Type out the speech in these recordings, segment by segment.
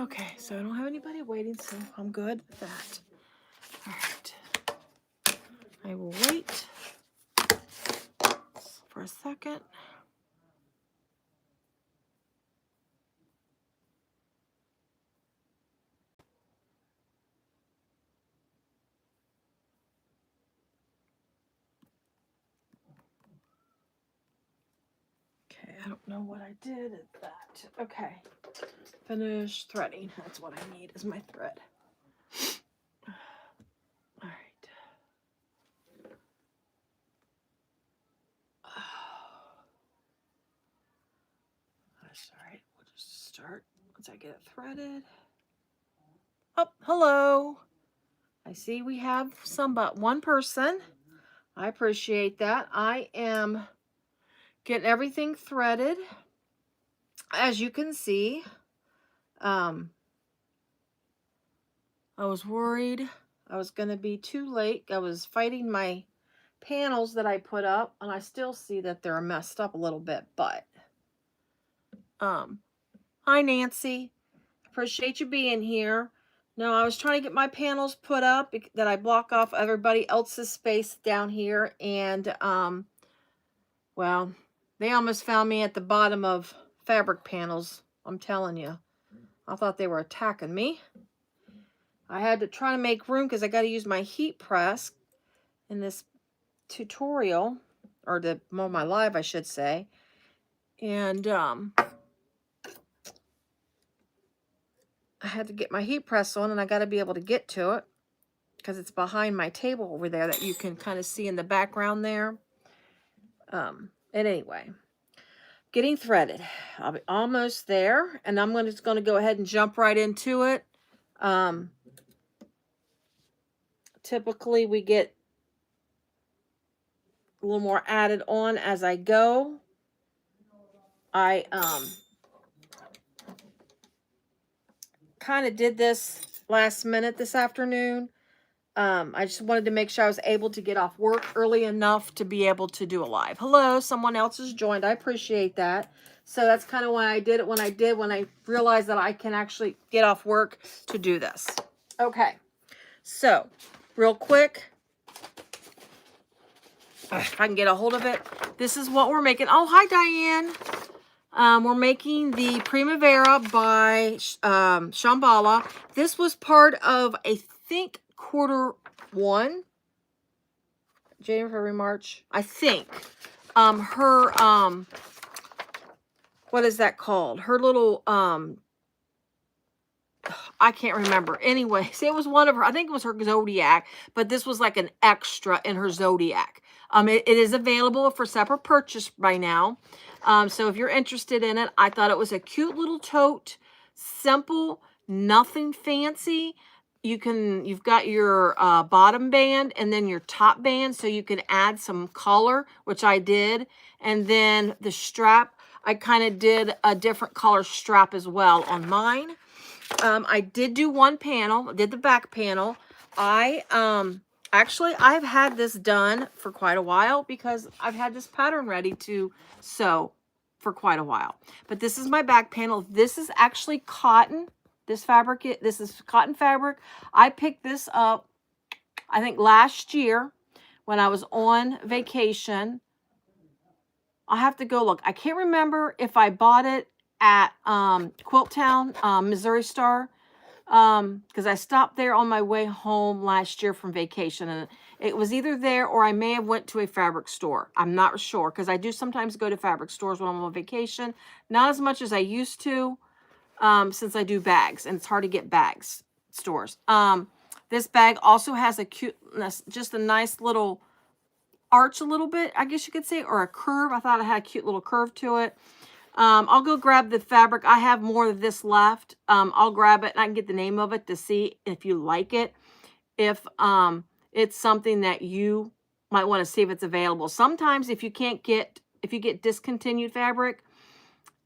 Okay, so I don't have anybody waiting, so I'm good with that. All right. I will wait for a second. Okay, I don't know what I did at that. Okay, finish threading. That's what I need is my thread. All right. That's all right. We'll just start once I get it threaded. Oh, hello. I see we have but one person. I appreciate that. I am getting everything threaded. As you can see, I was worried I was going to be too late. I was fighting my panels that I put up, and I still see that they're messed up a little bit, but hi Nancy, appreciate you being here. No, I was trying to get my panels put up that I block off everybody else's space down here, and well, they almost found me at the bottom of fabric panels. I'm telling you, I thought they were attacking me. I had to try to make room because I got to use my heat press in this tutorial, or my live, I should say. And I had to get my heat press on, and I got to be able to get to it because it's behind my table over there that you can kind of see in the background there. And anyway, getting threaded. I'll be almost there, and I'm just going to go ahead and jump right into it. Typically, we get a little more added on as I go. I kind of did this last minute this afternoon. I just wanted to make sure I was able to get off work early enough to be able to do a live. Hello, someone else has joined. I appreciate that. So that's kind of why I did it when I realized that I can actually get off work to do this. Okay, so real quick, if I can get a hold of it, this is what we're making. Oh, hi, Diane. We're making the Primavera by Shamballa. This was part of, I think, Q1, January, February, March, I think. Her, what is that called? Her little, I can't remember. Anyways, it was one of her, I think it was her Zodiac, but this was like an extra in her Zodiac. It is available for separate purchase by now. So if you're interested in it, I thought it was a cute little tote, simple, nothing fancy. You've got your bottom band and then your top band, so you can add some color, which I did. And then the strap, I kind of did a different color strap as well on mine. I did do one panel, did the back panel. Actually, I've had this done for quite a while because I've had this pattern ready to sew for quite a while. But this is my back panel. This is actually cotton. This is cotton fabric. I picked this up, I think, last year when I was on vacation. I'll have to go look. I can't remember if I bought it at Quilt Town, Missouri Star, because I stopped there on my way home last year from vacation, and it was either there or I may have went to a fabric store. I'm not sure, because I do sometimes go to fabric stores when I'm on vacation. Not as much as I used to, since I do bags, and it's hard to get bags stores. This bag also has a cute, just a nice little arch a little bit, I guess you could say, or a curve. I thought it had a cute little curve to it. I'll go grab the fabric. I have more of this left. I'll grab it and I can get the name of it to see if you like it. If it's something that you might want to see if it's available. Sometimes if you get discontinued fabric,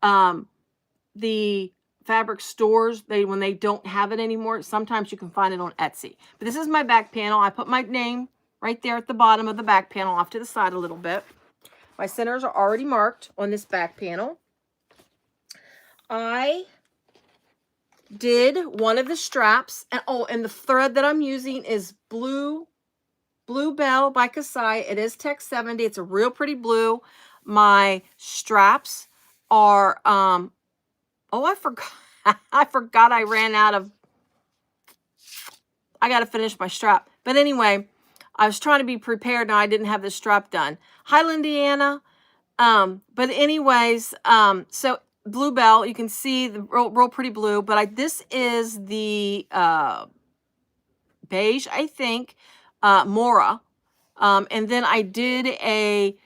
the fabric stores, when they don't have it anymore, sometimes you can find it on Etsy. But this is my back panel. I put my name right there at the bottom of the back panel, off to the side a little bit. My centers are already marked on this back panel. I did one of the straps, and oh, and the thread that I'm using is Bluebell by Kasai. It is Tech 70. It's a real pretty blue. My straps are oh, I forgot. I forgot I ran out of. I got to finish my strap. But anyway, I was trying to be prepared and I didn't have the strap done. Hi, Indiana. But anyways, so Bluebell, you can see the real pretty blue, but this is the beige, I think, Mora. And then I did a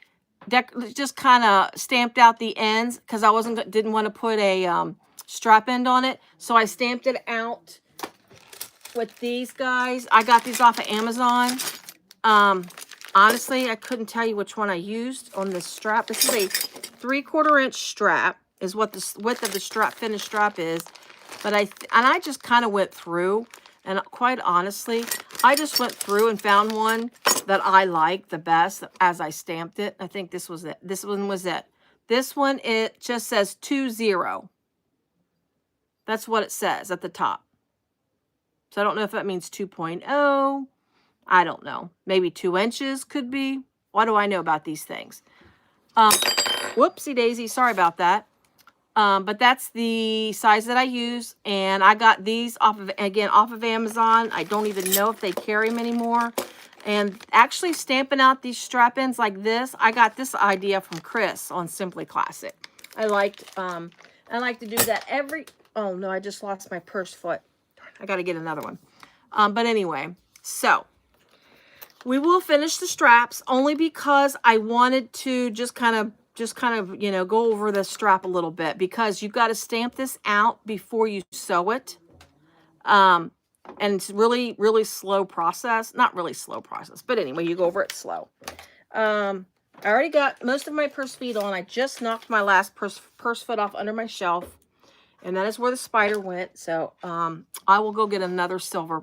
just kind of stamped out the ends because I didn't want to put a strap end on it. So I stamped it out with these guys. I got these off of Amazon. Honestly, I couldn't tell you which one I used on this strap. This is a 3/4 inch strap is what the width of the strap, finished strap is. But I just kind of went through, and quite honestly, I just went through and found one that I like the best as I stamped it. I think this was it. This one was it. This one, it just says 20. That's what it says at the top. So I don't know if that means 2.0. I don't know. Maybe 2 inches could be. What do I know about these things? Whoopsie daisy. Sorry about that. But that's the size that I use. And I got these off of Amazon. I don't even know if they carry them anymore. And actually stamping out these strap ends like this, I got this idea from Chris on Simply Classic. I like to do that oh no, I just lost my purse foot. I got to get another one. But anyway, so we will finish the straps only because I wanted to just kind of, you know, go over the strap a little bit because you've got to stamp this out before you sew it. And it's really, really slow process. Not really slow process, but anyway, you go over it slow. I already got most of my purse feet on. I just knocked my last purse foot off under my shelf. And that is where the spider went. So I will go get another silver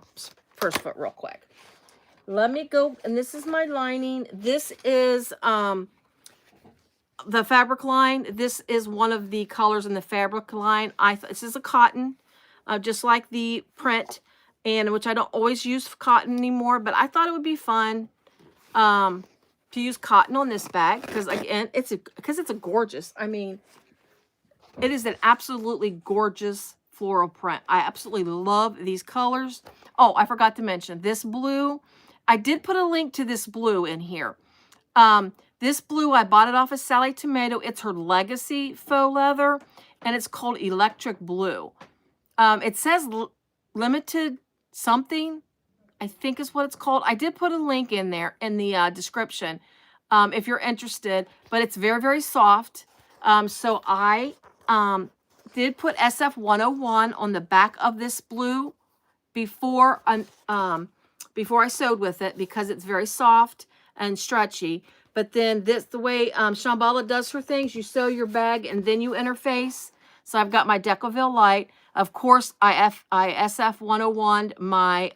purse foot real quick. Let me go. And this is my lining. This is the fabric line. This is one of the colors in the fabric line. This is a cotton, just like the print, and which I don't always use cotton anymore. But I thought it would be fun to use cotton on this bag because again, it's a gorgeous. I mean, it is an absolutely gorgeous floral print. I absolutely love these colors. Oh, I forgot to mention this blue. I did put a link to this blue in here. This blue, I bought it off of Sallie Tomato. It's her Legacy faux leather, and it's called Electric Blue. It says limited something, I think is what it's called. I did put a link in there in the description if you're interested, but it's very, very soft. So I did put SF 101 on the back of this blue before I sewed with it because it's very soft and stretchy. But then the way Shamballa does her things, you sew your bag and then you interface. So I've got my Decoville light. Of course, I SF 101 my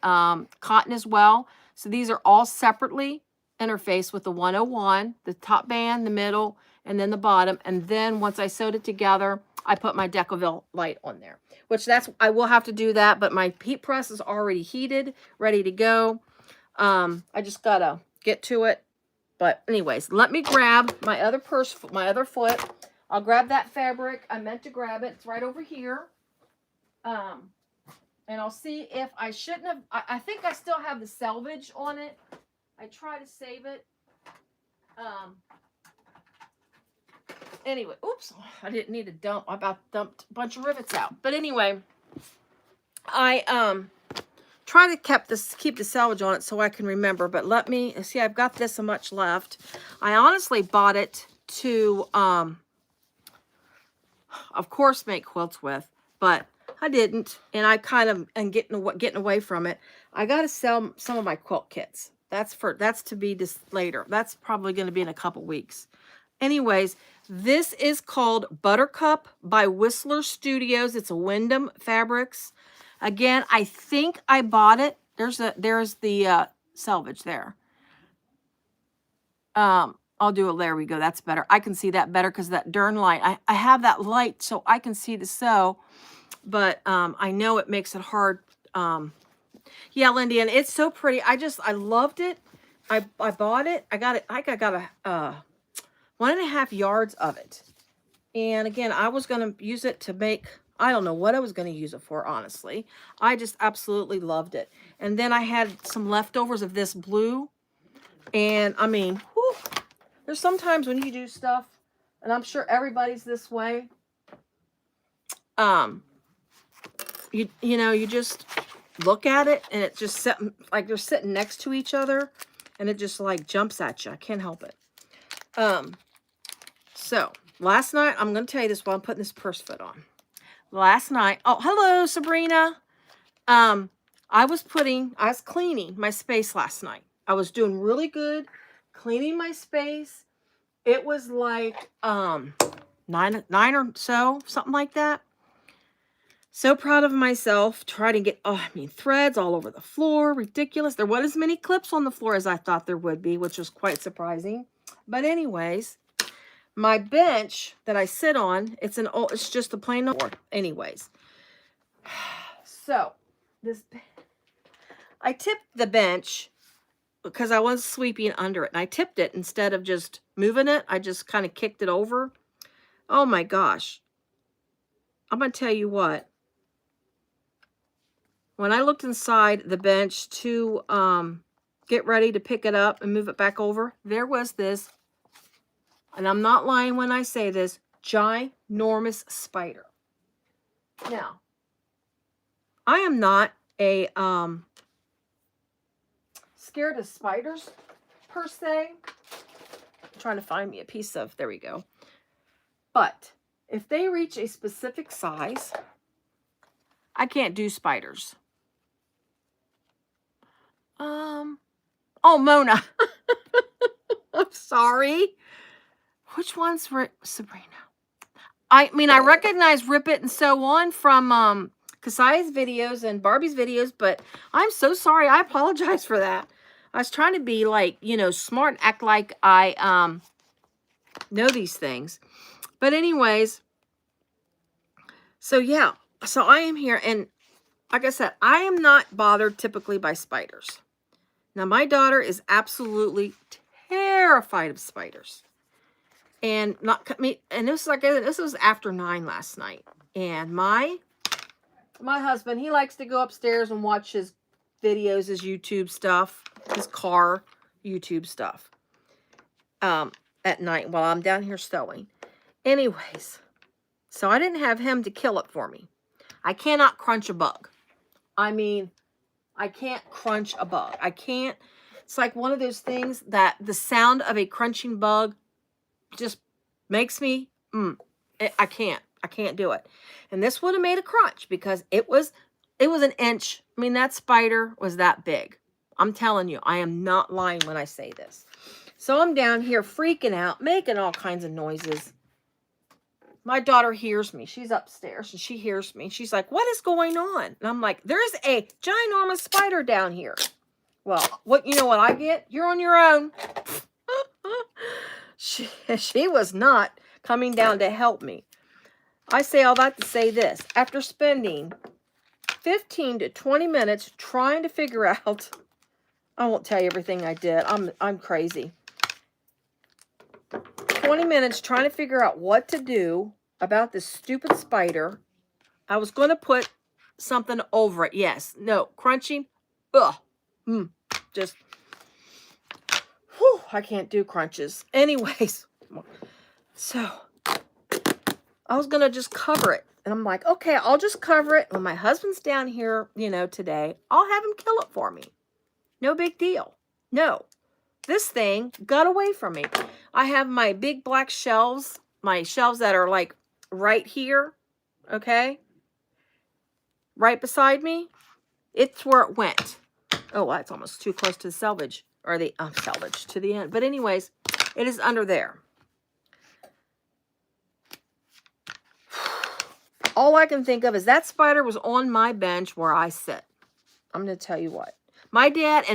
cotton as well. So these are all separately interfaced with the 101, the top band, the middle, and then the bottom. And then once I sewed it together, I put my Decoville light on there, which I will have to do that, but my heat press is already heated, ready to go. I just gotta get to it. But anyways, let me grab my other foot. I'll grab that fabric. I meant to grab it. It's right over here. And I'll see if I shouldn't have, I think I still have the selvage on it. I try to save it. Anyway, oops, I didn't need to dump. I about dumped a bunch of rivets out. But anyway, I try to keep the selvage on it so I can remember. But let me see. I've got this much left. I honestly bought it to, of course, make quilts with, but I didn't, and I kind of am getting away from it. I got to sell some of my quilt kits. That's to be later. That's probably going to be in a couple weeks. Anyways, this is called Buttercup by Whistler Studios. It's a Windham Fabrics. Again, I think I bought it. There's the selvage there. I'll do it. There we go. That's better. I can see that better because that darn light. I have that light so I can see the sew. but I know it makes it hard. Yeah, Lindy, and it's so pretty. I loved it. I bought it. I got it. I got a 1.5 yards of it. And again, I was going to use it to make, I don't know what I was going to use it for, honestly. I just absolutely loved it. And then I had some leftovers of this blue. And I mean, whew, there's sometimes when you do stuff, and I'm sure everybody's this way, you know, you just look at it and it just sitting, like they're sitting next to each other, and it just like jumps at you. I can't help it. So last night, I'm going to tell you this while I'm putting this purse foot on. Last night, oh, hello, Sabrina. I was cleaning my space last night. I was doing really good cleaning my space. It was like, 9 or so, something like that. So proud of myself. Trying to get, threads all over the floor. Ridiculous. There wasn't as many clips on the floor as I thought there would be, which was quite surprising. But anyways, my bench that I sit on, it's just a plain board. Anyways. So, I tipped the bench because I was sweeping under it. And I tipped it instead of just moving it. I just kind of kicked it over. Oh my gosh. I'm going to tell you what. When I looked inside the bench to get ready to pick it up and move it back over, there was this, and I'm not lying when I say this, ginormous spider. Now, I am not a scared of spiders per se. I'm trying to find me a piece of, there we go. But if they reach a specific size, I can't do spiders. Oh, Mona. I'm sorry. Which one's Sabrina? I mean, I recognize Rip It and Sew On from Kasai's videos and Barbie's videos, but I'm so sorry. I apologize for that. I was trying to be like, you know, smart and act like I know these things. But anyways, so yeah. So I am here, and like I said, I am not bothered typically by spiders. Now, my daughter is absolutely terrified of spiders. And this was after 9 last night. And my husband, he likes to go upstairs and watch his videos, his YouTube stuff, his car YouTube stuff at night while I'm down here sewing. Anyways, so I didn't have him to kill it for me. I cannot crunch a bug. I mean, I can't crunch a bug. I can't. It's like one of those things that the sound of a crunching bug just makes me, I can't do it. And this would have made a crunch because it was an inch. I mean, that spider was that big. I'm telling you, I am not lying when I say this. So I'm down here freaking out, making all kinds of noises. My daughter hears me. She's upstairs and she hears me. She's like, what is going on? And I'm like, there's a ginormous spider down here. Well, you know what I get? You're on your own. She was not coming down to help me. I say all that to say this. After spending 15 to 20 minutes trying to figure out, I won't tell you everything I did. I'm crazy. 20 minutes trying to figure out what to do about this stupid spider. I was going to put something over it. Yes. No. Crunching. Ugh. Just. Whew, I can't do crunches. Anyways. So. I was going to just cover it. And I'm like, okay, I'll just cover it. When my husband's down here, you know, today, I'll have him kill it for me. No big deal. No. This thing got away from me. I have my big black shelves. My shelves that are like right here. Okay. Right beside me. It's where it went. Oh, that's almost too close to the salvage. Or the salvage to the end. But anyways, it is under there. All I can think of is that spider was on my bench where I sit. I'm going to tell you what. My dad,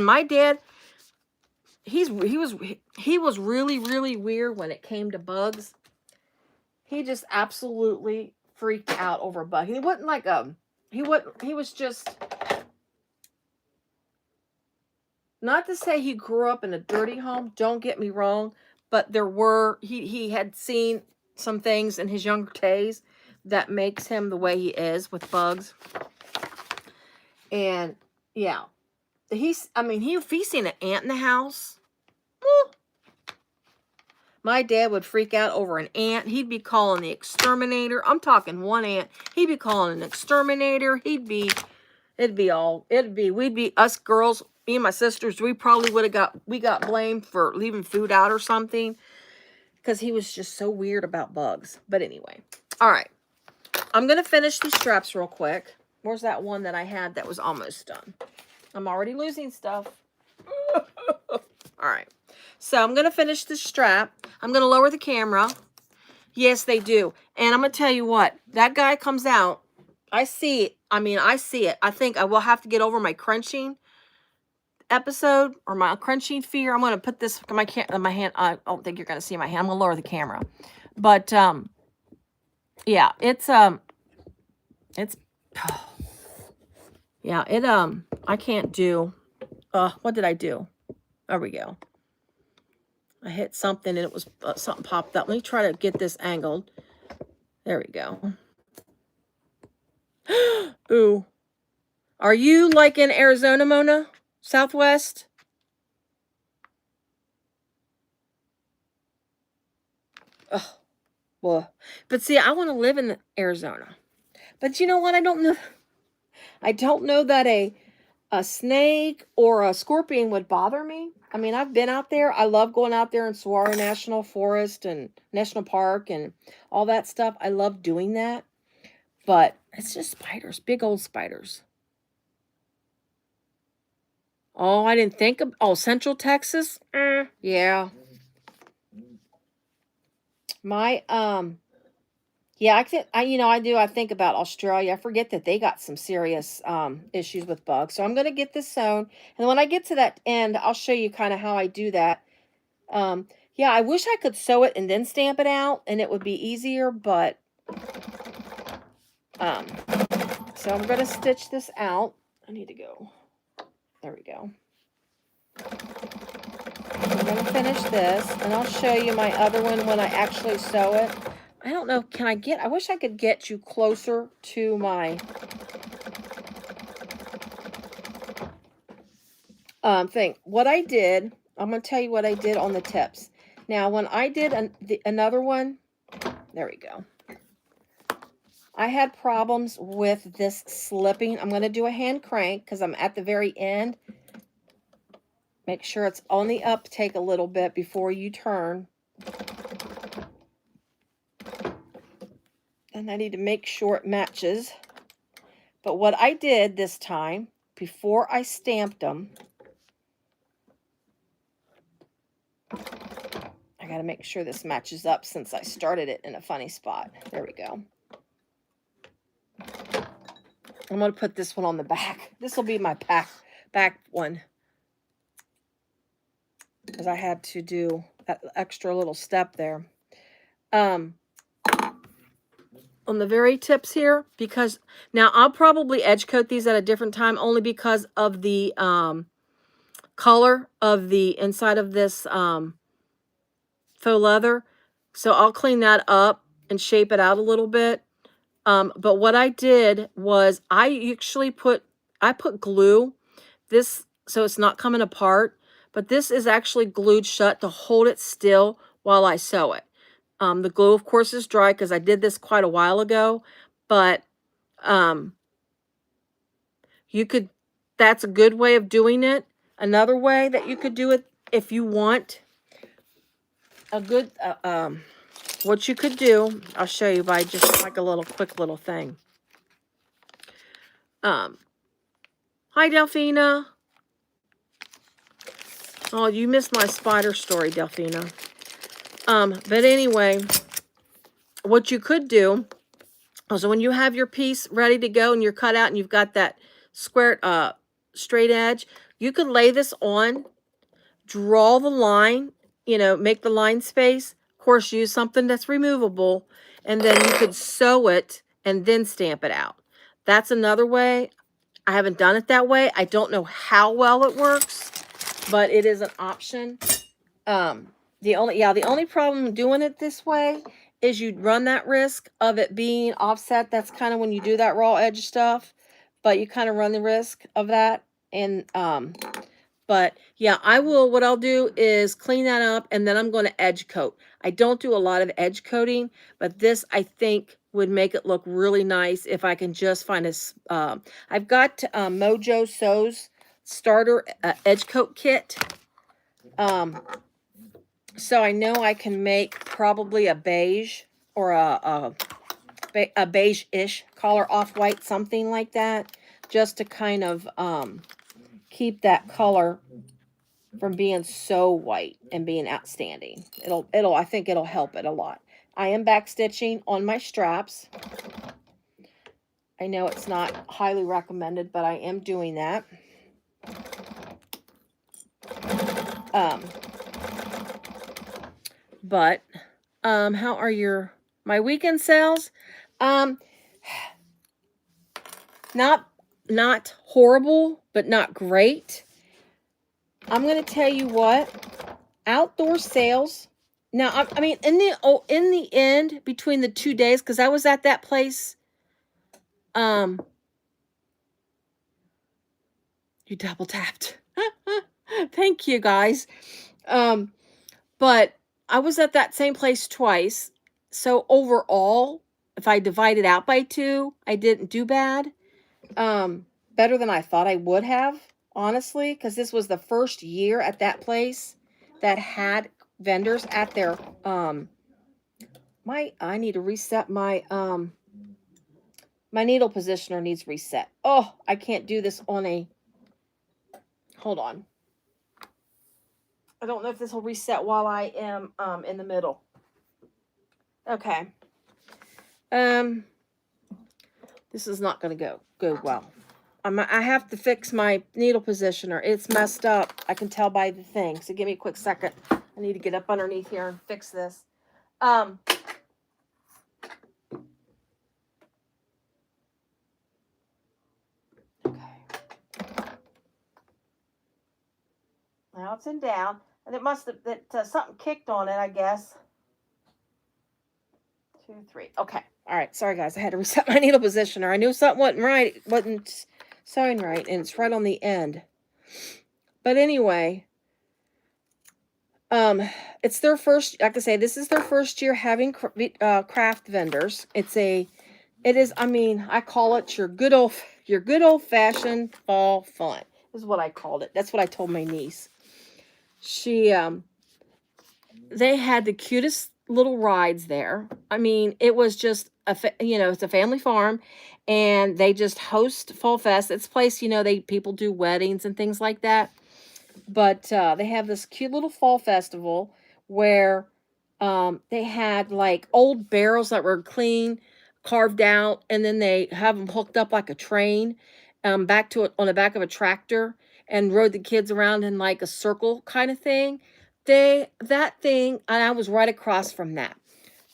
he was really, really weird when it came to bugs. He just absolutely freaked out over a bug. He wasn't like he was just, not to say he grew up in a dirty home, don't get me wrong, but there were, he had seen some things in his younger days that makes him the way he is with bugs. And yeah, if he's seen an ant in the house, woo, my dad would freak out over an ant. He'd be calling the exterminator. I'm talking one ant. He'd be calling an exterminator. We'd be us girls, me and my sisters, we probably would have got blamed for leaving food out or something, because he was just so weird about bugs. But anyway, all right. I'm going to finish these straps real quick. Where's that one that I had that was almost done? I'm already losing stuff. All right. So I'm going to finish this strap. I'm going to lower the camera. Yes, they do. And I'm going to tell you what. That guy comes out. I see it. I see it. I think I will have to get over my crunching episode or my crunching fear. I'm going to put this in my hand. I don't think you're going to see my hand. I'm going to lower the camera. But, yeah, it's, yeah, I can't do, what did I do? There we go. I hit something and it was, something popped up. Let me try to get this angled. There we go. Ooh. Are you like in Arizona, Mona? Southwest? Oh, well. But see, I want to live in Arizona. But you know what? I don't know. I don't know that a snake or a scorpion would bother me. I've been out there. I love going out there in Saguaro National Forest and National Park and all that stuff. I love doing that. But it's just spiders, big old spiders. Oh, I didn't think of, Central Texas? Yeah. My, yeah, I think about Australia. I forget that they got some serious issues with bugs. So I'm going to get this sewn. And when I get to that end, I'll show you kind of how I do that. Yeah, I wish I could sew it and then stamp it out and it would be easier, but so I'm going to stitch this out. I need to go. There we go. I'm going to finish this and I'll show you my other one when I actually sew it. I don't know, I wish I could get you closer to my thing. What I did, I'm going to tell you what I did on the tips. Now, when I did another one, there we go. I had problems with this slipping. I'm going to do a hand crank because I'm at the very end. Make sure it's on the uptake a little bit before you turn. And I need to make sure it matches. But what I did this time, before I stamped them, I got to make sure this matches up since I started it in a funny spot. There we go. I'm going to put this one on the back. This will be my back one. Because I had to do that extra little step there. On the very tips here, because now I'll probably edge coat these at a different time only because of the color of the inside of this faux leather. So I'll clean that up and shape it out a little bit. But what I did was I actually put glue this so it's not coming apart, but this is actually glued shut to hold it still while I sew it. The glue, of course, is dry because I did this quite a while ago, but that's a good way of doing it. Another way that you could do it if you want a good, what you could do, I'll show you by just like a quick little thing. Hi, Delphina. Oh, you missed my spider story, Delphina. But anyway, what you could do, so when you have your piece ready to go and you're cut out and you've got that square, straight edge, you could lay this on, draw the line, make the line space. Of course, use something that's removable, and then you could sew it and then stamp it out. That's another way. I haven't done it that way. I don't know how well it works, but it is an option. The only problem doing it this way is you'd run that risk of it being offset. That's kind of when you do that raw edge stuff, but you kind of run the risk of that. And, but yeah, what I'll do is clean that up, and then I'm going to edge coat. I don't do a lot of edge coating, but this I think would make it look really nice if I can just find a, I've got Mojo Sews starter edge coat kit. So I know I can make probably a beige or a beige-ish color off-white, something like that, just to kind of keep that color from being so white and being outstanding. I think it'll help it a lot. I am back stitching on my straps. I know it's not highly recommended, but I am doing that. But how are my weekend sales? Not horrible, but not great. I'm going to tell you what, outdoor sales. Now, I mean, in the end, between the 2 days, because I was at that place, you double tapped. Thank you, guys. But I was at that same place twice. So overall, if I divide it out by 2, I didn't do bad. Better than I thought I would have, honestly, because this was the first year at that place that had vendors at their, I need to reset my, my needle positioner needs reset. Oh, I can't do this on a, hold on. I don't know if this will reset while I am, in the middle. Okay. This is not going to go well. I have to fix my needle positioner. It's messed up. I can tell by the thing. So give me a quick second. I need to get up underneath here and fix this. Okay. Now it's in down. And it must have, something kicked on it, I guess. 2, 3. Okay. All right. Sorry, guys. I had to reset my needle positioner. I knew something wasn't right. It wasn't sewing right, and it's right on the end. But anyway, it's their first, like I say, this is their first year having craft vendors. I mean, I call it your good old fashioned fall fun is what I called it. That's what I told my niece. They had the cutest little rides there. I mean, it was just it's a family farm, and they just host Fall Fest. It's a place, people do weddings and things like that. But they have this cute little fall festival where they had like old barrels that were clean, carved out, and then they have them hooked up like a train on the back of a tractor, and rode the kids around in like a circle kind of thing. That thing, and I was right across from that.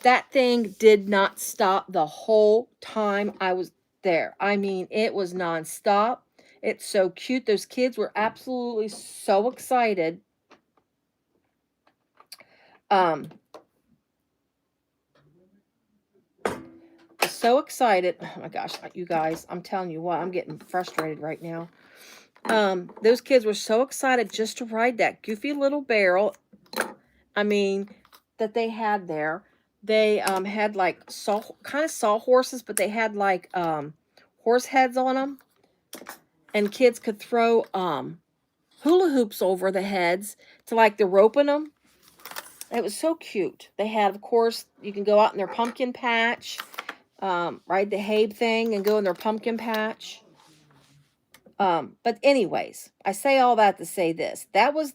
That thing did not stop the whole time I was there. I mean, it was nonstop. It's so cute. Those kids were absolutely so excited. So excited. Oh my gosh, you guys, I'm telling you what, I'm getting frustrated right now. Those kids were so excited just to ride that goofy little barrel. I mean, that they had there. They had like kind of sawhorses, but they had like horse heads on them. And kids could throw hula hoops over the heads to like the rope in them. It was so cute. They had, of course, you can go out in their pumpkin patch, ride the hay thing and go in their pumpkin patch. But anyways, I say all that to say this. That was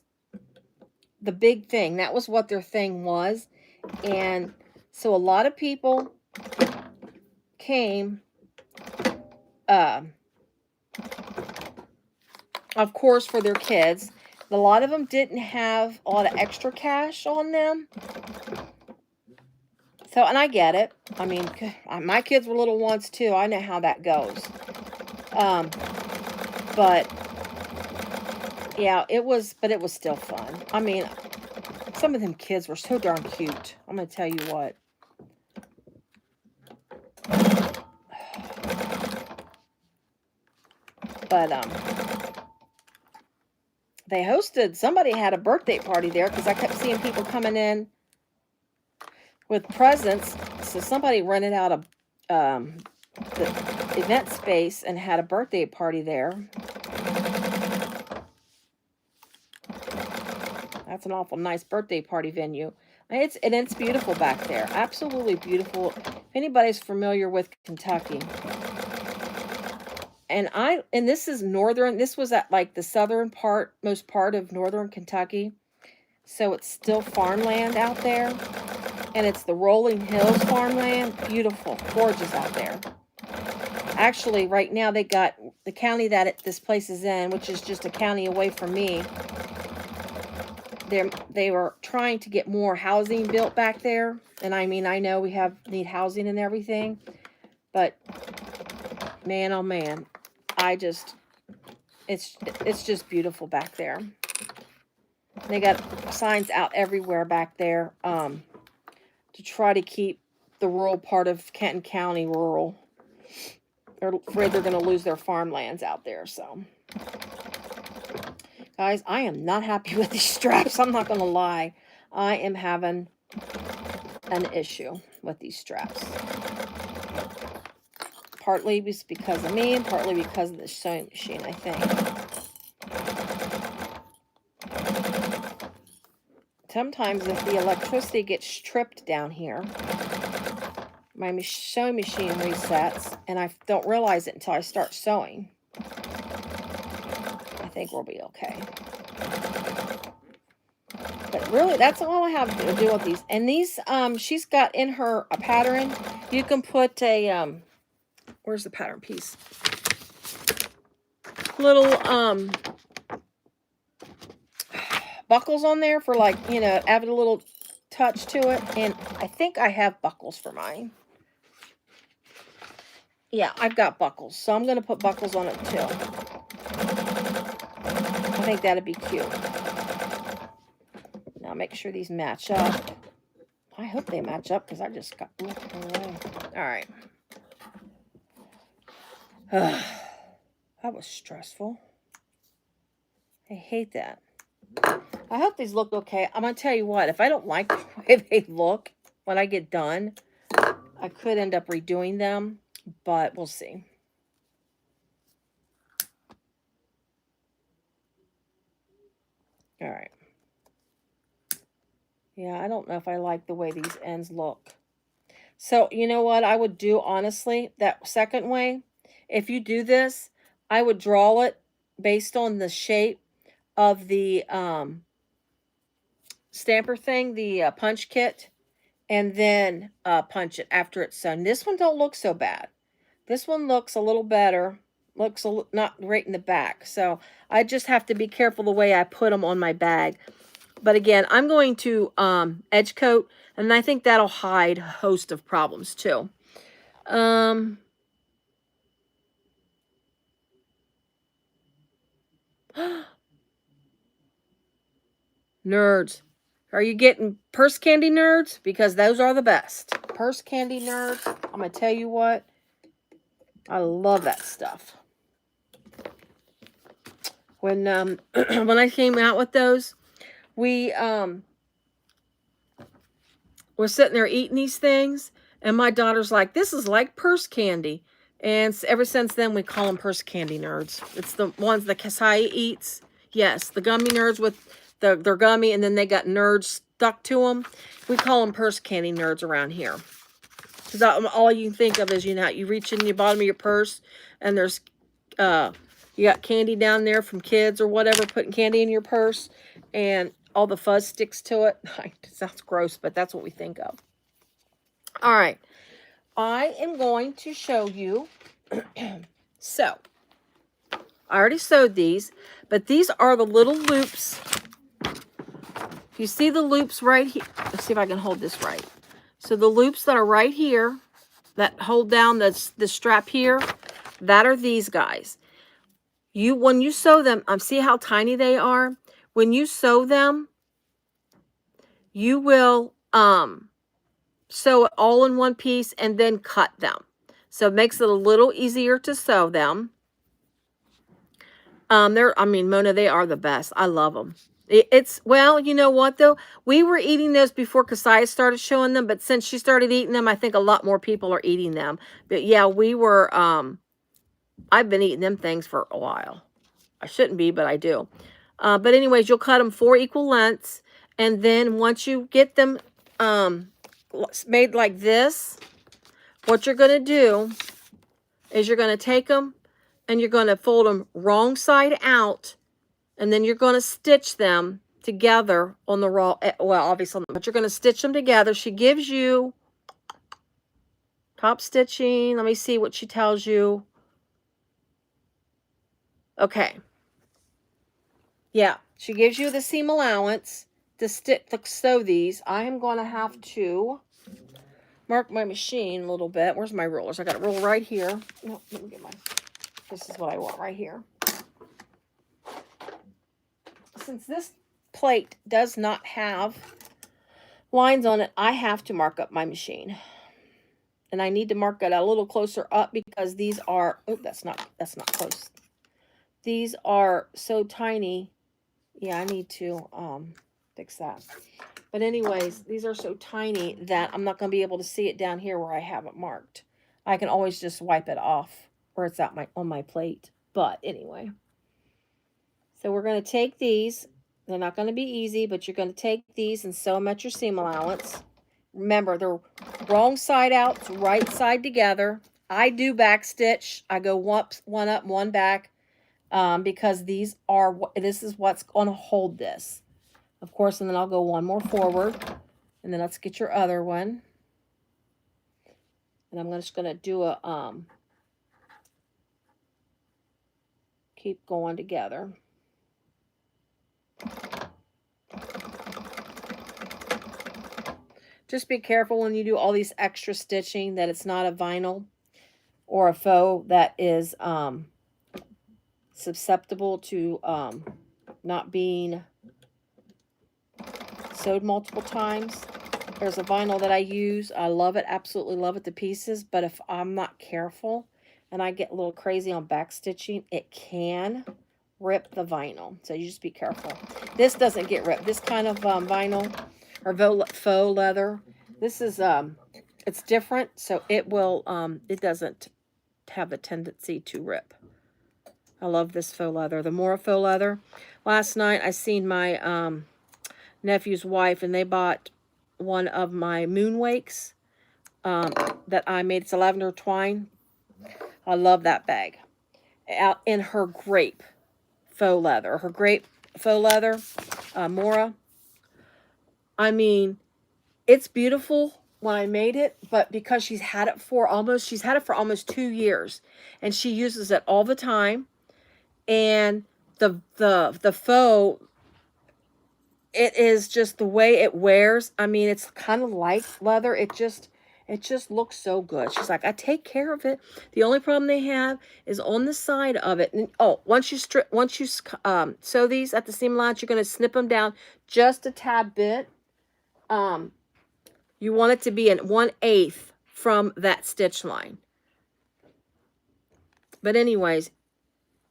the big thing. That was what their thing was. And so a lot of people came, of course, for their kids. A lot of them didn't have a lot of extra cash on them. So, and I get it. I mean, my kids were little once too. I know how that goes. But yeah, it was still fun. I mean, some of them kids were so darn cute. I'm going to tell you what. But, somebody had a birthday party there because I kept seeing people coming in with presents. So somebody rented out the event space and had a birthday party there. That's an awful nice birthday party venue. It's beautiful back there. Absolutely beautiful. If anybody's familiar with Kentucky. And this is northern. This was at like the most part of northern Kentucky. So it's still farmland out there. And it's the rolling hills farmland. Beautiful, gorgeous out there. Actually, right now they got the county that this place is in, which is just a county away from me. They were trying to get more housing built back there. And I mean, I know we need housing and everything. But man, oh man, it's just beautiful back there. They got signs out everywhere back there to try to keep the rural part of Kenton County rural. They're afraid they're going to lose their farmlands out there, so. Guys, I am not happy with these straps. I'm not going to lie. I am having an issue with these straps. Partly because of me and partly because of the sewing machine, I think. Sometimes if the electricity gets tripped down here, my sewing machine resets and I don't realize it until I start sewing. I think we'll be okay. But really, that's all I have to do with these. And these, she's got in her a pattern. You can put a, where's the pattern piece? Little, buckles on there for like, you know, add a little touch to it. And I think I have buckles for mine. Yeah, I've got buckles. So I'm going to put buckles on it too. I think that'd be cute. Now make sure these match up. I hope they match up because I just got looking away. All right. That was stressful. I hate that. I hope these look okay. I'm going to tell you what. If I don't like the way they look when I get done, I could end up redoing them. But we'll see. All right. Yeah, I don't know if I like the way these ends look. So, you know what I would do, honestly? That second way, if you do this, I would draw it based on the shape of the stamper thing, the punch kit, and then punch it after it's sewn. This one don't look so bad. This one looks a little better. Looks not right in the back. So I just have to be careful the way I put them on my bag. But again, I'm going to edge coat, and I think that'll hide a host of problems too. Nerds. Are you getting purse candy nerds? Because those are the best. Purse candy nerds. I'm going to tell you what. I love that stuff. When when I came out with those, we were sitting there eating these things, and my daughter's like, "This is like purse candy." And ever since then, we call them purse candy nerds. It's the ones that Kasai eats. Yes, the gummy nerds with they're gummy, and then they got nerds stuck to them. We call them purse candy nerds around here. Because all you can think of is, you know, you reach in the bottom of your purse, and there's, you got candy down there from kids or whatever, putting candy in your purse, and all the fuzz sticks to it. It sounds gross, but that's what we think of. All right. I am going to show you. So, I already sewed these, but these are the little loops. You see the loops right here. Let's see if I can hold this right. So the loops that are right here, that hold down the strap here, that are these guys. When you sew them, see how tiny they are? When you sew them, you will sew it all in one piece and then cut them. So it makes it a little easier to sew them. Mona, they are the best. I love them. Well, you know what though? We were eating those before Kasaya started showing them, but since she started eating them, I think a lot more people are eating them. But yeah, we were, I've been eating them things for a while. I shouldn't be, but I do. But anyways, you'll cut them 4 equal lengths. And then once you get them made like this, what you're going to do is you're going to take them and you're going to fold them wrong side out. And then you're going to stitch them together on the raw, well, obviously, but you're going to stitch them together. She gives you top stitching. Let me see what she tells you. Okay. Yeah, she gives you the seam allowance to sew these. I am going to have to mark my machine a little bit. Where's my rulers? I got a rule right here. No, let me get this is what I want right here. Since this plate does not have lines on it, I have to mark up my machine. And I need to mark it a little closer up because these are, oh, that's not close. These are so tiny. Yeah, I need to fix that. But anyways, these are so tiny that I'm not going to be able to see it down here where I have it marked. I can always just wipe it off where it's at on my plate. But anyway. So we're going to take these. They're not going to be easy, but you're going to take these and sew them at your seam allowance. Remember, they're wrong side out, right side together. I do back stitch. I go one up, one back, because this is what's going to hold this. Of course, and then I'll go one more forward. And then let's get your other one. And I'm just going to do a, keep going together. Just be careful when you do all these extra stitching that it's not a vinyl or a faux that is susceptible to not being sewed multiple times. There's a vinyl that I use. I love it, absolutely love it to pieces, but if I'm not careful and I get a little crazy on back stitching, it can rip the vinyl. So you just be careful. This doesn't get ripped. This kind of vinyl or faux leather, this is it's different, so it will it doesn't have a tendency to rip. I love this faux leather. The more faux leather. Last night I seen my nephew's wife, and they bought one of my moon wakes that I made. It's a lavender twine. I love that bag. Out in her grape faux leather. Her grape faux leather, Mora. I mean, it's beautiful when I made it, but because she's had it for almost 2 years, and she uses it all the time. And the faux, it is just the way it wears. I mean, it's kind of like leather. It just looks so good. She's like, I take care of it. The only problem they have is on the side of it. And oh, once you sew these at the seam allowance, you're going to snip them down just a tad bit. You want it to be in 1/8 from that stitch line. But anyways,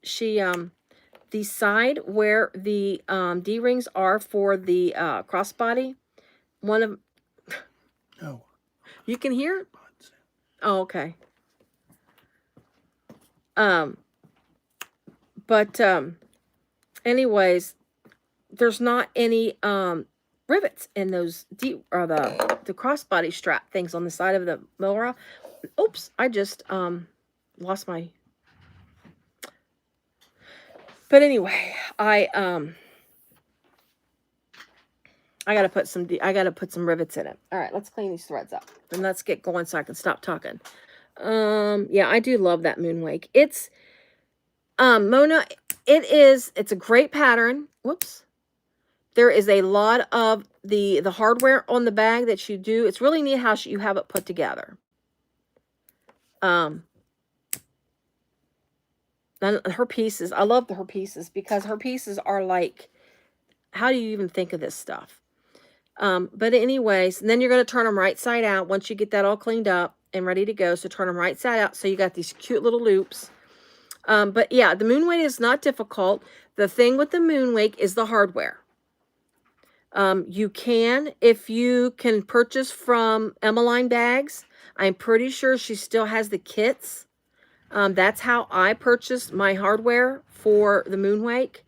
she the side where the D-rings are for the crossbody, one of no. You can hear? Oh, okay. Anyways, there's not any rivets in those the crossbody strap things on the side of the Mora. Oops, I just lost my. But anyway, I gotta put some rivets in it. All right, let's clean these threads up and let's get going so I can stop talking. Yeah, I do love that Moonwake. It's Mona, it's a great pattern. Whoops. There is a lot of the hardware on the bag that you do. It's really neat how you have it put together. And her pieces, I love her pieces because her pieces are like, how do you even think of this stuff? But anyways, and then you're going to turn them right side out once you get that all cleaned up and ready to go. So turn them right side out. So you got these cute little loops. But yeah, the moon weight is not difficult. The thing with the moon weight is the hardware. You can, if you can purchase from Emmeline Bags, I'm pretty sure she still has the kits. That's how I purchased my hardware for the Moonwake.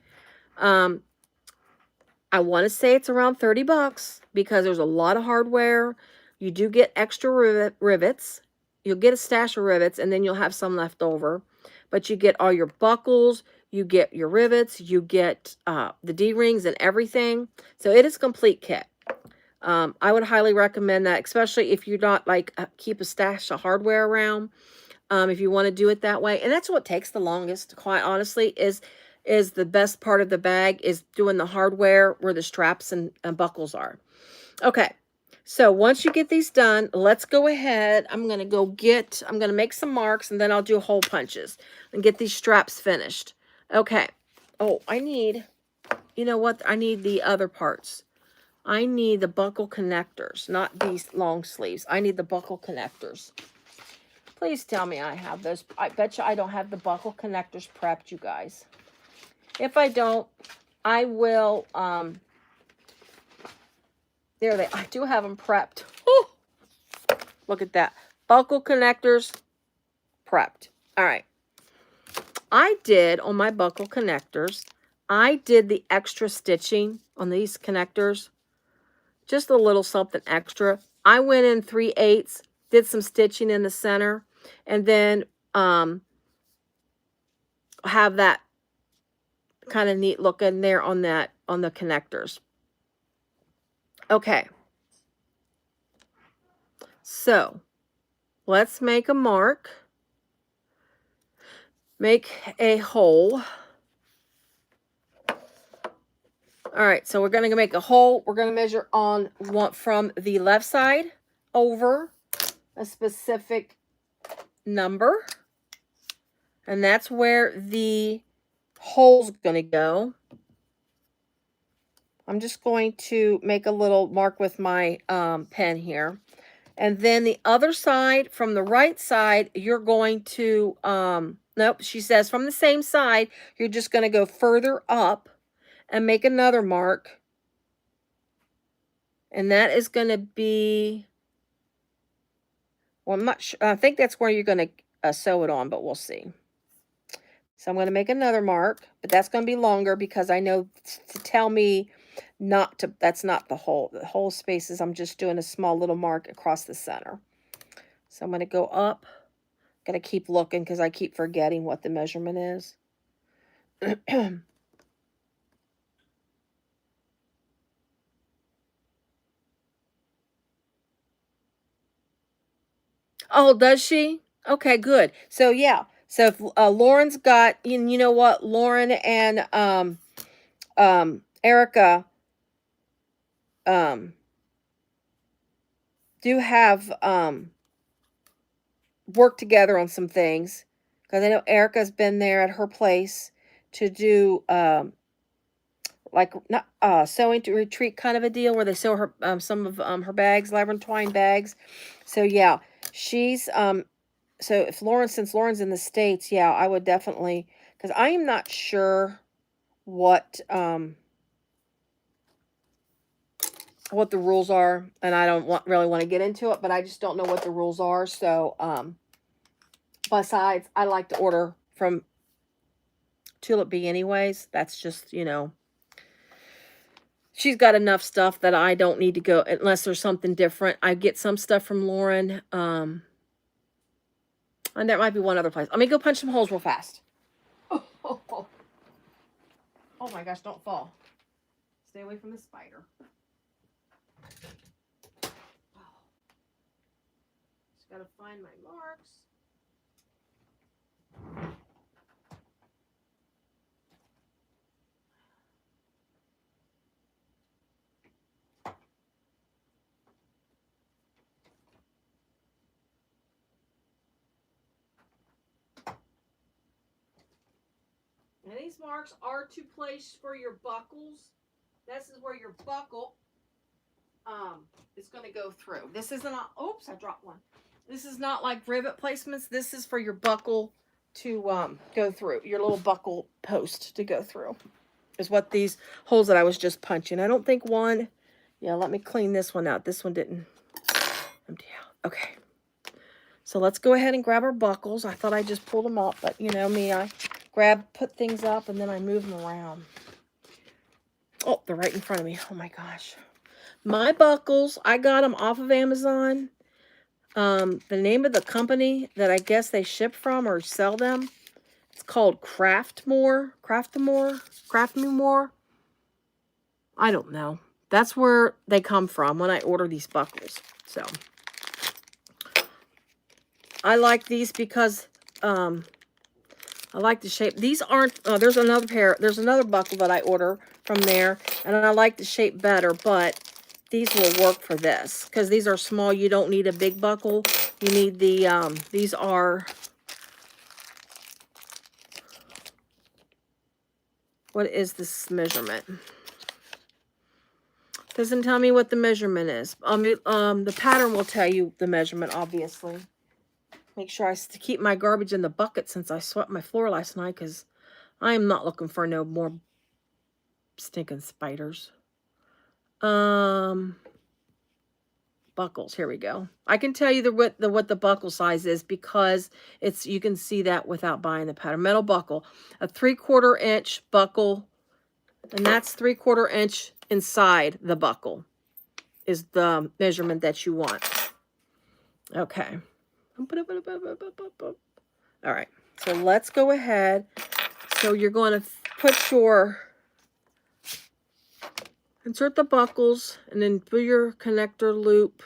I want to say it's around 30 bucks because there's a lot of hardware. You do get extra rivets. You'll get a stash of rivets and then you'll have some left over. But you get all your buckles, you get your rivets, you get the D-rings and everything. So it is a complete kit. I would highly recommend that, especially if you're not like keep a stash of hardware around. If you want to do it that way. And that's what takes the longest, quite honestly, is the best part of the bag is doing the hardware where the straps and buckles are. Okay, so once you get these done, let's go ahead. I'm going to make some marks and then I'll do hole punches and get these straps finished. Okay. Oh, you know what? I need the other parts. I need the buckle connectors, not these long sleeves. I need the buckle connectors. Please tell me I have those. I bet you I don't have the buckle connectors prepped, you guys. If I don't, I will, I do have them prepped. Whew. Look at that. Buckle connectors prepped. All right. I did, on my buckle connectors, I did the extra stitching on these connectors. Just a little something extra. I went in 3/8, did some stitching in the center, and then have that kind of neat look in there on the connectors. Okay. So, let's make a mark. Make a hole. All right, so we're going to make a hole. We're going to measure on from the left side over a specific number. And that's where the hole's going to go. I'm just going to make a little mark with my pen here. And then the other side, from the right side, you're going to, nope, she says from the same side, you're just going to go further up and make another mark. And that is going to be, well, I'm not sure. I think that's where you're going to sew it on, but we'll see. So I'm going to make another mark, but that's going to be longer because I know to tell me not to, that's not the whole. The whole spaces, I'm just doing a small little mark across the center. So I'm going to go up. Got to keep looking because I keep forgetting what the measurement is. Oh, does she? Okay, good. So yeah. So if Lauren's got, you know what, Lauren and Erica do have worked together on some things, because I know Erica's been there at her place to do like not sewing to retreat kind of a deal where they sew her some of her bags, labyrinthine bags. So yeah, she's so if since Lauren's in the States, yeah, I would definitely, because I am not sure what the rules are, and I don't really want to get into it, but I just don't know what the rules are. So besides, I like to order from Tulip Bee anyways. That's just, you know, she's got enough stuff that I don't need to go unless there's something different. I get some stuff from Lauren. And there might be one other place. Let me go punch some holes real fast. Oh my gosh, don't fall. Stay away from the spider. Just gotta find my marks. And these marks are to place for your buckles. This is where your buckle is going to go through. This isn't a, oops, I dropped one. This is not like rivet placements. This is for your buckle to go through, your little buckle post to go through, is what these holes that I was just punching. I don't think one, yeah, let me clean this one out. This one didn't empty out. Okay. So let's go ahead and grab our buckles. I thought I just pulled them up, but you know me, I put things up, and then I move them around. Oh, they're right in front of me. Oh my gosh. My buckles, I got them off of Amazon. The name of the company that I guess they ship from or sell them, it's called Craftmore. I don't know. That's where they come from when I order these buckles. So I like these because I like the shape. These aren't, there's another pair, there's another buckle that I order from there, and I like the shape better, but these will work for this because these are small. You don't need a big buckle. You need the, these are, what is this measurement? Doesn't tell me what the measurement is. The pattern will tell you the measurement, obviously. Make sure I keep my garbage in the bucket since I swept my floor last night, because I am not looking for no more stinking spiders. Buckles, here we go. I can tell you what the buckle size is because it's, you can see that without buying the pattern. Metal buckle, a 3/4 inch buckle, and that's 3/4 inch inside the buckle is the measurement that you want. Okay. All right. So let's go ahead. So you're going to put your, insert the buckles, and then put your connector loop.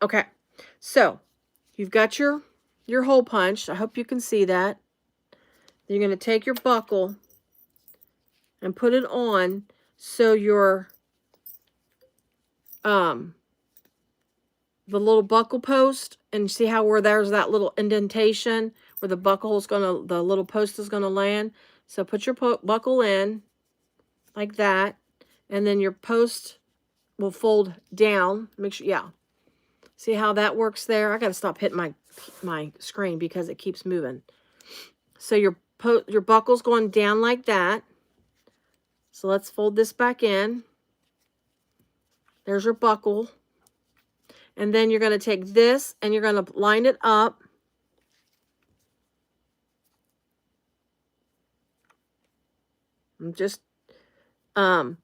Okay. So you've got your hole punched. I hope you can see that. You're going to take your buckle and put it on so your the little buckle post, and see how where there's that little indentation where the buckle is going to, the little post is going to land. So put your buckle in like that, and then your post will fold down. Make sure, yeah. See how that works there? I got to stop hitting my screen because it keeps moving. So your buckle's going down like that. So let's fold this back in. There's your buckle. And then you're going to take this and you're going to line it up. And just kind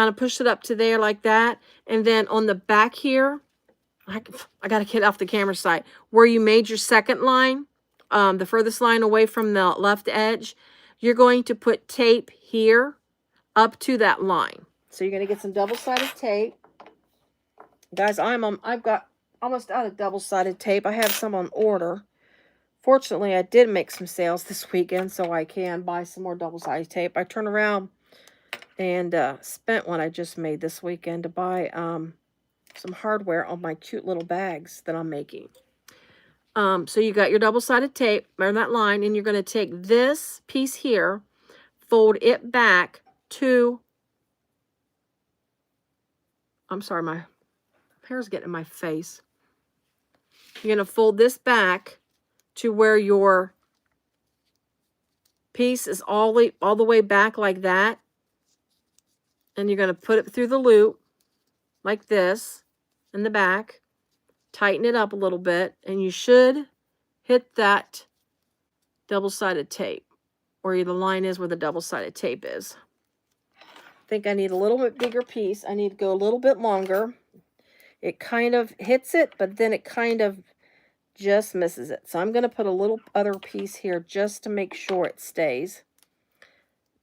of push it up to there like that. And then on the back here, I got to get off the camera side, where you made your second line, the furthest line away from the left edge, you're going to put tape here up to that line. So you're going to get some double-sided tape. Guys, I've got almost out of double-sided tape. I have some on order. Fortunately, I did make some sales this weekend, so I can buy some more double-sided tape. I turned around and spent what I just made this weekend to buy some hardware on my cute little bags that I'm making. So you got your double-sided tape on that line, and you're going to take this piece here, fold it back to, I'm sorry, my hair's getting in my face. You're going to fold this back to where your piece is all the way back like that. And you're going to put it through the loop like this in the back. Tighten it up a little bit, and you should hit that double-sided tape where the line is where the double-sided tape is. I think I need a little bit bigger piece. I need to go a little bit longer. It kind of hits it, but then it kind of just misses it. So I'm going to put a little other piece here just to make sure it stays.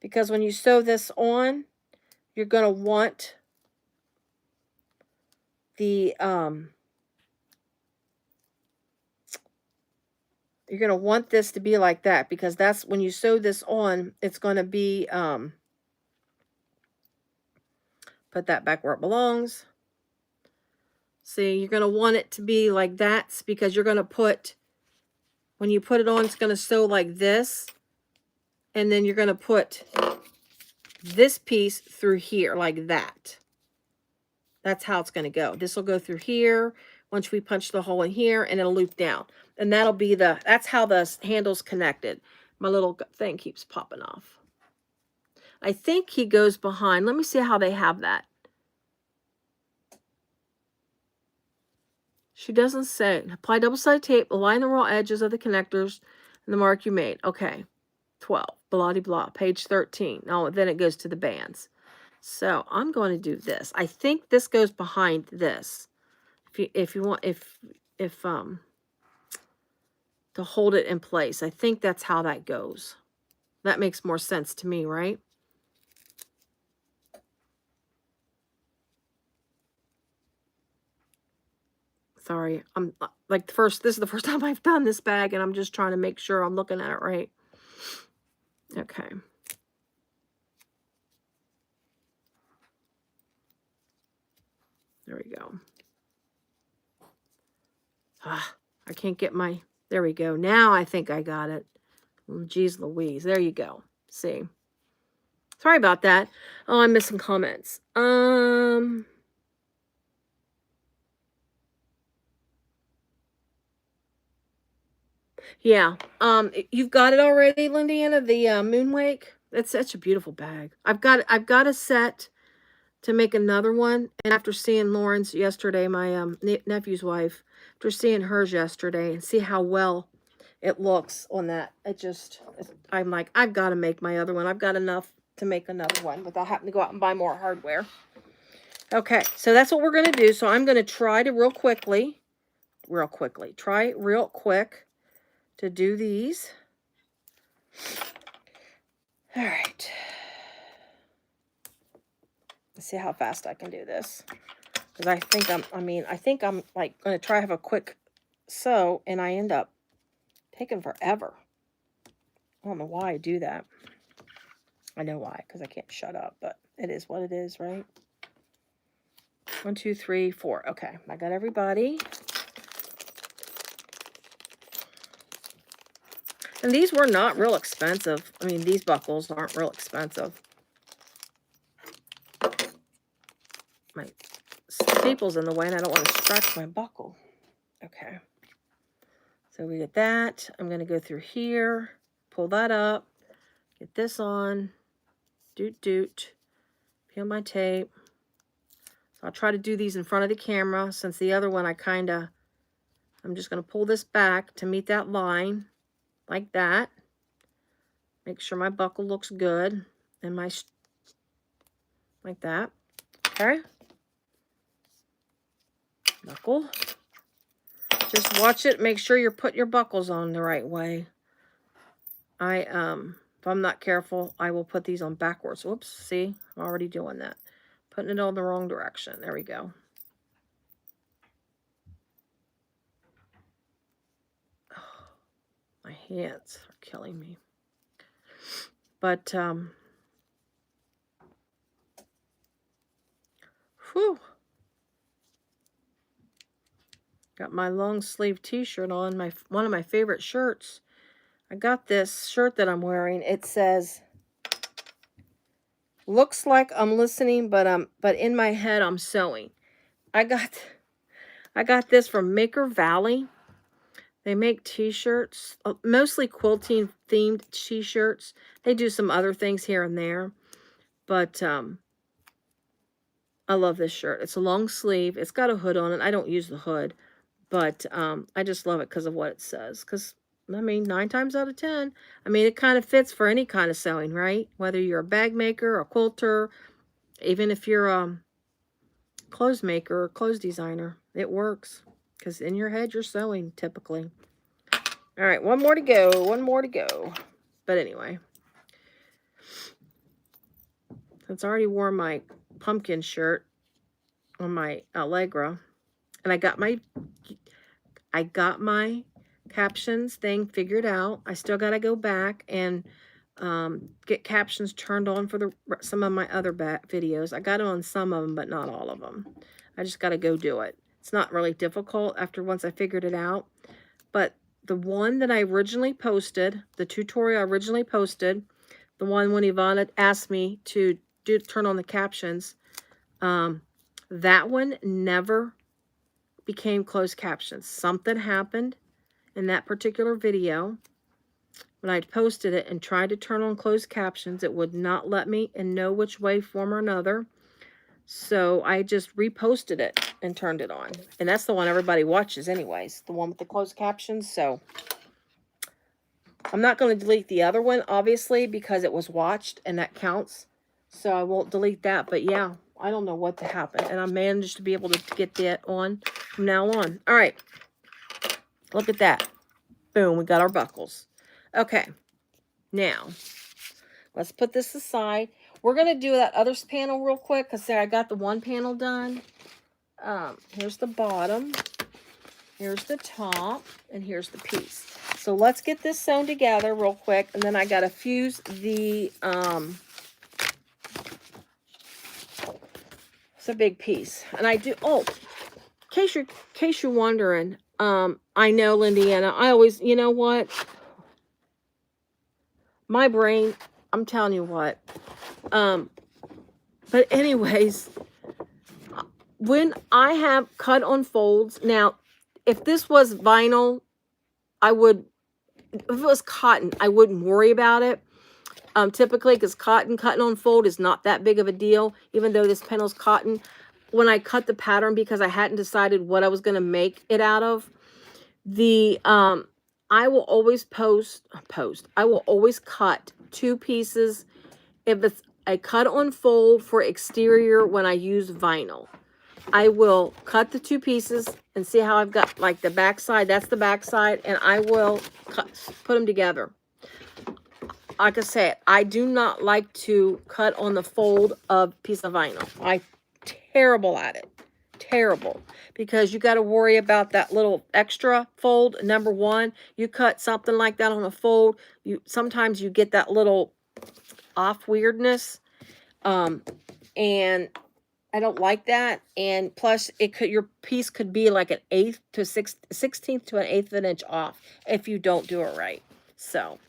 Because when you sew this on, you're going to want the you're going to want this to be like that, because that's when you sew this on, it's going to be Put that back where it belongs. See, you're going to want it to be like that because you're going to put, when you put it on, it's going to sew like this. And then you're going to put this piece through here like that. That's how it's going to go. This will go through here once we punch the hole in here, and it'll loop down. And that'll be that's how the handle's connected. My little thing keeps popping off. I think he goes behind. Let me see how they have that. She doesn't say. Apply double-sided tape, align the raw edges of the connectors and the mark you made. Okay. 12. Blah, de blah. Page 13. Oh, then it goes to the bands. So I'm going to do this. I think this goes behind this. If you want, to hold it in place. I think that's how that goes. That makes more sense to me, right? Sorry, I'm like this is the first time I've done this bag, and I'm just trying to make sure I'm looking at it right. Okay. There we go. I can't get my, there we go. Now I think I got it. Oh, geez Louise. There you go. See. Sorry about that. Oh, I'm missing comments. Yeah. You've got it already, Lindiana, the Moonwake. That's such a beautiful bag. I've got a set to make another one. And after seeing Lauren's yesterday, my nephew's wife, after seeing hers yesterday and see how well it looks on that, I'm like, I've got to make my other one. I've got enough to make another one without having to go out and buy more hardware. Okay, so that's what we're going to do. So I'm going to try to real quick to do these. All right. Let's see how fast I can do this. Because I think I'm like going to try to have a quick sew, and I end up taking forever. I don't know why I do that. I know why, because I can't shut up, but it is what it is, right? 1, 2, 3, 4. Okay, I got everybody. And these were not real expensive. I mean, these buckles aren't real expensive. My staple's in the way, and I don't want to scratch my buckle. Okay. So we get that. I'm going to go through here, pull that up, get this on, doot, peel my tape. So I'll try to do these in front of the camera, since the other one I'm just going to pull this back to meet that line, like that. Make sure my buckle looks good, and like that. Okay. Buckle. Just watch it. Make sure you're putting your buckles on the right way. If I'm not careful, I will put these on backwards. Whoops. See, I'm already doing that. Putting it all the wrong direction. There we go. Oh, my hands are killing me. But, whew. Got my long sleeve t-shirt on, one of my favorite shirts. I got this shirt that I'm wearing. It says, looks like I'm listening, but in my head I'm sewing. I got this from Maker Valley. They make t-shirts, mostly quilting themed t-shirts. They do some other things here and there, but I love this shirt. It's a long sleeve. It's got a hood on it. I don't use the hood. But I just love it because of what it says. Because, I mean, 9 times out of 10, I mean, it kind of fits for any kind of sewing, right? Whether you're a bag maker, a quilter, even if you're a clothes maker or clothes designer, it works. Because in your head, you're sewing, typically. All right, one more to go. But anyway. Since I already wore my pumpkin shirt on my Allegra, and I got my captions thing figured out. I still got to go back and get captions turned on for some of my other videos. I got it on some of them, but not all of them. I just got to go do it. It's not really difficult once I figured it out. But the one that I originally posted, the tutorial I originally posted, the one when Ivana asked me to turn on the captions, that one never became closed captions. Something happened in that particular video. When I posted it and tried to turn on closed captions, it would not let me in no which way, form, or another. So I just reposted it and turned it on. And that's the one everybody watches anyways, the one with the closed captions. So I'm not going to delete the other one, obviously, because it was watched and that counts. So I won't delete that. But yeah, I don't know what happened. And I managed to be able to get that on from now on. All right. Look at that. Boom, we got our buckles. Okay. Now, let's put this aside. We're going to do that other panel real quick because I got the one panel done. Here's the bottom. Here's the top. And here's the piece. So let's get this sewn together real quick. And then I got to fuse the... it's a big piece. And I do... Oh, in case you're wondering, I know, Lindiana, I always... You know what? My brain... I'm telling you what. But anyways, when I have cut on folds, now, if this was vinyl, if it was cotton, I wouldn't worry about it. Typically, because cutting on fold is not that big of a deal, even though this panel's cotton. When I cut the pattern, because I hadn't decided what I was going to make it out of, I will always I will always cut two pieces if it's a cut on fold for exterior when I use vinyl. I will cut the two pieces and see how I've got like the back side. That's the back side, and I will put them together. Like I said, I do not like to cut on the fold of a piece of vinyl. I'm terrible at it. Terrible. Because you got to worry about that little extra fold. Number one, you cut something like that on a fold, sometimes you get that little off weirdness. And I don't like that. And plus, your piece could be like an 1/8 to 16th to an 1/8 of an inch off if you don't do it right. So,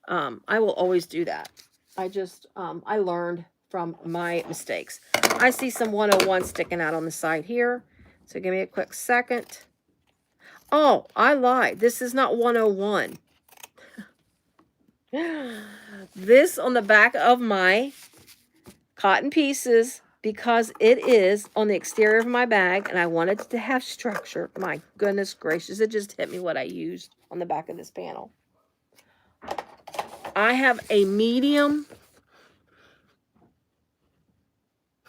I will always do that. I learned from my mistakes. I see some 101 sticking out on the side here. So give me a quick second. Oh, I lied. This is not 101. This on the back of my cotton pieces, because it is on the exterior of my bag and I wanted it to have structure. My goodness gracious, it just hit me what I used on the back of this panel. I have a medium,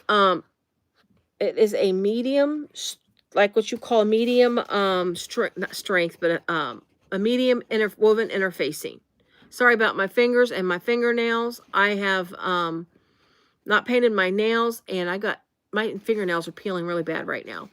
it is a medium, like what you call a medium, not strength, but a medium woven interfacing. Sorry about my fingers and my fingernails. I have not painted my nails, and my fingernails are peeling really bad right now.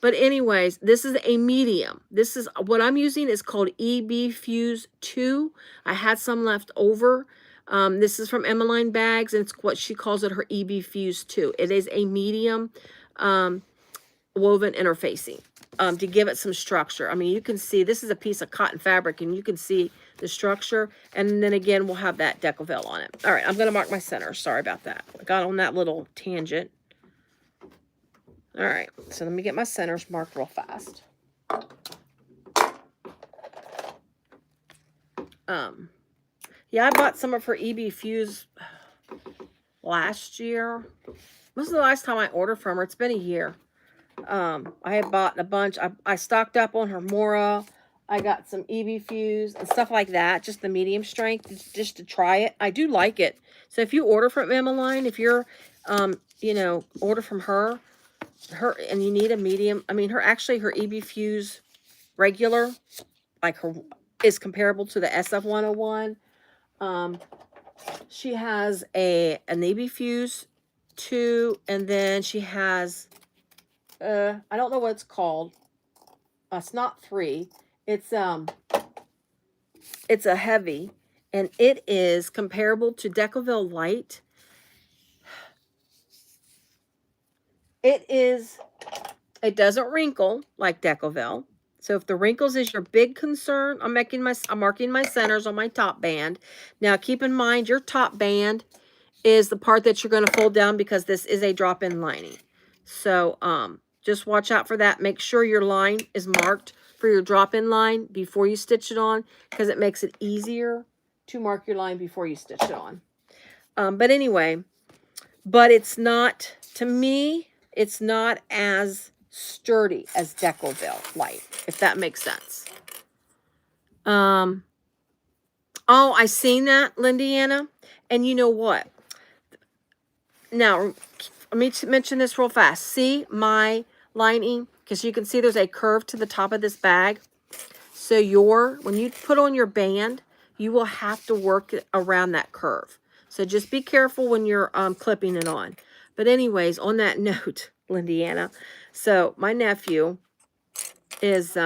But anyways, this is a medium. This is what I'm using is called EB Fuse 2. I had some left over. This is from Emmeline Bags, and it's what she calls it, her EB Fuse 2. It is a medium woven interfacing to give it some structure. I mean, you can see this is a piece of cotton fabric, and you can see the structure. And then again, we'll have that decouville on it. All right, I'm going to mark my center. Sorry about that. I got on that little tangent. All right, so let me get my centers marked real fast. Yeah, I bought some of her EB Fuse last year. This is the last time I ordered from her. It's been a year. I had bought a bunch. I stocked up on her Mora. I got some EB Fuse and stuff like that. Just the medium strength, just to try it. I do like it. So if you order from Emmeline, if you're, order from her, and you need a medium, I mean, her EB Fuse regular, like her, is comparable to the SF101. She has an EB Fuse 2, and then she has, I don't know what it's called. It's not 3. It's a heavy, And it is comparable to Decoville Light. It doesn't wrinkle like Decoville. So if the wrinkles is your big concern, I'm marking my centers on my top band. Now keep in mind your top band is the part that you're going to fold down because this is a drop-in lining. So just watch out for that. Make sure your line is marked for your drop-in line before you stitch it on, because it makes it easier to mark your line before you stitch it on. But anyway, but it's not, to me, it's not as sturdy as Decoville Light, if that makes sense. Oh, I seen that, Lindiana. And you know what? Now, let me mention this real fast. See my lining? Because you can see there's a curve to the top of this bag. So when you put on your band, you will have to work around that curve. So just be careful when you're clipping it on. But anyways, on that note, Lindiana, so my nephew is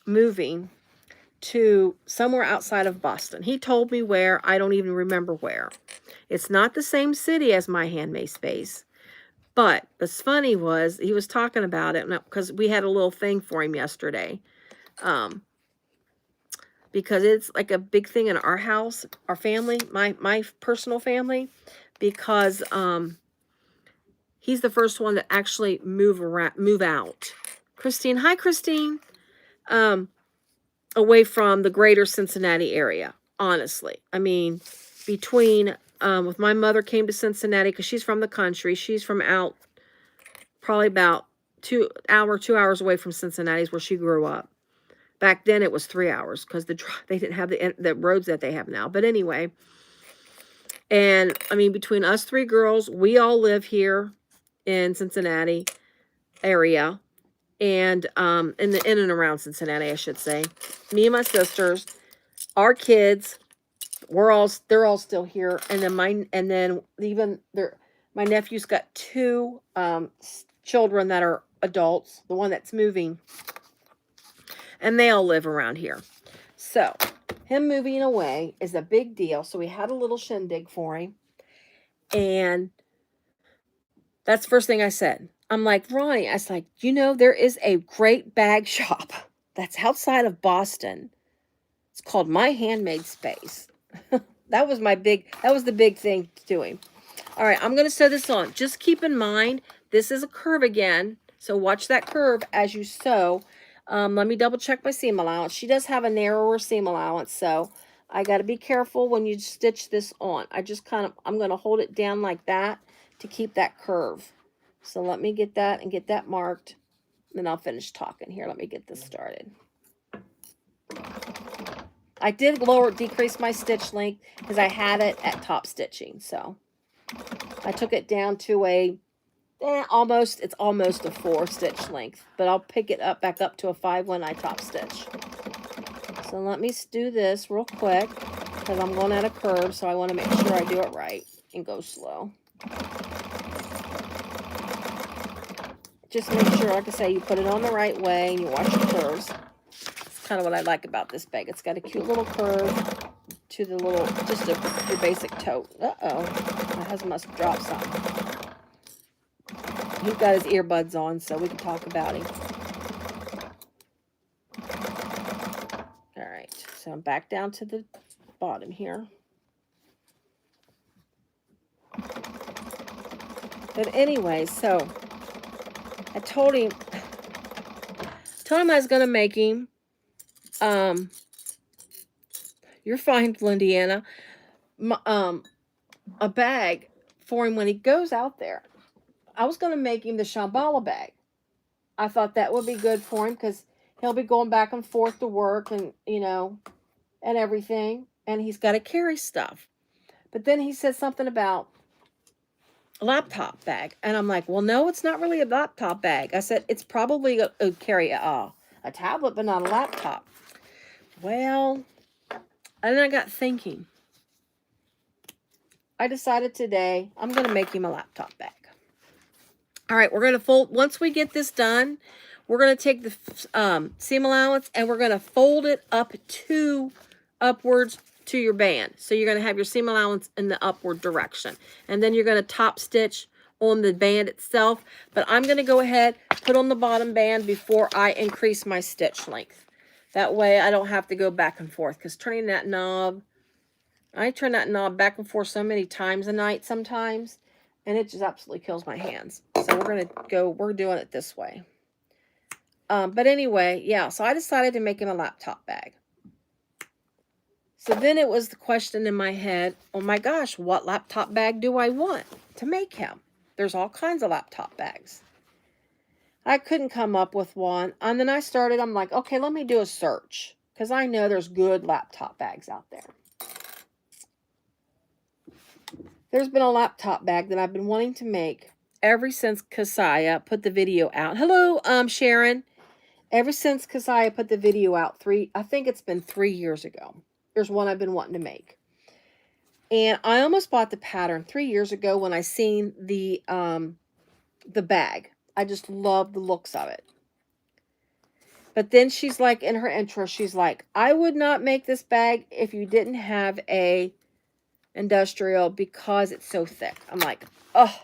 moving to somewhere outside of Boston. He told me where. I don't even remember where. It's not the same city as my handmade space. But what's funny was he was talking about it because we had a little thing for him yesterday. Because it's like a big thing in our house, our family, my personal family, because he's the first one to actually move out. Christine, hi Christine. Away from the greater Cincinnati area, honestly. I mean, between with my mother came to Cincinnati because she's from the country. She's from out probably about 2 hours away from Cincinnati is where she grew up. Back then it was 3 hours because they didn't have the roads that they have now. But anyway, and I mean, between us 3 girls, we all live here in Cincinnati area, and in and around Cincinnati, I should say. Me and my sisters, our kids, they're all still here, and then my nephew's got 2 children that are adults. The one that's moving. And they all live around here. So, him moving away is a big deal. So, we had a little shindig for him. And that's the first thing I said. I'm like, Ronnie, I was like, there is a great bag shop that's outside of Boston. It's called My Handmade Space. That was the big thing to him. All right, I'm going to sew this on. Just keep in mind, this is a curve again. So, watch that curve as you sew. Let me double check my seam allowance. She does have a narrower seam allowance, so I got to be careful when you stitch this on. I'm going to hold it down like that to keep that curve. So let me get that and get that marked. Then I'll finish talking here. Let me get this started. I did decrease my stitch length because I had it at top stitching. So I took it down to it's almost a 4 stitch length, but I'll pick it back up to a 5 when I top stitch. So let me do this real quick because I'm going at a curve, so I want to make sure I do it right and go slow. Just make sure, like I say, you put it on the right way and you watch your curves. That's kind of what I like about this bag. It's got a cute little curve to the little, just your basic tote. Uh-oh, my husband must have dropped something. He's got his earbuds on, so we can talk about him. All right, so I'm back down to the bottom here. But anyway, so I told him I was going to make him, you're fine, Lindiana, a bag for him when he goes out there. I was going to make him the Shamballa bag. I thought that would be good for him because he'll be going back and forth to work and, and everything. And he's got to carry stuff. But then he said something about a laptop bag. And I'm like, well, no, it's not really a laptop bag. I said, it's probably a carry a tablet, but not a laptop. Well, and then I got thinking. I decided today I'm going to make him a laptop bag. All right, we're going to fold, once we get this done, we're going to take the seam allowance and we're going to fold it upwards to your band. So you're going to have your seam allowance in the upward direction. And then you're going to top stitch on the band itself. But I'm going to go ahead, put on the bottom band before I increase my stitch length. That way I don't have to go back and forth, because turning that knob, I turn that knob back and forth so many times a night sometimes, and it just absolutely kills my hands. So we're doing it this way. But anyway, yeah, so I decided to make him a laptop bag. So then it was the question in my head, oh my gosh, what laptop bag do I want to make him? There's all kinds of laptop bags. I couldn't come up with one. And then I'm like, okay, let me do a search, because I know there's good laptop bags out there. There's been a laptop bag that I've been wanting to make ever since Keziah put the video out. Hello, Sharon. Ever since Keziah put the video out, I think it's been 3 years ago. There's one I've been wanting to make. And I almost bought the pattern 3 years ago when I seen the bag. I just love the looks of it. But then she's like, in her intro, she's like, I would not make this bag if you didn't have a industrial because it's so thick. I'm like, oh.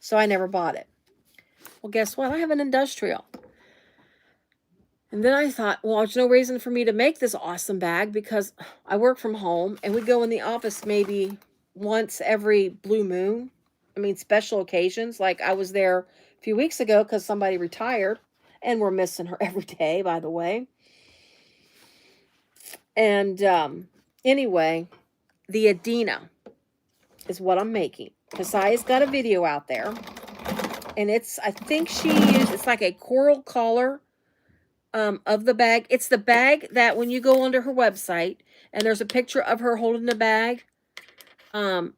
So I never bought it. Well, guess what? I have an industrial. And then I thought, well, there's no reason for me to make this awesome bag because I work from home and we go in the office maybe once every blue moon. I mean, special occasions. Like I was there a few weeks ago because somebody retired, and we're missing her every day, by the way. And anyway, the Adina is what I'm making. Keziah's got a video out there, and I think it's like a coral color of the bag. It's the bag that when you go onto her website and there's a picture of her holding the bag of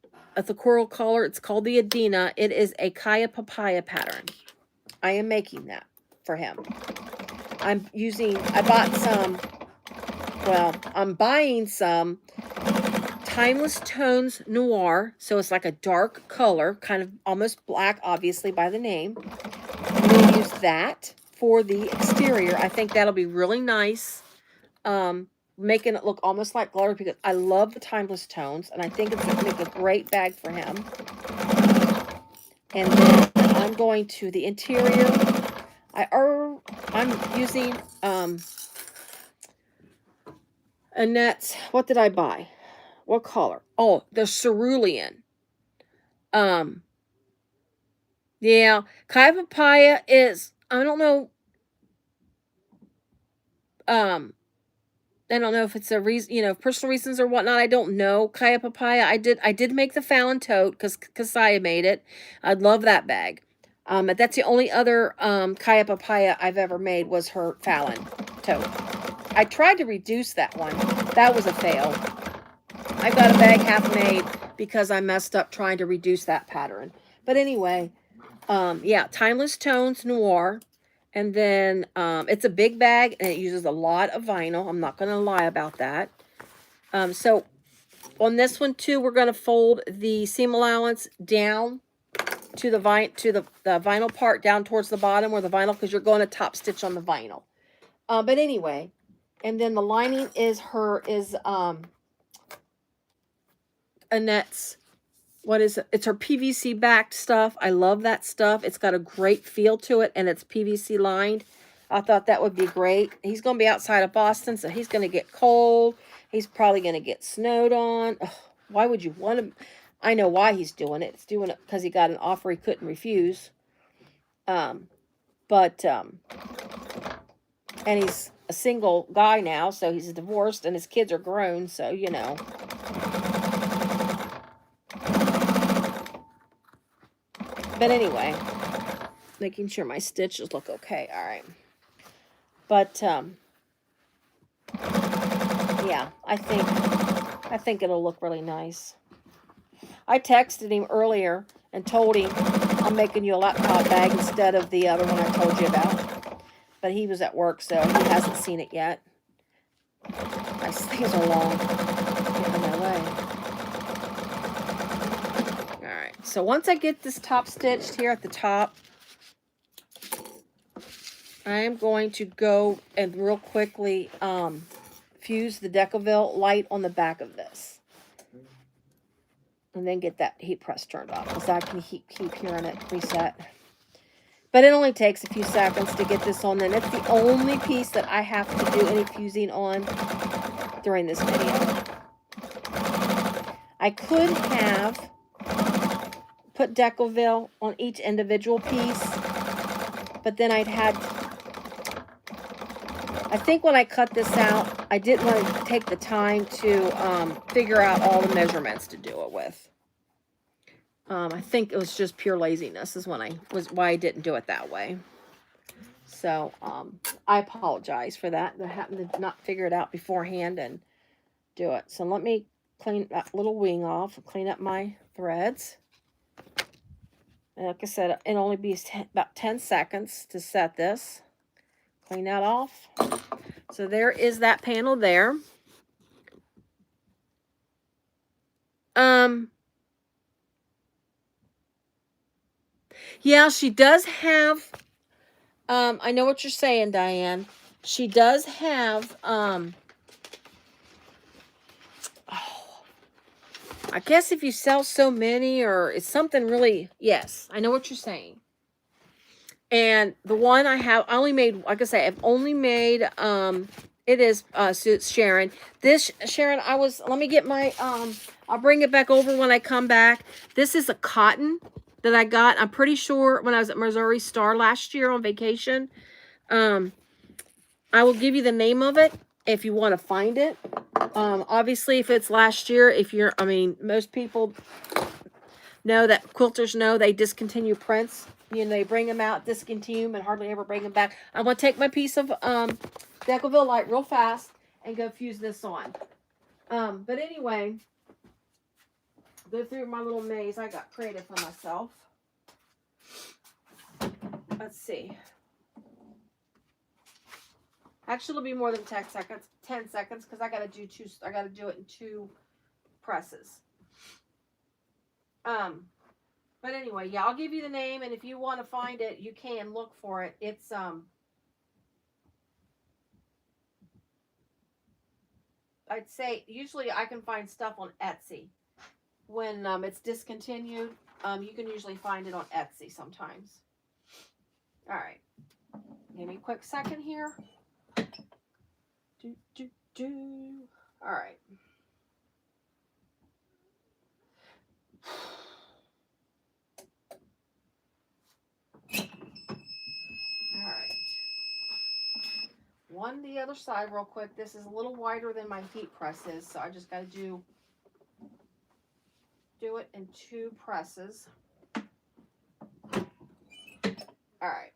the coral color, it's called the Adina. It is a Kaya Papaya pattern. I am making that for him. I'm buying some Timeless Tones Noir. So it's like a dark color, kind of almost black, obviously, by the name. I'm going to use that for the exterior. I think that'll be really nice. Making it look almost like glitter, because I love the Timeless Tones, and I think it's going to make a great bag for him. And then I'm going to the interior. I'm using Annette's. What did I buy? What color? Oh, the cerulean. Yeah, Kaya Papaya is, I don't know. I don't know if it's a reason, personal reasons or whatnot. I don't know. Kaya Papaya. I did make the Fallon tote because Keziah made it. I love that bag. But that's the only other Kaya Papaya I've ever made was her Fallon tote. I tried to reduce that one. That was a fail. I got a bag half made because I messed up trying to reduce that pattern. But anyway, yeah, Timeless Tones Noir. And then it's a big bag, and it uses a lot of vinyl. I'm not going to lie about that. So on this one, too, we're going to fold the seam allowance down to the vinyl part, down towards the bottom where the vinyl, because you're going to top stitch on the vinyl. But anyway, and then the lining is Annette's. What is it? It's her PVC backed stuff. I love that stuff. It's got a great feel to it, and it's PVC lined. I thought that would be great. He's going to be outside of Boston, so he's going to get cold. He's probably going to get snowed on. Ugh, why would you want him? I know why he's doing it. It's doing it because he got an offer he couldn't refuse. And he's a single guy now, so he's divorced, and his kids are grown, so, But anyway, making sure my stitches look okay. All right. But, yeah, I think it'll look really nice. I texted him earlier and told him I'm making you a laptop bag instead of the other one I told you about. But he was at work, so he hasn't seen it yet. My sleeves are long. Get in my way. So once I get this top stitched here at the top, I am going to go and real quickly fuse the Decaville light on the back of this. And then get that heat press turned off, because I can keep hearing it reset. But it only takes a few seconds to get this on. Then it's the only piece that I have to do any fusing on during this video. I could have put Decaville on each individual piece, but then I'd had, I think when I cut this out, I didn't want to take the time to figure out all the measurements to do it with. I think it was just pure laziness is why I didn't do it that way. So I apologize for that. I happened to not figure it out beforehand and do it. So let me clean that little wing off, clean up my threads. And like I said, it'll only be about 10 seconds to set this. Clean that off. So there is that panel there. Yeah, she does have, I know what you're saying, Diane. She does have, I guess if you sell so many or it's something really, yes, I know what you're saying. And the one I have, I only made, like I say, I've only made, it is, Sharon. This, Sharon, let me get my, I'll bring it back over when I come back. This is a cotton that I got. I'm pretty sure when I was at Missouri Star last year on vacation. I will give you the name of it if you want to find it. Obviously, if it's last year, most people know that quilters know they discontinue prints. You know, they bring them out, discontinue them, and hardly ever bring them back. I'm going to take my piece of Decaville light real fast and go fuse this on. But anyway, go through my little maze. I got creative for myself. Let's see. Actually, it'll be more than 10 seconds. 10 seconds because I got to do two. I got to do it in 2 presses. But anyway, yeah, I'll give you the name, and if you want to find it, you can look for it. It's I'd say usually I can find stuff on Etsy. When it's discontinued, you can usually find it on Etsy sometimes. All right. Give me a quick second here. All right. All right. One the other side real quick. This is a little wider than my heat press is, so I just got to do it in 2 presses. All right.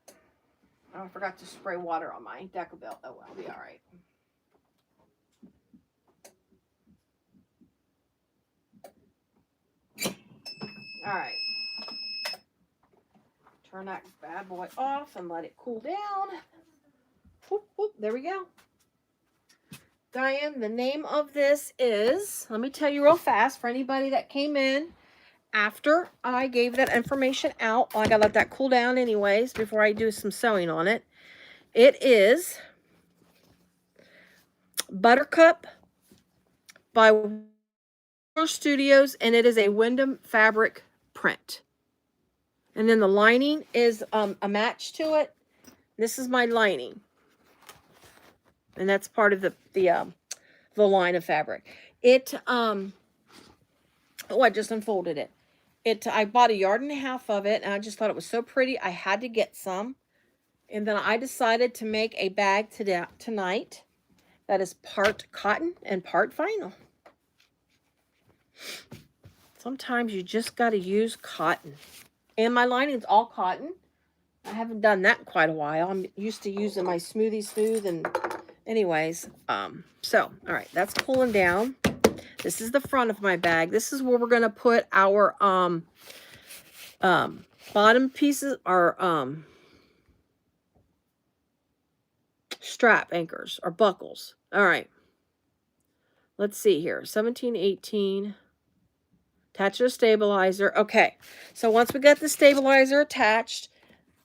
Oh, I forgot to spray water on my Decaville. Oh, well, I'll be all right. All right. Turn that bad boy off and let it cool down. Whoop, whoop, there we go. Diane, the name of this is, let me tell you real fast for anybody that came in after I gave that information out. Oh, I gotta let that cool down anyways before I do some sewing on it. It is Buttercup by Studios, and it is a Windham fabric print. And then the lining is a match to it. This is my lining. And that's part of the line of fabric. It oh, I just unfolded it. I bought 1.5 yards of it, and I just thought it was so pretty. I had to get some. And then I decided to make a bag tonight that is part cotton and part vinyl. Sometimes you just got to use cotton. And my lining's all cotton. I haven't done that in quite a while. I'm used to using my Smoothie Smooth. And anyways, so, all right, that's cooling down. This is the front of my bag. This is where we're going to put our bottom pieces, our strap anchors, or buckles. All right. Let's see here. 17, 18. Attach to a stabilizer. Okay. So once we got the stabilizer attached,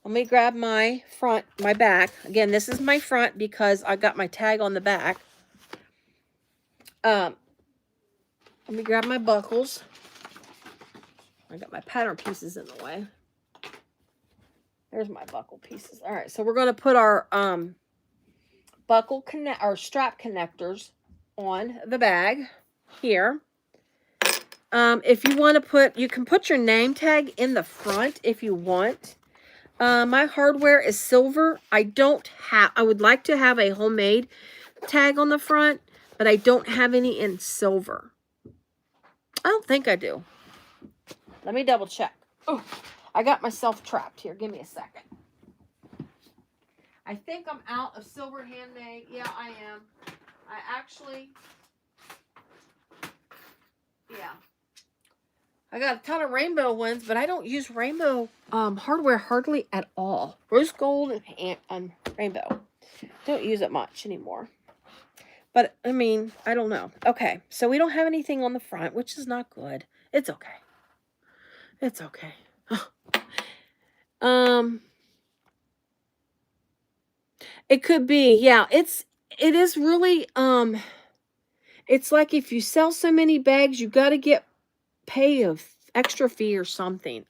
Let me grab my front, my back. Again, this is my front because I got my tag on the back. Let me grab my buckles. I got my pattern pieces in the way. There's my buckle pieces. All right, so we're going to put our our strap connectors on the bag here. If you want to put, you can put your name tag in the front if you want. My hardware is silver. I would like to have a homemade tag on the front, but I don't have any in silver. I don't think I do. Let me double check. Oh, I got myself trapped here. Give me a second. I think I'm out of silver handmade. Yeah, I am. I actually, yeah. I got a ton of rainbow ones, but I don't use rainbow hardware hardly at all. Rose gold and rainbow. Don't use it much anymore. But, I mean, I don't know. Okay, so we don't have anything on the front, which is not good. It's okay. It's okay. It could be, yeah. It is really, it's like if you sell so many bags, you got to pay a extra fee or something.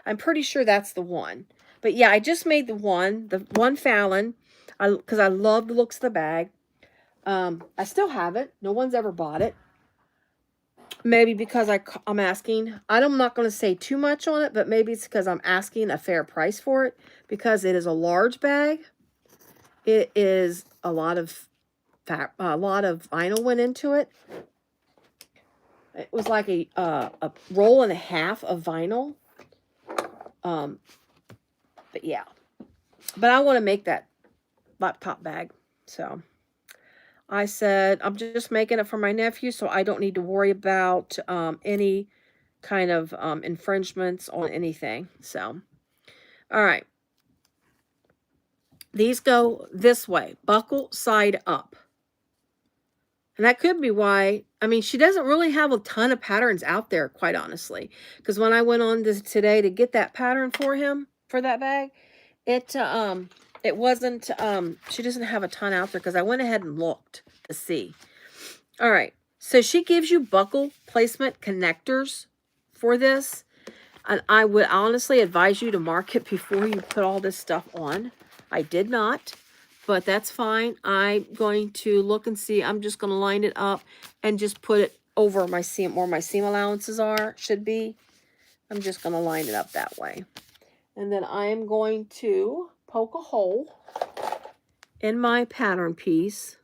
I'm pretty sure that's the one. But yeah, I just made the one Fallon, because I love the looks of the bag. I still have it. No one's ever bought it. Maybe because I'm asking. I'm not going to say too much on it, but maybe it's because I'm asking a fair price for it, because it is a large bag. It is a lot of vinyl went into it. It was like a roll and a half of vinyl. But yeah. But I want to make that laptop bag. So I said, I'm just making it for my nephew, so I don't need to worry about any kind of infringements on anything. So, all right. These go this way, buckle side up. And that could be why, I mean, she doesn't really have a ton of patterns out there, quite honestly. Because when I went on today to get that pattern for him, for that bag, it wasn't, she doesn't have a ton out there because I went ahead and looked to see. All right. So she gives you buckle placement connectors for this. And I would honestly advise you to mark it before you put all this stuff on. I did not, but that's fine. I'm going to look and see. I'm just going to line it up and just put it over my seam, where my seam allowances should be. I'm just going to line it up that way. And then I am going to poke a hole in my pattern piece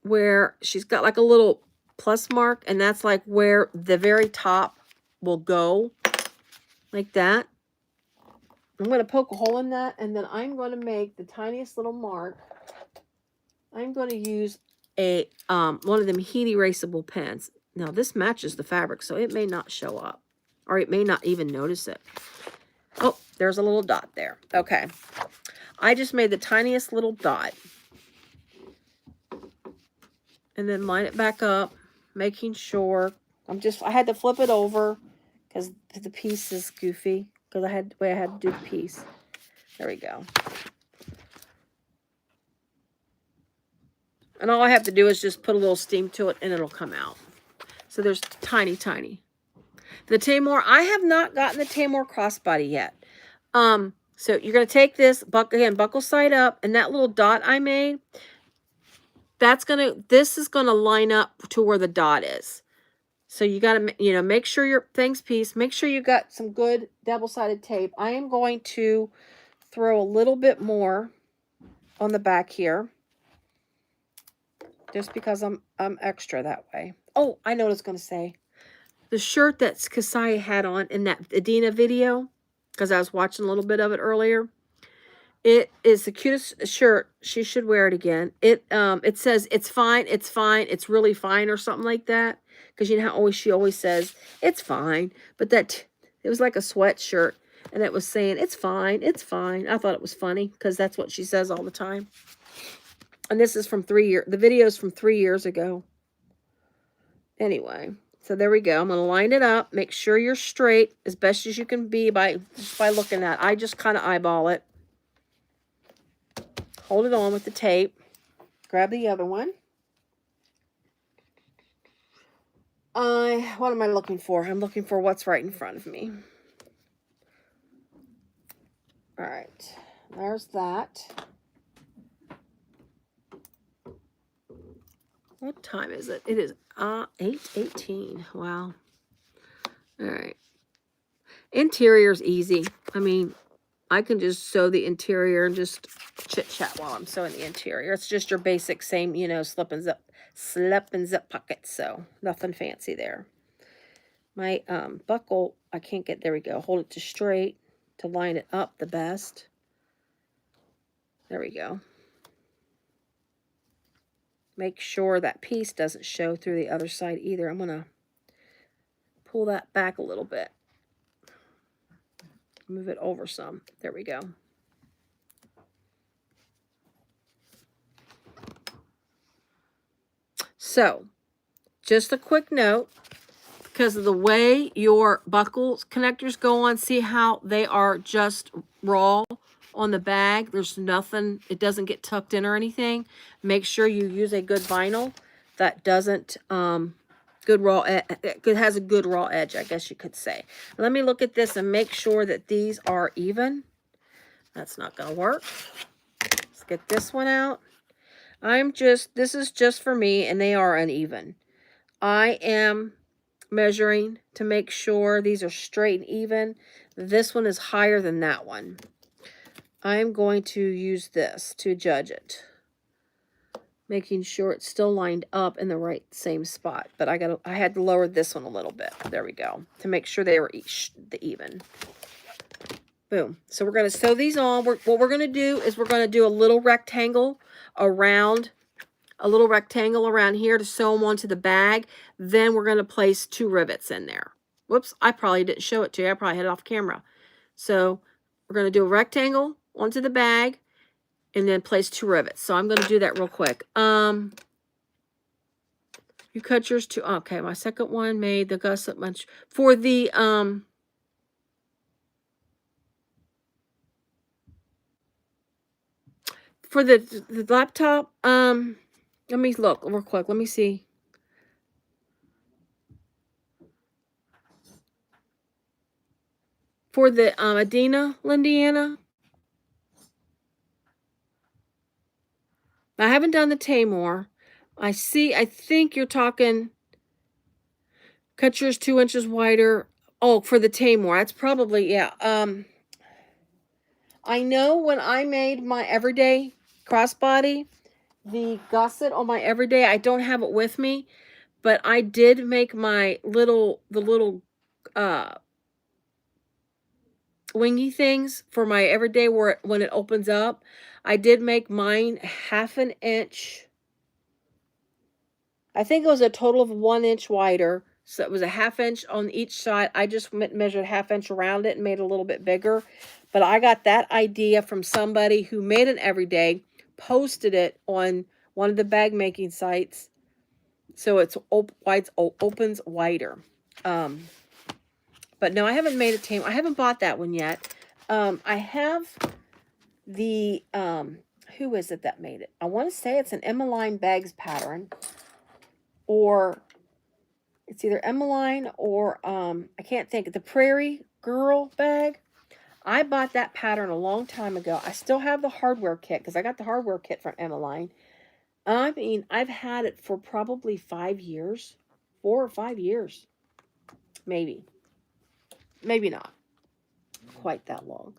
where she's got like a little plus mark, and that's like where the very top will go, like that. I'm going to poke a hole in that, and then I'm going to make the tiniest little mark. I'm going to use a one of them heat erasable pens. Now, this matches the fabric, so it may not show up, or it may not even notice it. Oh, there's a little dot there. Okay. I just made the tiniest little dot. And then line it back up, making sure. I had to flip it over because the piece is goofy. Because the way I had to do the piece. There we go. And all I have to do is just put a little steam to it and it'll come out. So there's tiny, tiny. The Tamor, I have not gotten the Tamor crossbody yet. So you're going to take this, buckle side up, and that little dot I made, this is going to line up to where the dot is. So you got to, make sure your make sure you got some good double-sided tape. I am going to throw a little bit more on the back here, just because I'm extra that way. Oh, I know what I was going to say. The shirt that Kasaya had on in that Adina video, because I was watching a little bit of it earlier, it is the cutest shirt. She should wear it again. It says, it's fine, it's really fine, or something like that. Because you know how she always says, it's fine. But it was like a sweatshirt. And it was saying, it's fine, it's fine. I thought it was funny because that's what she says all the time. And this is from 3 years. The video is from 3 years ago. Anyway, So there we go. I'm going to line it up. Make sure you're straight as best as you can be just by looking at it. I just kind of eyeball it. Hold it on with the tape. Grab the other one. What am I looking for? I'm looking for what's right in front of me. All right. There's that. What time is it? It is 8:18. Wow. All right. Interior's easy. I mean, I can just sew the interior and just chit-chat while I'm sewing the interior. It's just your basic same, you know, slip and zip pockets. So nothing fancy there. My buckle, I can't get, there we go. Hold it to straight to line it up the best. There we go. Make sure that piece doesn't show through the other side either. I'm going to pull that back a little bit. Move it over some. There we go. So, just a quick note, because of the way your buckle connectors go on, see how they are just raw on the bag. There's nothing, it doesn't get tucked in or anything. Make sure you use a good vinyl that doesn't, it has a good raw edge, I guess you could say. Let me look at this and make sure that these are even. That's not going to work. Let's get this one out. This is just for me, and they are uneven. I am measuring to make sure these are straight and even. This one is higher than that one. I'm going to use this to judge it, making sure it's still lined up in the right same spot. But I had to lower this one a little bit. There we go, to make sure they were even. Boom. So we're going to sew these on. What we're going to do is we're going to do a little rectangle around here to sew them onto the bag. Then we're going to place 2 rivets in there. Whoops, I probably didn't show it to you. I probably had it off camera. So we're going to do a rectangle onto the bag and then place 2 rivets. So I'm going to do that real quick. You cut yours to, okay, my second one made the gusset bunch. For the, for the laptop, let me look real quick. Let me see. For the Adina, Lindiana. I haven't done the Tamor. I think you're talking, cut yours 2 inches wider. Oh, for the Tamor. That's probably, yeah. I know when I made my everyday crossbody, the gusset on my everyday, I don't have it with me, but I did make my the little wingy things for my everyday when it opens up. I did make mine 1/2 inch. I think it was a total of 1 inch wider. So it was a 1/2 inch on each side. I just measured 1/2 inch around it and made it a little bit bigger. But I got that idea from somebody who made an everyday, posted it on one of the bag making sites. So it's opens wider. But no, I haven't made a Tam. I haven't bought that one yet. I have the, who is it that made it? I want to say it's an Emmeline Bags pattern. Or it's either Emmeline or, I can't think. The Prairie Girl bag. I bought that pattern a long time ago. I still have the hardware kit because I got the hardware kit from Emmeline. I mean, I've had it for probably 5 years. 4 or 5 years. Maybe. Maybe not quite that long.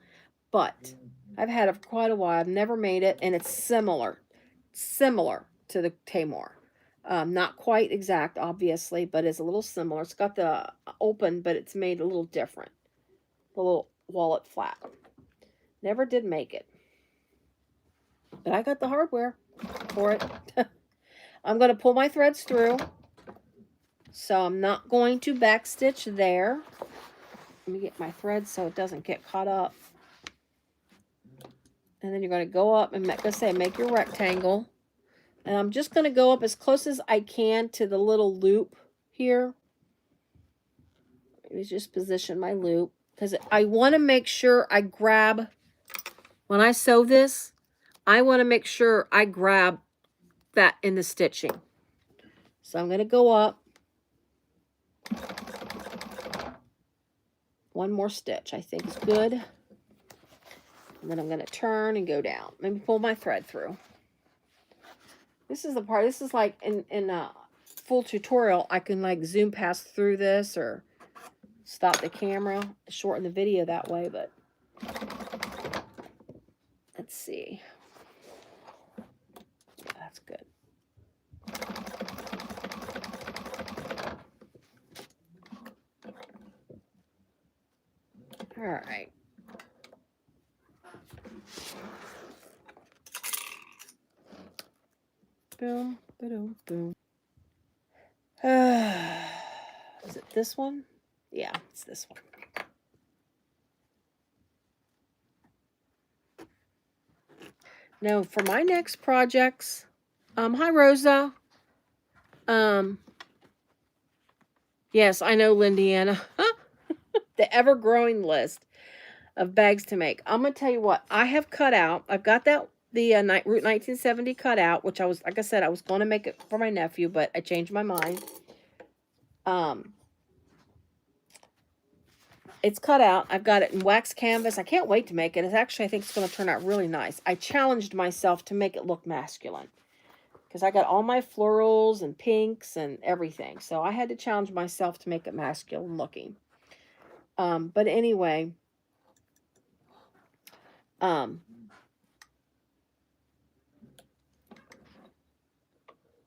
But I've had it for quite a while. I've never made it. And it's similar to the Tamor. Not quite exact, obviously, but it's a little similar. It's got the open, but it's made a little different. The little wallet flap. Never did make it. But I got the hardware for it. I'm going to pull my threads through. So I'm not going to backstitch there. Let me get my threads so it doesn't get caught up. And then you're going to go up and make your rectangle. And I'm just going to go up as close as I can to the little loop here. Let me just position my loop because I want to make sure I grab, when I sew this, I want to make sure I grab that in the stitching. So I'm going to go up one more stitch, I think is good. And then I'm going to turn and go down. Let me pull my thread through. This is the part, this is like in a full tutorial, I can like zoom past through this or stop the camera, shorten the video that way, but let's see. Yeah, that's good. All right. Boom, boom, boom. Is it this one? Yeah, it's this one. Now, for my next projects, hi, Rosa. Yes, I know, Lindiana. The ever-growing list of bags to make. I'm going to tell you what, I have cut out. I've got the Route 1970 cut out, which I was, like I said, I was going to make it for my nephew, but I changed my mind. It's cut out. I've got it in wax canvas. I can't wait to make it. It's actually, I think it's going to turn out really nice. I challenged myself to make it look masculine because I got all my florals and pinks and everything. So I had to challenge myself to make it masculine looking. But anyway, okay,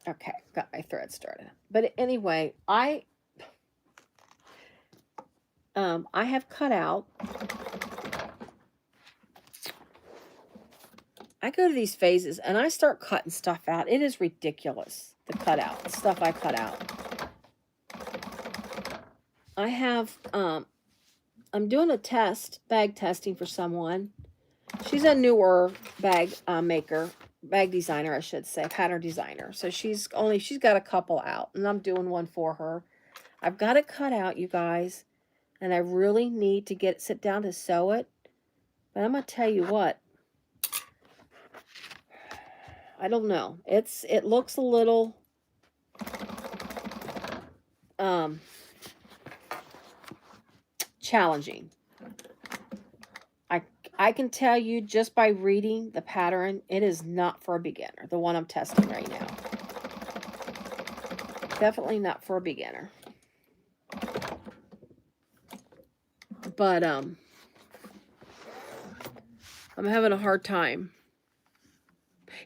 got my thread started. But anyway, I have cut out. I go to these phases and I start cutting stuff out. It is ridiculous, the cutout, the stuff I cut out. I have, I'm doing a test, bag testing for someone. She's a newer bag maker, bag designer, I should say, pattern designer. So she's got a couple out and I'm doing one for her. I've got it cut out, you guys, and I really need to sit down to sew it. But I'm going to tell you what, I don't know. It looks a little challenging. I can tell you just by reading the pattern, it is not for a beginner, the one I'm testing right now. Definitely not for a beginner. But I'm having a hard time.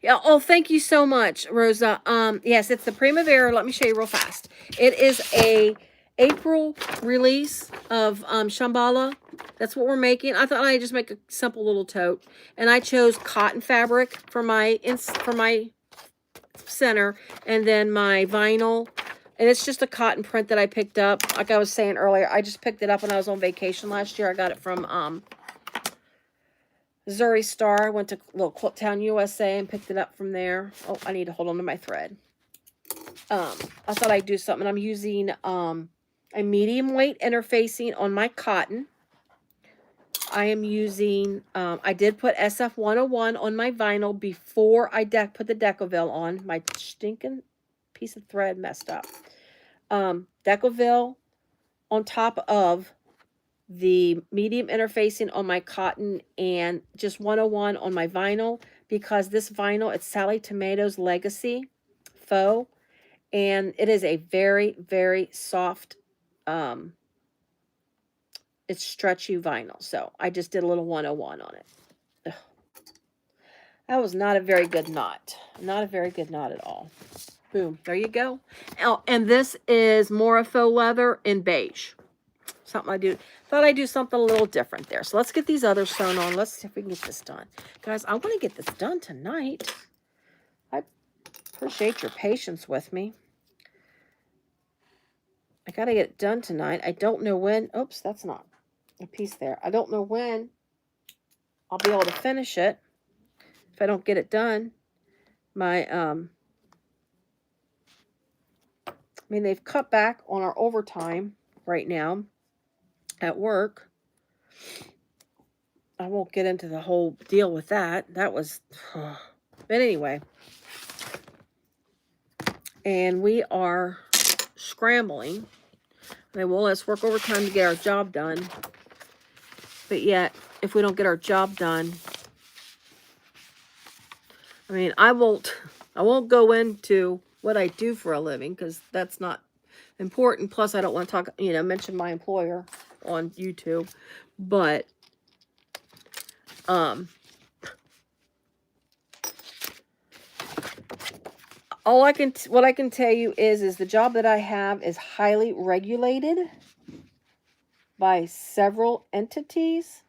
Yeah, oh, thank you so much, Rosa. Yes, it's the Primavera. Let me show you real fast. It is a April release of Shamballa. That's what we're making. I thought I'd just make a simple little tote. And I chose cotton fabric for my center. And then my vinyl. And it's just a cotton print that I picked up. Like I was saying earlier, I just picked it up when I was on vacation last year. I got it from Missouri Star. I went to little Quilt Town USA and picked it up from there. Oh, I need to hold on to my thread. I thought I'd do something. I'm using a medium weight interfacing on my cotton. I am using, I did put SF101 on my vinyl before I put the Decoville on. My stinking piece of thread messed up. Decoville on top of the medium interfacing on my cotton and just 101 on my vinyl, because this vinyl, it's Sallie Tomato's Legacy Faux, and it is a very, very soft, it's stretchy vinyl. So I just did a little 101 on it. Ugh. That was not a very good knot. Not a very good knot at all. Boom. There you go. Oh, and this is more faux leather in beige. Something I do. Thought I'd do something a little different there. So let's get these others sewn on. Let's see if we can get this done. Guys, I want to get this done tonight. I appreciate your patience with me. I got to get it done tonight. I don't know when. Oops, that's not a piece there. I don't know when I'll be able to finish it if I don't get it done. I mean, they've cut back on our overtime right now. at work. I won't get into the whole deal with that. That was, but anyway. And we are scrambling. Okay, well, let's work overtime to get our job done. But yet, if we don't get our job done, I mean, I won't go into what I do for a living because that's not important. Plus, I don't want to talk, mention my employer on YouTube. But, what I can tell you is the job that I have is highly regulated by several entities.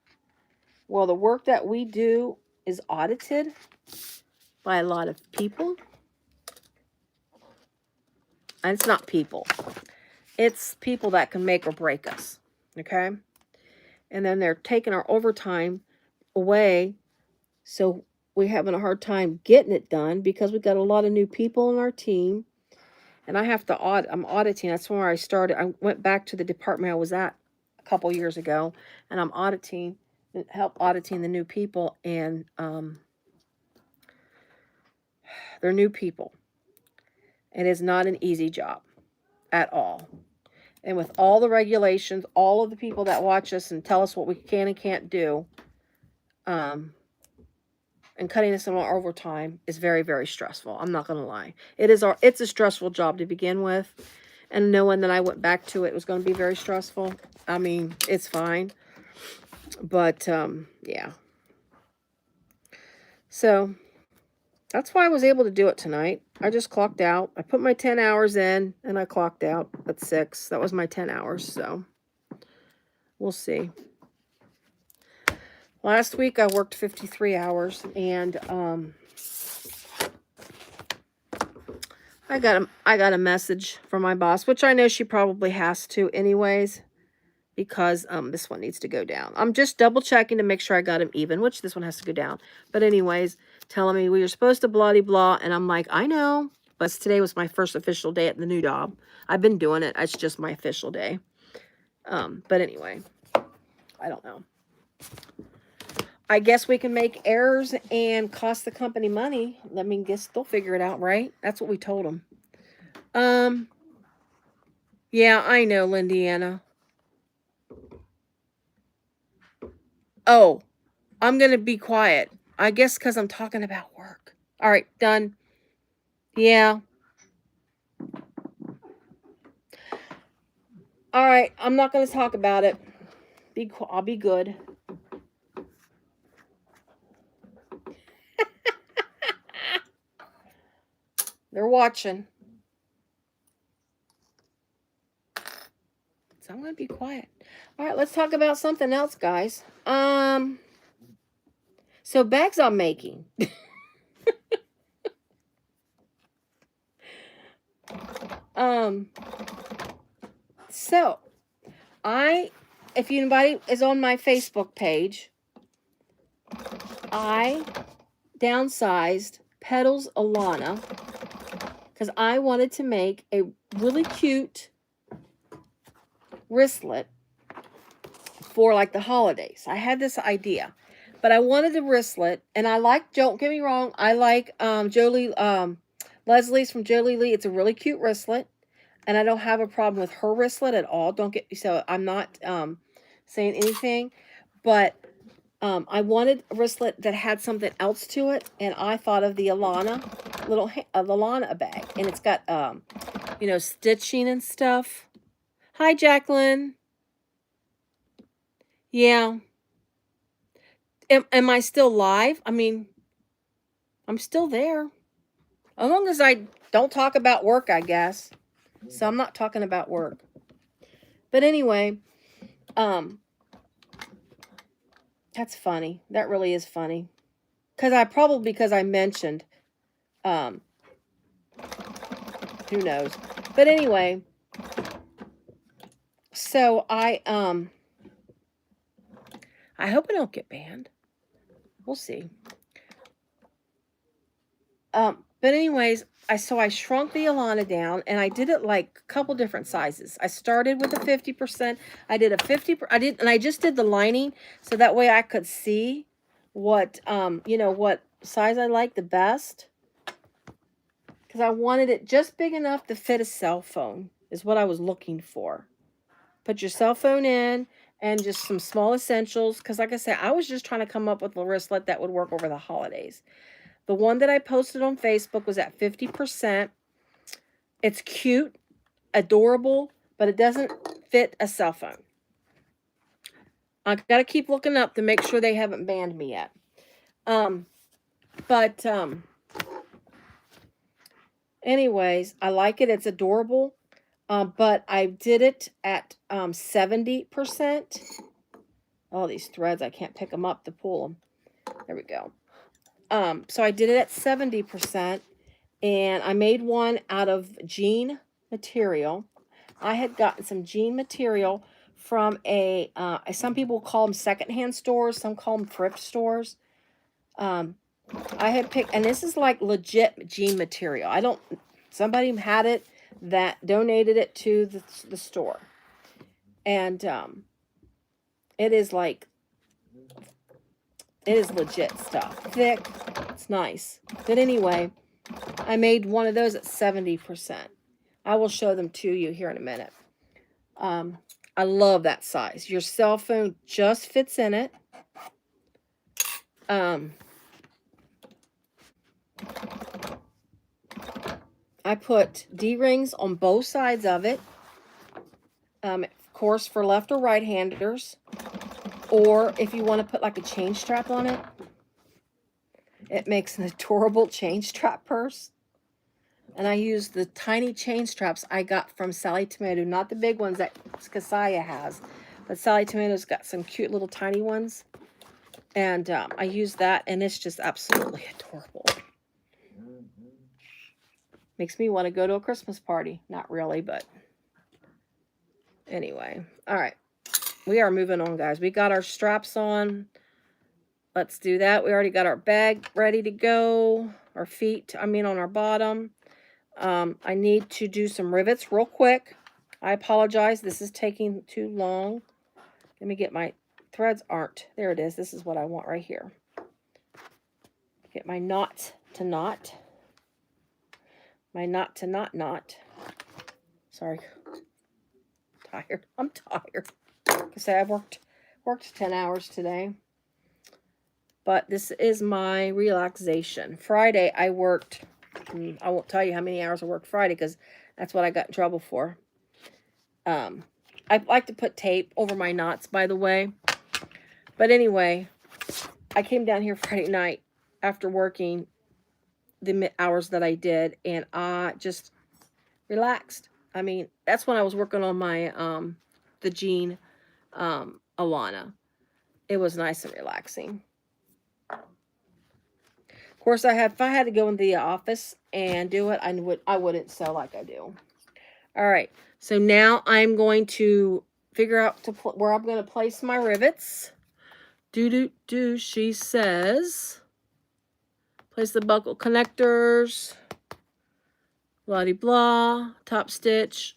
Well, the work that we do is audited by a lot of people. And it's not people. It's people that can make or break us. Okay? And then they're taking our overtime away. So we're having a hard time getting it done because we've got a lot of new people on our team. And I have to audit. I'm auditing. That's where I started. I went back to the department I was at a couple years ago. And I'm auditing, help auditing the new people. And they're new people. It is not an easy job at all. And with all the regulations, all of the people that watch us and tell us what we can and can't do, and cutting us on our overtime is very, very stressful. I'm not going to lie. It's a stressful job to begin with. And knowing that I went back to it was going to be very stressful. I mean, it's fine. But, yeah. So, that's why I was able to do it tonight. I just clocked out. I put my 10 hours in, and I clocked out at 6. That was my 10 hours, so we'll see. Last week, I worked 53 hours, and I got a message from my boss, which I know she probably has to anyways, because this one needs to go down. I'm just double checking to make sure I got him even, which this one has to go down. But anyways, telling me, well, you're supposed to blah-de-blah, and I'm like, I know, but today was my first official day at the new job. I've been doing it. It's just my official day. But anyway, I don't know. I guess we can make errors and cost the company money. I mean, guess they'll figure it out, right? That's what we told them. Yeah, I know, Lindiana. Oh, I'm going to be quiet. I guess because I'm talking about work. All right, done. Yeah. All right, I'm not going to talk about it. I'll be good. They're watching. So I'm going to be quiet. All right, let's talk about something else, guys. So bags I'm making. So if anybody is on my Facebook page, I downsized Petals Alana because I wanted to make a really cute wristlet for like the holidays. I had this idea, but I wanted a wristlet, and I like, don't get me wrong, I like Leslie's from Jolie Lee. It's a really cute wristlet, and I don't have a problem with her wristlet at all. So I'm not saying anything, but I wanted a wristlet that had something else to it, and I thought of the Alana Alana bag, and it's got stitching and stuff. Hi, Jacqueline. Yeah. Am I still live? I mean, I'm still there. As long as I don't talk about work, I guess. So I'm not talking about work. But anyway, that's funny. That really is funny. Because I mentioned, who knows. But anyway, so I hope I don't get banned. We'll see. But anyways, so I shrunk the Alana down, and I did it like a couple different sizes. I started with a 50%. I did a 50. And I just did the lining so that way I could see what you know, what size I like the best, because I wanted it just big enough to fit a cell phone is what I was looking for. Put your cell phone in and just some small essentials, because like I said, I was just trying to come up with a wristlet that would work over the holidays. The one that I posted on Facebook was at 50%. It's cute, adorable, but it doesn't fit a cell phone. I've got to keep looking up to make sure they haven't banned me yet. Anyways, I like it. It's adorable. But I did it at 70%. Oh, these threads, I can't pick them up to pull them. There we go. So I did it at 70%, and I made one out of jean material. I had gotten some jean material from some people call them secondhand stores, some call them thrift stores. I had picked, and this is like legit jean material. Somebody had it that donated it to the store. And it is legit stuff. Thick. It's nice. But anyway, I made one of those at 70%. I will show them to you here in a minute. I love that size. Your cell phone just fits in it. I put D-rings on both sides of it. Of course, for left or right-handers. Or if you want to put like a chain strap on it, it makes an adorable chain strap purse. And I use the tiny chain straps I got from Sallie Tomato, not the big ones that Kasaya has, but Sallie Tomato's got some cute little tiny ones. And I use that, and it's just absolutely adorable. Makes me want to go to a Christmas party. Not really, but anyway. All right. We are moving on, guys. We got our straps on. Let's do that. We already got our bag ready to go. Our feet, on our bottom. I need to do some rivets real quick. I apologize. This is taking too long. Let me get my threads there it is. This is what I want right here. Get my knot to knot. My knot to knot. Sorry. Tired. I'm tired. Like I say, I've worked 10 hours today. But this is my relaxation. Friday, I worked. I won't tell you how many hours I worked Friday because that's what I got in trouble for. I like to put tape over my knots, by the way. But anyway, I came down here Friday night after working the hours that I did, and I just relaxed. That's when I was working on my the jean Alana. It was nice and relaxing. Of course, if I had to go into the office and do it, I wouldn't sew like I do. All right, so now I'm going to figure out where I'm going to place my rivets. She says, place the buckle connectors, blah-de-blah, top stitch,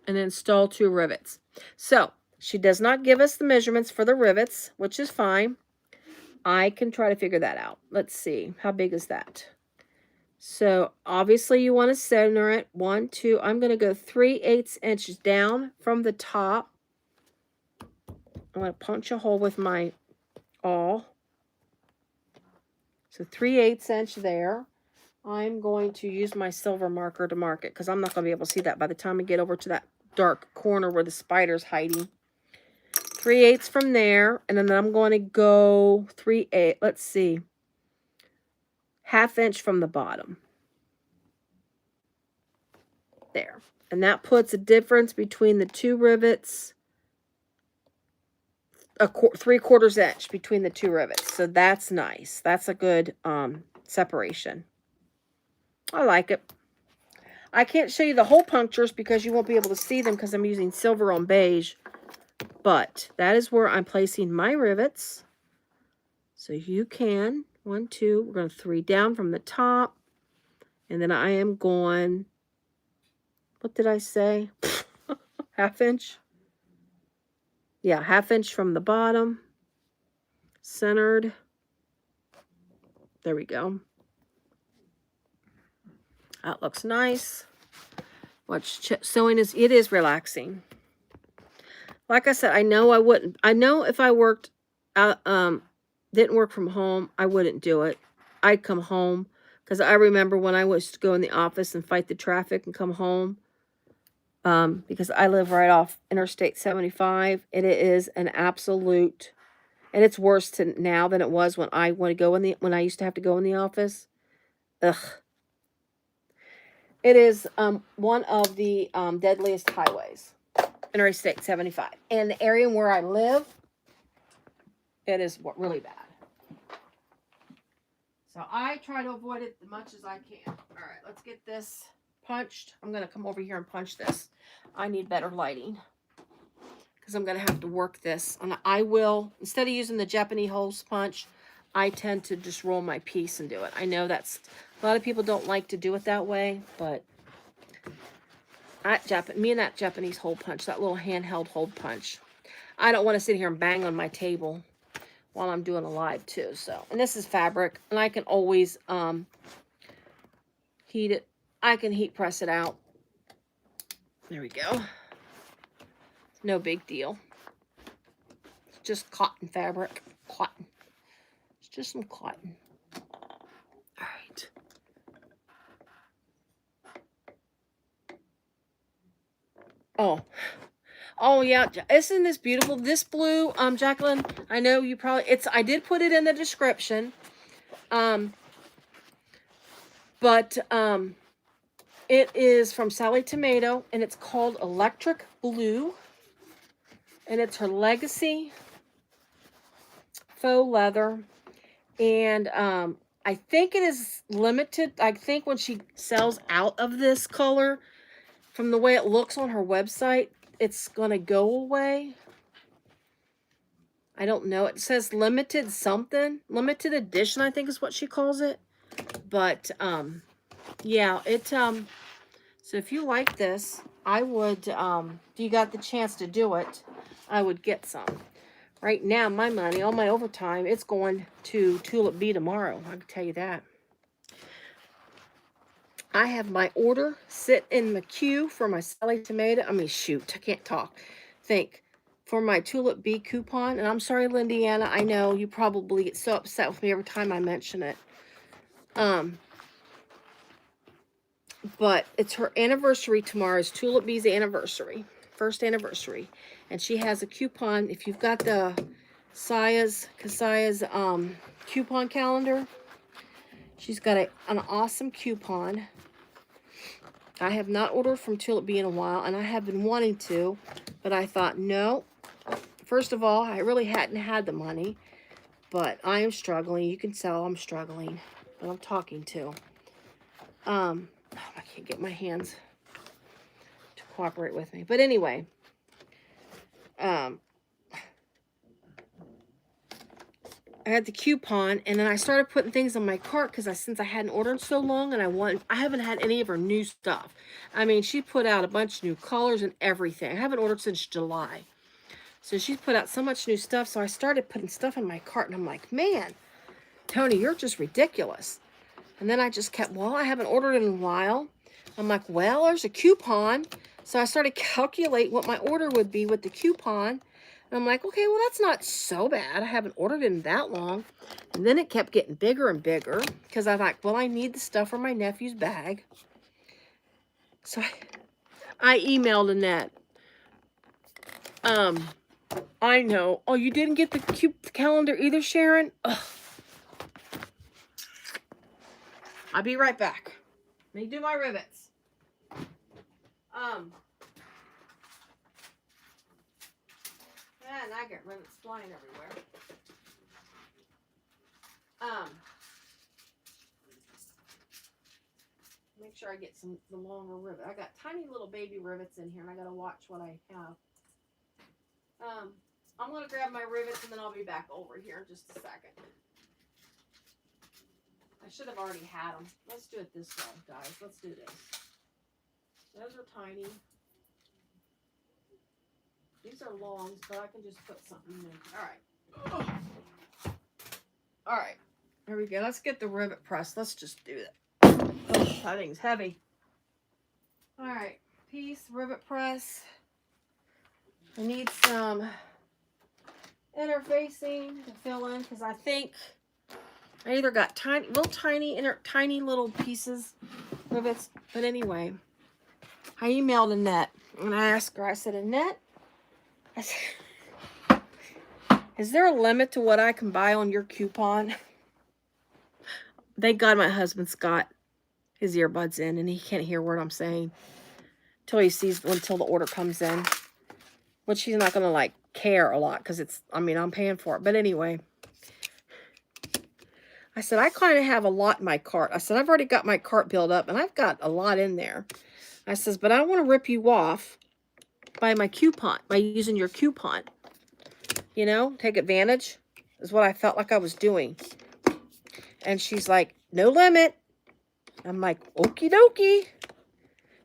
and install 2 rivets. So, she does not give us the measurements for the rivets, which is fine. I can try to figure that out. Let's see. How big is that? So, obviously, you want to center it. 1, 2. I'm going to go 3/8 inches down from the top. I'm going to punch a hole with my awl. So, 3/8 inch there. I'm going to use my silver marker to mark it because I'm not going to be able to see that by the time I get over to that dark corner where the spider's hiding. 3/8 from there, and then I'm going to go 3/8. Let's see, 1/2 inch from the bottom. There, and that puts a difference between the 2 rivets, a 3/4 inch between the 2 rivets. So that's nice. That's a good separation. I like it. I can't show you the hole punctures because you won't be able to see them because I'm using silver on beige. But that is where I'm placing my rivets. So you can, 1, 2, we're going to 3 down from the top. And then I am going, what did I say? Half inch. Yeah, half inch from the bottom. Centered. There we go. That looks nice. Watch, sewing is, it is relaxing. Like I said, I know I wouldn't. I know if I worked, didn't work from home, I wouldn't do it. I'd come home because I remember when I was to go in the office and fight the traffic and come home. Because I live right off Interstate 75. It is an absolute, and it's worse now than it was when I want to go when I used to have to go in the office. Ugh. It is one of the deadliest highways. Interstate 75. And the area where I live, it is really bad. So I try to avoid it as much as I can. All right, let's get this punched. I'm going to come over here and punch this. I need better lighting because I'm going to have to work this. And I will, instead of using the Japanese hole punch, I tend to just roll my piece and do it. I know that's, a lot of people don't like to do it that way, but me and that Japanese hole punch, that little handheld hole punch, I don't want to sit here and bang on my table while I'm doing a live too. So, and this is fabric, and I can always heat it. I can heat press it out. There we go. No big deal. It's just cotton fabric. Cotton. It's just some cotton. All right. Oh yeah, isn't this beautiful? This blue, Jacqueline, I know you probably, I did put it in the description. But it is from Sallie Tomato, and it's called Electric Blue. And it's her Legacy faux leather. And I think it is limited. I think when she sells out of this color, from the way it looks on her website, it's going to go away. I don't know. It says limited something. Limited edition, I think is what she calls it. But, yeah, so if you like this, I would, if you got the chance to do it, I would get some. Right now, my money, all my overtime, it's going to Tulip Bee tomorrow. I can tell you that. I have my order sit in the queue for my Sallie Tomato. I mean, shoot, I can't talk. For my Tulip Bee coupon. And I'm sorry, Lindiana, I know you probably get so upset with me every time I mention it. But it's her anniversary tomorrow. Is Tulip Bee's anniversary. First anniversary. And she has a coupon. If you've got the Kasaya's coupon calendar, she's got an awesome coupon. I have not ordered from Tulip Bee in a while, and I have been wanting to, but I thought, no. First of all, I really hadn't had the money, but I am struggling. You can tell I'm struggling, but I'm talking to. I can't get my hands to cooperate with me. But anyway, I had the coupon, and then I started putting things on my cart because since I hadn't ordered so long, and I haven't had any of her new stuff. I mean, she put out a bunch of new colors and everything. I haven't ordered since July. So she's put out so much new stuff, so I started putting stuff in my cart, and I'm like, man, Tony, you're just ridiculous. And then I just kept, well, I haven't ordered in a while. I'm like, well, there's a coupon. So I started calculate what my order would be with the coupon. And I'm like, okay, well, that's not so bad. I haven't ordered in that long. And then it kept getting bigger and bigger because I thought, well, I need the stuff for my nephew's bag. So I emailed Annette. I know. Oh, you didn't get the calendar either, Sharon? Ugh. I'll be right back. Let me do my rivets. And I get rivets flying everywhere. Make sure I get the longer rivet. I got tiny little baby rivets in here, and I gotta watch what I have. I'm gonna grab my rivets, and then I'll be back over here in just a second. I should have already had them. Let's do it this way, guys. Let's do this. Those are tiny. These are longs, but I can just put something in. All right. All right. Here we go. Let's get the rivet press. Let's just do that. Oh, that thing's heavy. All right. Piece, rivet press. I need some interfacing to fill in because I think I either got tiny little pieces, rivets. But anyway, I emailed Annette and I asked her, I said, Annette, I said, is there a limit to what I can buy on your coupon? Thank God my husband's got his earbuds in and he can't hear what I'm saying until the order comes in, which he's not going to like care a lot because I'm paying for it. But anyway, I said, I kind of have a lot in my cart. I said, I've already got my cart built up and I've got a lot in there. I says, but I want to rip you off by using your coupon. You know, take advantage is what I felt like I was doing. And she's like, no limit. I'm like, okie dokie.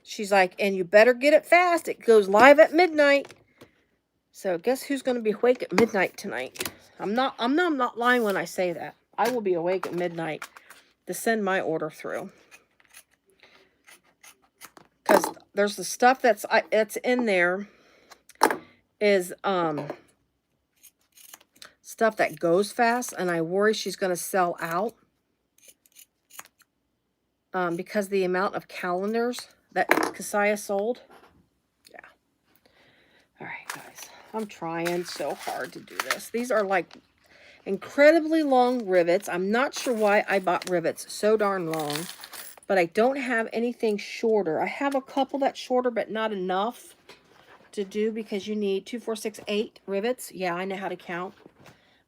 She's like, and you better get it fast. It goes live at midnight. So guess who's going to be awake at midnight tonight? I'm not lying when I say that. I will be awake at midnight to send my order through. Because there's the stuff that's in there is stuff that goes fast, and I worry she's going to sell out because the amount of calendars that Keziah sold. Yeah. All right, guys. I'm trying so hard to do this. These are like incredibly long rivets. I'm not sure why I bought rivets so darn long, but I don't have anything shorter. I have a couple that's shorter, but not enough to do because you need 2, 4, 6, 8 rivets. Yeah, I know how to count.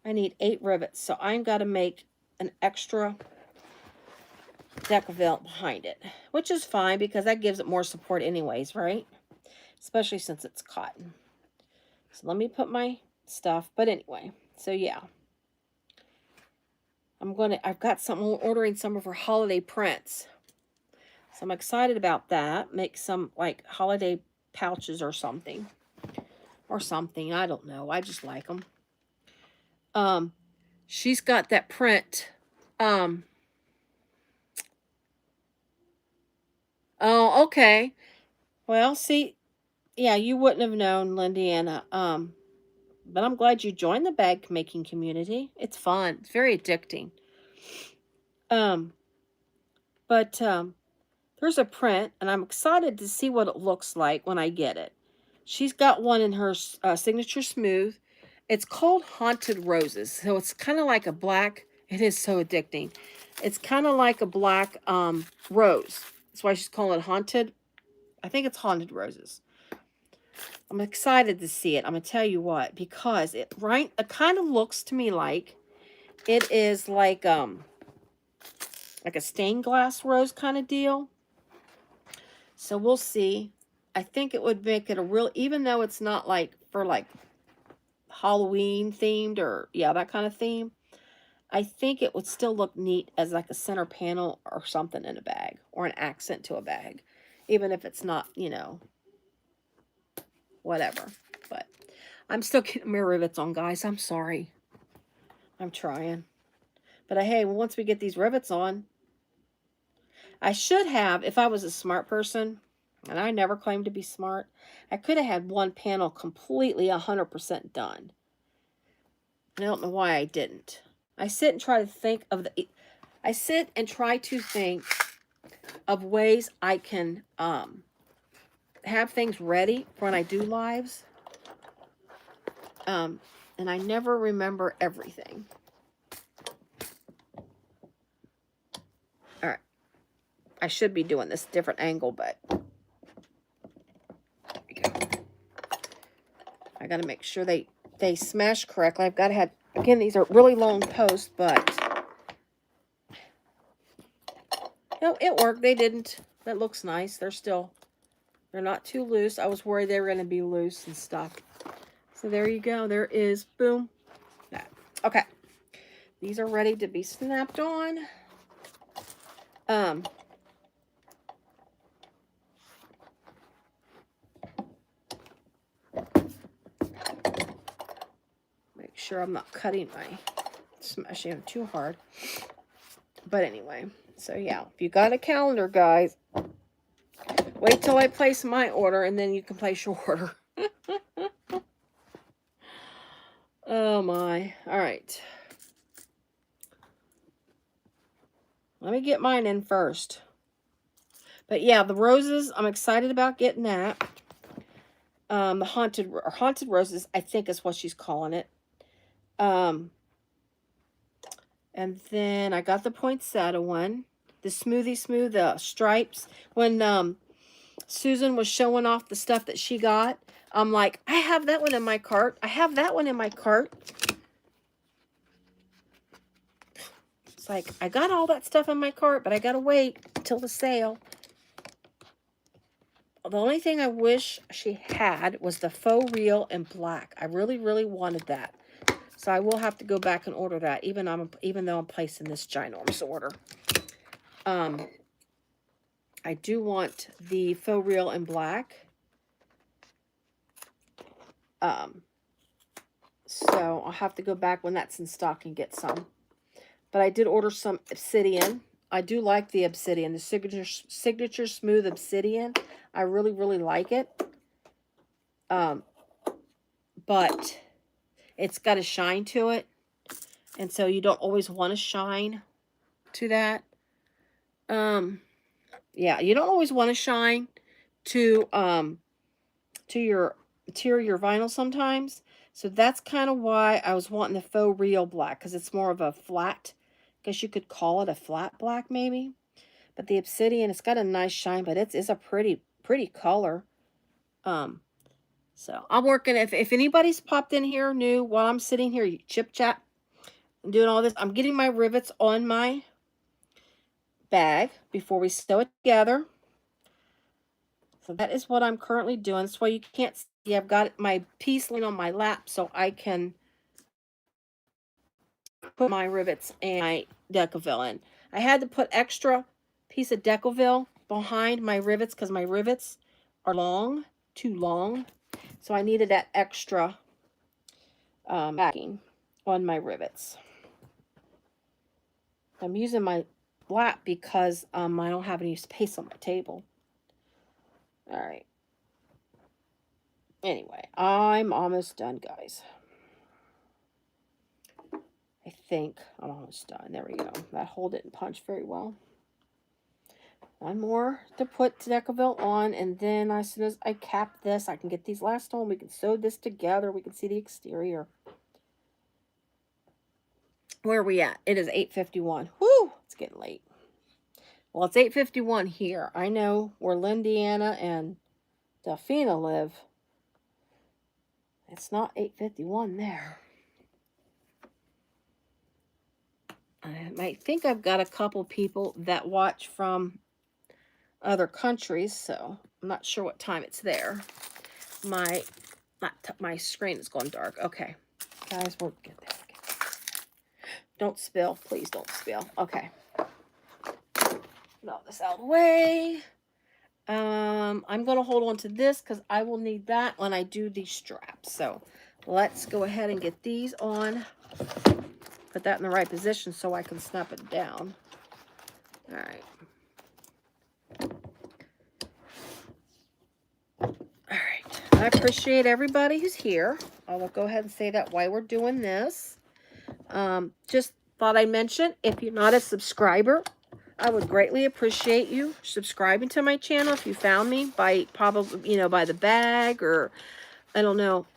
I need 8 rivets, so I'm got to make an extra decavel behind it, which is fine because that gives it more support anyways, right? Especially since it's cotton. So let me put my stuff, but anyway, so yeah. I've got ordering some of her holiday prints. So I'm excited about that. Make some like holiday pouches or something. I don't know. I just like them. She's got that print. Oh, okay. Well, see, yeah, you wouldn't have known, Lindiana. But I'm glad you joined the bag making community. It's fun. It's very addicting. But there's a print, and I'm excited to see what it looks like when I get it. She's got one in her Signature Smooth. It's called Haunted Roses. So it's kind of like a black. It is so addicting. It's kind of like a black rose. That's why she's calling it Haunted. I think it's Haunted Roses. I'm excited to see it. I'm going to tell you what. Because it kind of looks to me like it is like a stained glass rose kind of deal. So we'll see. I think it would make it a real, even though it's not like for like Halloween themed or that kind of theme, I think it would still look neat as like a center panel or something in a bag or an accent to a bag, even if it's not, whatever. But I'm still getting my rivets on, guys. I'm sorry. I'm trying. But hey, once we get these rivets on, I should have, if I was a smart person, and I never claimed to be smart, I could have had one panel completely 100% done. I don't know why I didn't. I sit and try to think of ways I can have things ready for when I do lives. And I never remember everything. All right. I should be doing this different angle, but there we go. I got to make sure they smash correctly. I've got to have, again, these are really long posts, but no, it worked. They didn't. That looks nice. They're not too loose. I was worried they were going to be loose and stuff. So there you go. There is, boom, that. Okay. These are ready to be snapped on. Make sure I'm not cutting my smashing them too hard. But anyway, so yeah, if you got a calendar, guys, wait till I place my order and then you can place your order. Oh my. All right. Let me get mine in first. But yeah, the roses, I'm excited about getting that. The haunted roses, I think is what she's calling it. And then I got the poinsettia one. The smooth stripes. When Susan was showing off the stuff that she got, I'm like, I have that one in my cart. I have that one in my cart. It's like, I got all that stuff in my cart, but I gotta wait till the sale. The only thing I wish she had was the faux real in black. I really, really wanted that. So I will have to go back and order that, even though I'm placing this ginormous order. I do want the faux real in black. So I'll have to go back when that's in stock and get some. But I did order some obsidian. I do like the obsidian, the signature smooth obsidian. I really, really like it. But it's got a shine to it. And so you don't always want to shine to that. Yeah, you don't always want to shine to your vinyl sometimes. So that's kind of why I was wanting the faux real black, because it's more of a flat, I guess you could call it a flat black maybe. But the obsidian, it's got a nice shine, but it's a pretty color. So I'm working, if anybody's popped in here new while I'm sitting here chip chat and doing all this, I'm getting my rivets on my bag before we sew it together. So that is what I'm currently doing. That's why you can't see I've got my piece laying on my lap so I can put my rivets and my Decovil in. I had to put extra piece of Decovil behind my rivets because my rivets are too long. So I needed that extra backing on my rivets. I'm using my lap because I don't have any space on my table. All right. Anyway, I'm almost done, guys. I think I'm almost done. There we go. That hole didn't punch very well. One more to put Decovil on, and then as soon as I cap this, I can get these last on. We can sew this together. We can see the exterior. Where are we at? It is 8:51. Whoo! It's getting late. Well, it's 8:51 here. I know where Lindiana and Delphina live. It's not 8:51 there. I think I've got a couple people that watch from other countries, so I'm not sure what time it's there. My screen is going dark. Okay, guys, we'll get there. Don't spill, please don't spill. Okay, get all this out of the way. I'm going to hold on to this because I will need that when I do these straps. So let's go ahead and get these on. Put that in the right position so I can snap it down. All right. All right. I appreciate everybody who's here. I will go ahead and say that while we're doing this. Just thought I'd mention, if you're not a subscriber, I would greatly appreciate you subscribing to my channel. If you found me by probably, by the bag, or I don't know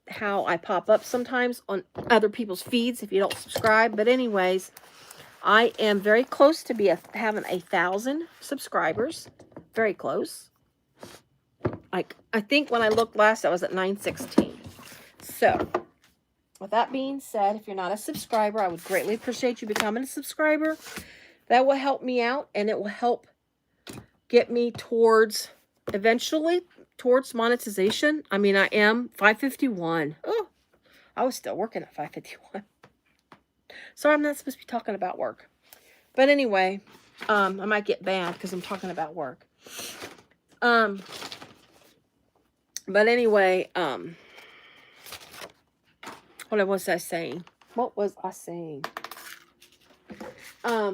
how I pop up sometimes on other people's feeds if you don't subscribe. But anyways, I am very close to having 1,000 subscribers. Very close. I think when I looked last, I was at 916. So with that being said, if you're not a subscriber, I would greatly appreciate you becoming a subscriber. That will help me out, and it will help get me eventually towards monetization. I mean, I am 551. Oh, I was still working at 551. So I'm not supposed to be talking about work. But anyway, I might get banned because I'm talking about work. But anyway, what was I saying? What was I saying? Oh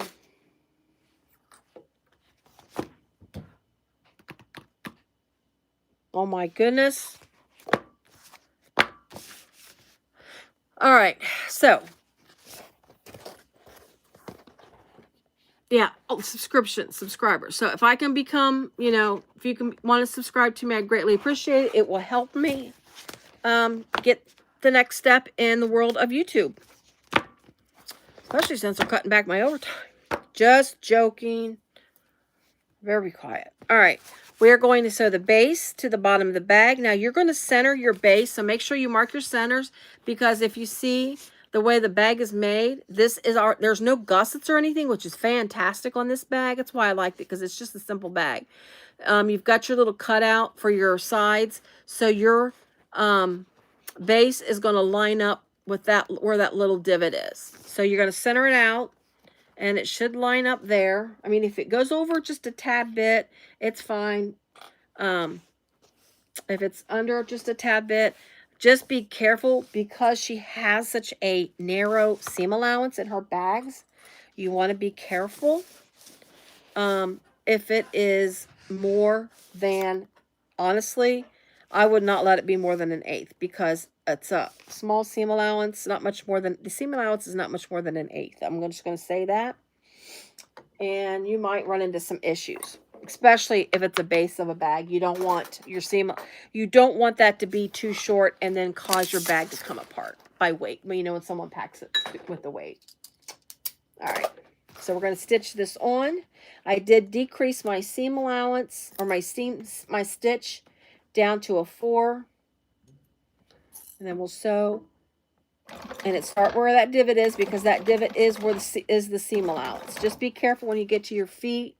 my goodness. All right, so yeah, oh, subscribers. So if I can become, you know, if you can want to subscribe to me, I'd greatly appreciate it. It will help me get the next step in the world of YouTube. Especially since I'm cutting back my overtime. Just joking. Very quiet. All right. We're going to sew the base to the bottom of the bag. Now, you're going to center your base. So make sure you mark your centers. Because if you see the way the bag is made, this is our, there's no gussets or anything, which is fantastic on this bag. That's why I liked it, because it's just a simple bag. You've got your little cutout for your sides. So your base is going to line up with that, where that little divot is. So you're going to center it out, and it should line up there. I mean, if it goes over just a tad bit, it's fine. If it's under just a tad bit, just be careful, because she has such a narrow seam allowance in her bags. You want to be careful. If it is more than, honestly, I would not let it be more than 1/8, because it's a small seam allowance, not much more than, the seam allowance is not much more than 1/8. I'm just going to say that. And you might run into some issues, especially if it's a base of a bag. You don't want your seam, you don't want that to be too short and then cause your bag to come apart by weight. Well, you know, when someone packs it with the weight. All right. So we're going to stitch this on. I did decrease my seam allowance, or my stitch down to a 4. And then we'll sew. And it start where that divot is, because that divot is where the seam allowance. Just be careful when you get to your feet.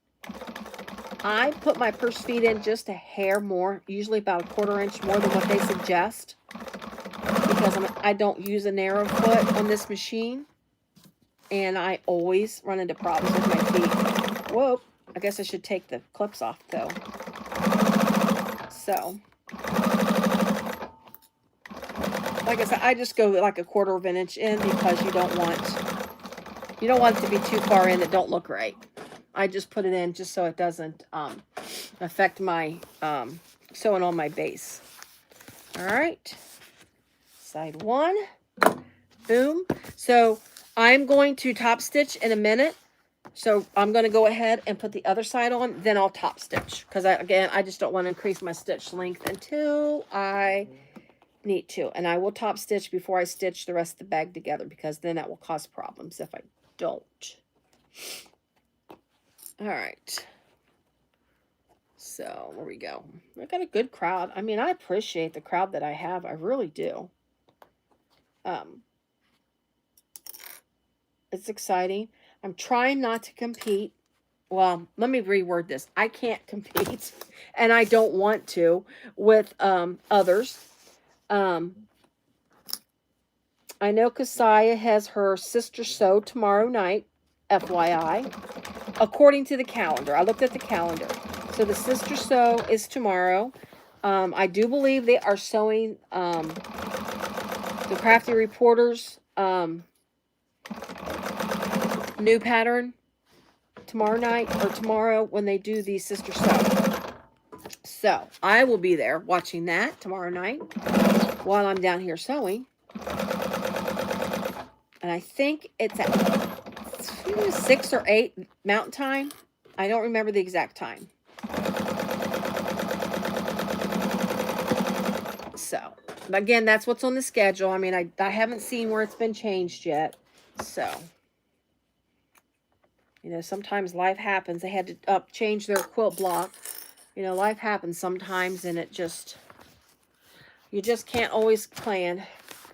I put my purse feet in just a hair more, usually about a 1/4 inch more than what they suggest, because I don't use a narrow foot on this machine. And I always run into problems with my feet. Whoa, I guess I should take the clips off though. So, like I said, I just go like a 1/4 of an inch in, because you don't want it to be too far in that don't look right. I just put it in just so it doesn't affect my sewing on my base. All right, side 1, boom. So I'm going to top stitch in a minute. So I'm going to go ahead and put the other side on, then I'll top stitch, because again, I just don't want to increase my stitch length until I need to. And I will top stitch before I stitch the rest of the bag together, because then that will cause problems if I don't. All right. So there we go. I got a good crowd. I mean, I appreciate the crowd that I have. I really do. It's exciting. I'm trying not to compete. Well, let me reword this. I can't compete, and I don't want to, with others. I know Keziah has her sister sew tomorrow night, FYI, according to the calendar. I looked at the calendar. So the sister sew is tomorrow. I do believe they are sewing the Crafty Reporters new pattern tomorrow night, or tomorrow when they do the sister sew. So I will be there watching that tomorrow night while I'm down here sewing. And I think it's at 6 or 8 Mountain Time. I don't remember the exact time. So, but again, that's what's on the schedule. I mean, I haven't seen where it's been changed yet. So, you know, sometimes life happens. They had to change their quilt block. You know, life happens sometimes, and it just, you just can't always plan.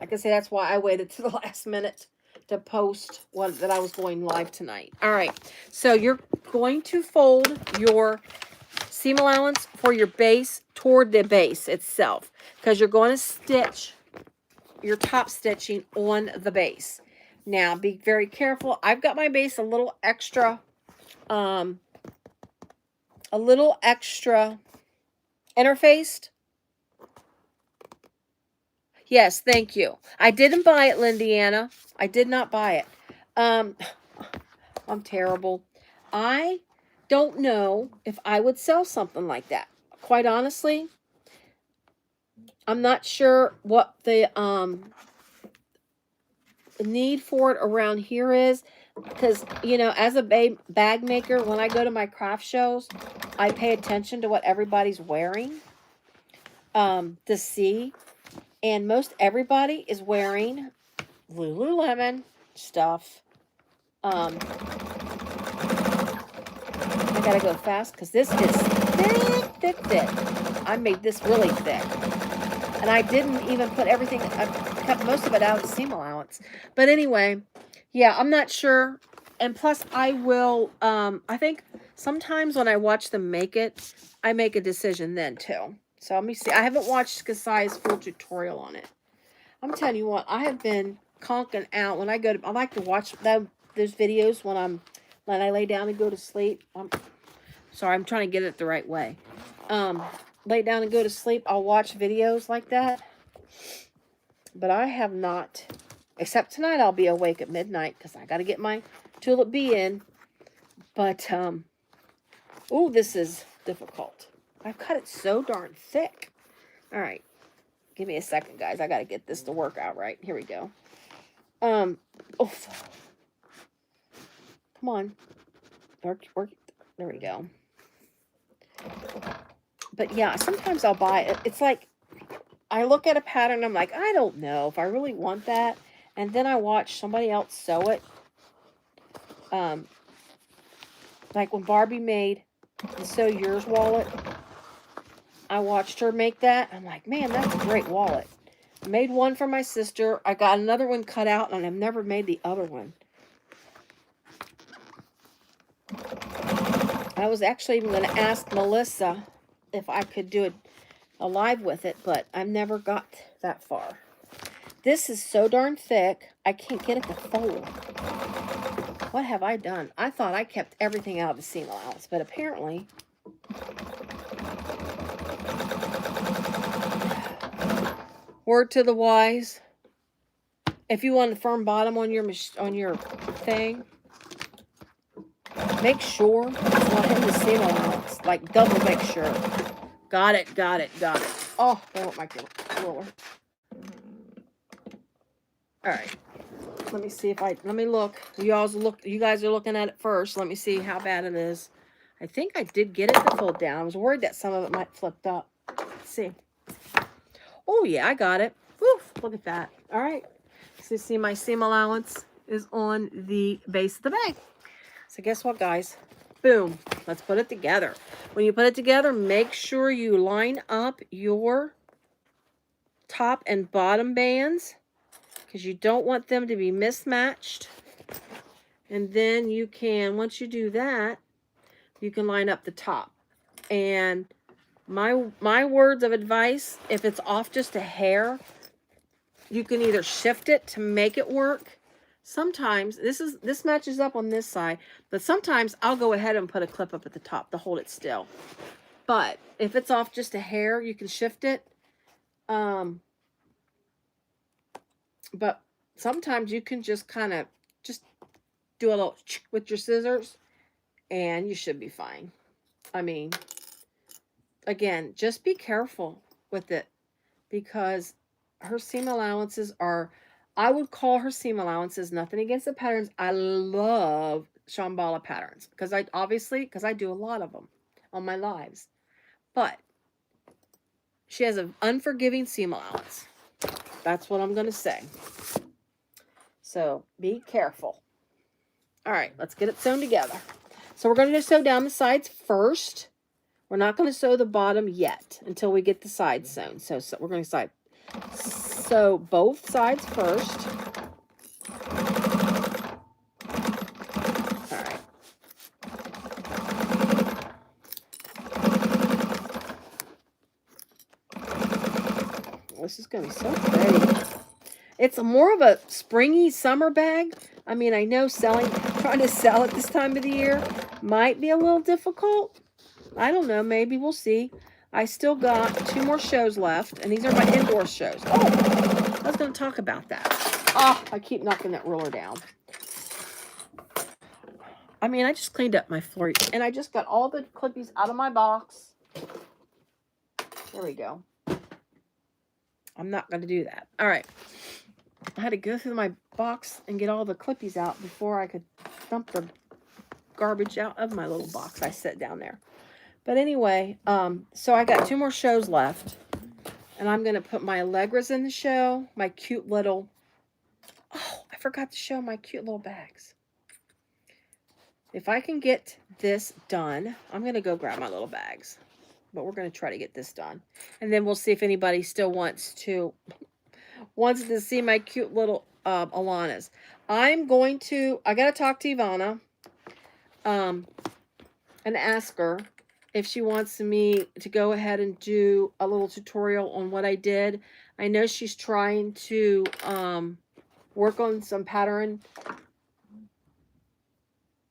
Like I say, that's why I waited to the last minute to post that I was going live tonight. All right, so you're going to fold your seam allowance for your base toward the base itself, because you're going to stitch your top stitching on the base. Now, be very careful. I've got my base a little extra interfaced. Yes, thank you. I didn't buy it, Lindiana. I did not buy it. I'm terrible. I don't know if I would sell something like that. Quite honestly, I'm not sure what the need for it around here is, because, you know, as a bag maker, when I go to my craft shows, I pay attention to what everybody's wearing to see, and most everybody is wearing Lululemon stuff. I gotta go fast because this is thick. I made this really thick. And I didn't even put everything, I kept most of it out of the seam allowance. But anyway, yeah, I'm not sure. And plus I will, I think sometimes when I watch them make it, I make a decision then too. So let me see. I haven't watched Kasai's full tutorial on it. I'm telling you what, I have been conking out when I go to, I like to watch those videos when I lay down and go to sleep. Sorry, I'm trying to get it the right way. Lay down and go to sleep, I'll watch videos like that. But I have not, except tonight I'll be awake at midnight because I got to get my Tulip Bee in. But, oh, this is difficult. I've cut it so darn thick. All right. Give me a second, guys. I got to get this to work out right. Here we go. Oh, come on. Work. There we go. But yeah, sometimes I'll buy it. It's like, I look at a pattern, I'm like, I don't know if I really want that. And then I watch somebody else sew it. Like when Barbie made the Sew Yours wallet, I watched her make that. I'm like, man, that's a great wallet. I made one for my sister. I got another one cut out, and I've never made the other one. I was actually even going to ask Melissa if I could do a live with it, but I've never got that far. This is so darn thick, I can't get it to fold. What have I done? I thought I kept everything out of the seam allowance, but apparently... Word to the wise, if you want a firm bottom on your thing, make sure it's not in the seam allowance. Like, double make sure. Got it. Oh, I want my ruler. All right. Let me see if let me look. You guys are looking at it first. Let me see how bad it is. I think I did get it to fold down. I was worried that some of it might flip up. Let's see. Oh, yeah, I got it. Woof, look at that. All right. So you see my seam allowance is on the base of the bag. So guess what, guys? Boom. Let's put it together. When you put it together, make sure you line up your top and bottom bands because you don't want them to be mismatched. And then you can, once you do that, you can line up the top. And my words of advice, if it's off just a hair, you can either shift it to make it work. Sometimes, this matches up on this side, but sometimes I'll go ahead and put a clip up at the top to hold it still. But if it's off just a hair, you can shift it. But sometimes you can just kind of just do a little with your scissors and you should be fine. I mean, again, just be careful with it because her seam allowances are, I would call her seam allowances, nothing against the patterns. I love Shamballa patterns because I do a lot of them on my lives. But she has an unforgiving seam allowance. That's what I'm going to say. So be careful. All right, let's get it sewn together. So we're going to sew down the sides first. We're not going to sew the bottom yet until we get the sides sewn. So we're going to sew both sides first. All right. This is going to be so pretty. It's more of a springy summer bag. I mean, I know trying to sell it this time of the year might be a little difficult. I don't know. Maybe we'll see. I still got 2 more shows left, and these are my indoor shows. Oh, I was going to talk about that. Oh, I keep knocking that roller down. I mean, I just cleaned up my floor, and I just got all the clippies out of my box. There we go. I'm not going to do that. All right. I had to go through my box and get all the clippies out before I could dump the garbage out of my little box I set down there. But anyway, so I got 2 more shows left. And I'm going to put my Allegras in the show. My cute little... Oh, I forgot to show my cute little bags. If I can get this done, I'm going to go grab my little bags. But we're going to try to get this done. And then we'll see if anybody still wants to see my cute little Alanas. I got to talk to Ivana and ask her if she wants me to go ahead and do a little tutorial on what I did. I know she's trying to work on some pattern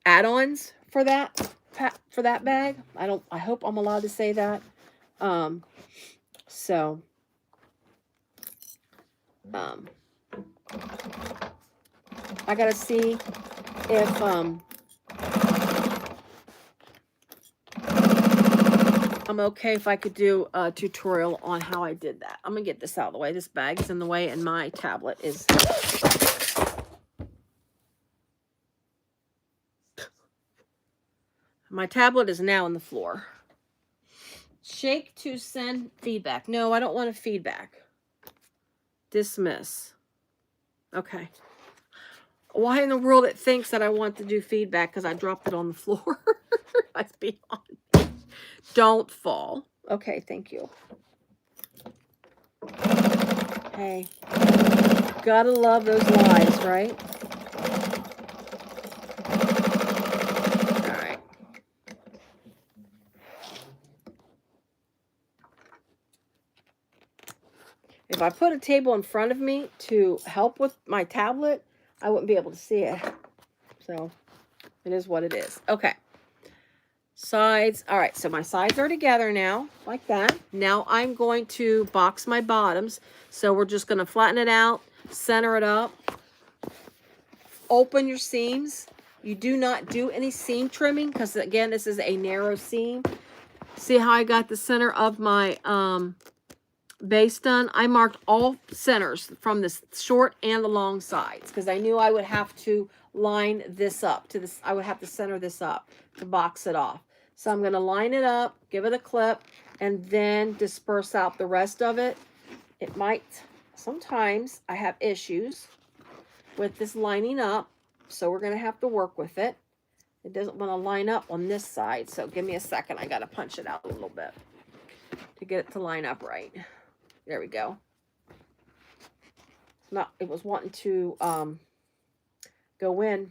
add-ons for that bag. I hope I'm allowed to say that. So I gotta see if I'm okay if I could do a tutorial on how I did that. I'm gonna get this out of the way. This bag is in the way, and my tablet is... My tablet is now on the floor. Shake to send feedback. No, I don't want a feedback. Dismiss. Okay. Why in the world it thinks that I want to do feedback because I dropped it on the floor? Let's be honest. Don't fall. Okay, thank you. Hey. Gotta love those lies, right? If I put a table in front of me to help with my tablet, I wouldn't be able to see it. So, it is what it is. Okay. Sides. All right, so my sides are together now, like that. Now I'm going to box my bottoms. So we're just going to flatten it out, center it up, open your seams. You do not do any seam trimming because, again, this is a narrow seam. See how I got the center of my... base done. I marked all centers from the short and the long sides because I knew I would have to line this up to this. I would have to center this up to box it off. So I'm going to line it up, give it a clip, and then disperse out the rest of it. It might, sometimes I have issues with this lining up, so we're going to have to work with it. It doesn't want to line up on this side, so give me a second. I got to punch it out a little bit to get it to line up right. There we go. It was wanting to go in